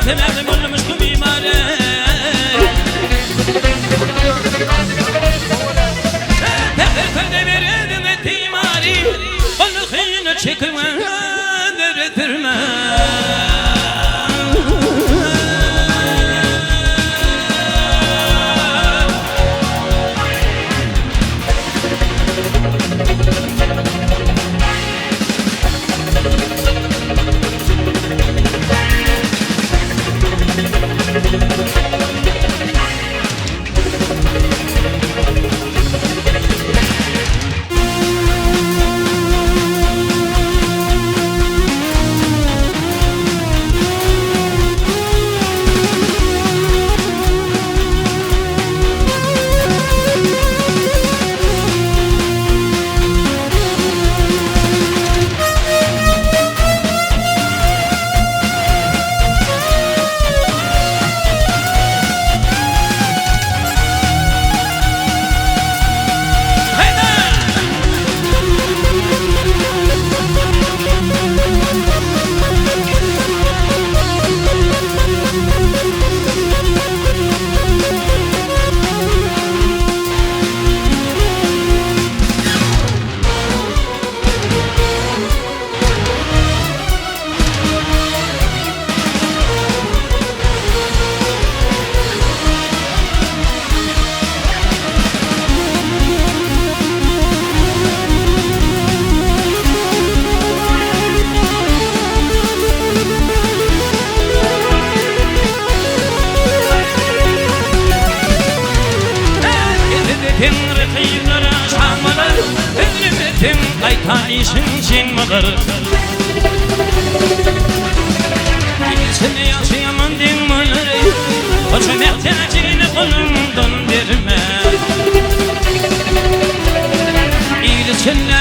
Temelde bollamış bu mimare Teferkade veredim etimari O Kayta işin mıdır? İlsine yaşayamam din mıları Koça mehtacini kolumdan verme İlsine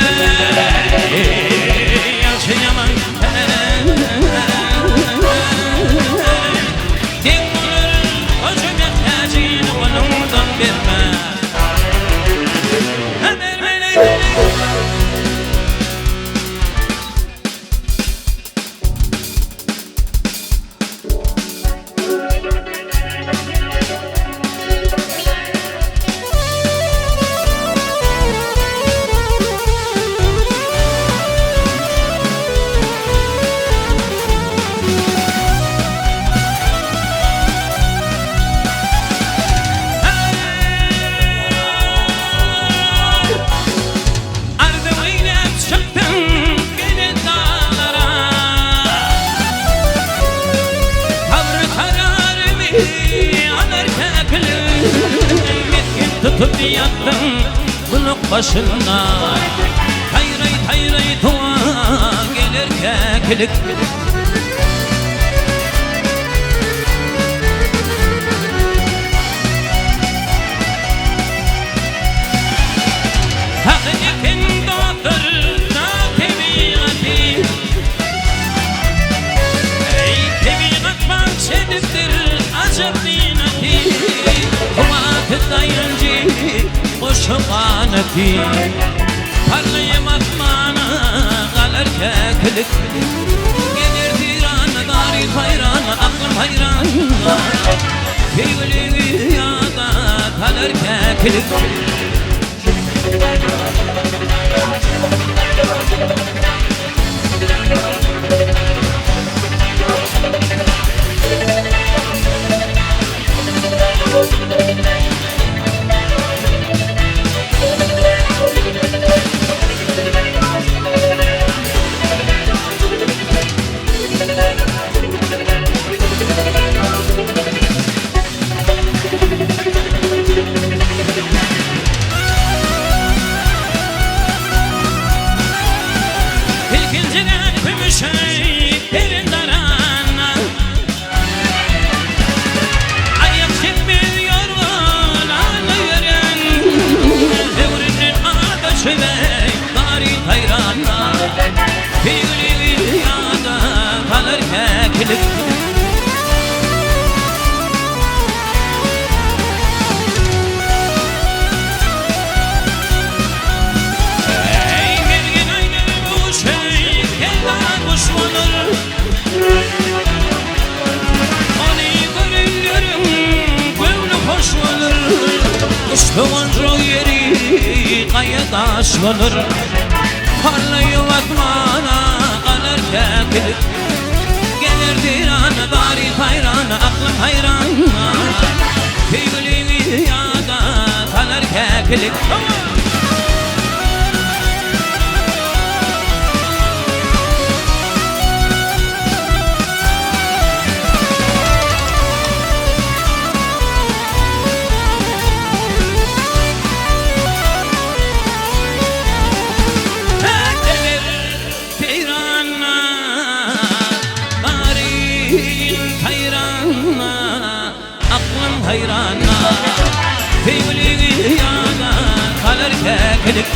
yaşayamam din mıları Koça mehtacini kolumdan verme Tutup yattım buluk başına Hayray tuğa gelir keklik Hakikin doğdur da tebiatı Ey tebiat bahçedir acab dinati Kuvatı dayancı boşu kanati Parlayım atmana kalır keklik Gelir dirana gari hayrana aklım hayran Fevli yada kalır keklik Kıvancı yeri kaya taşlanır Parlayı vatmana kalır keklik Gelir dirana bari hayrana aklım hayran Fevli yada kalır keklik hayrana Fevli yada kalır keklik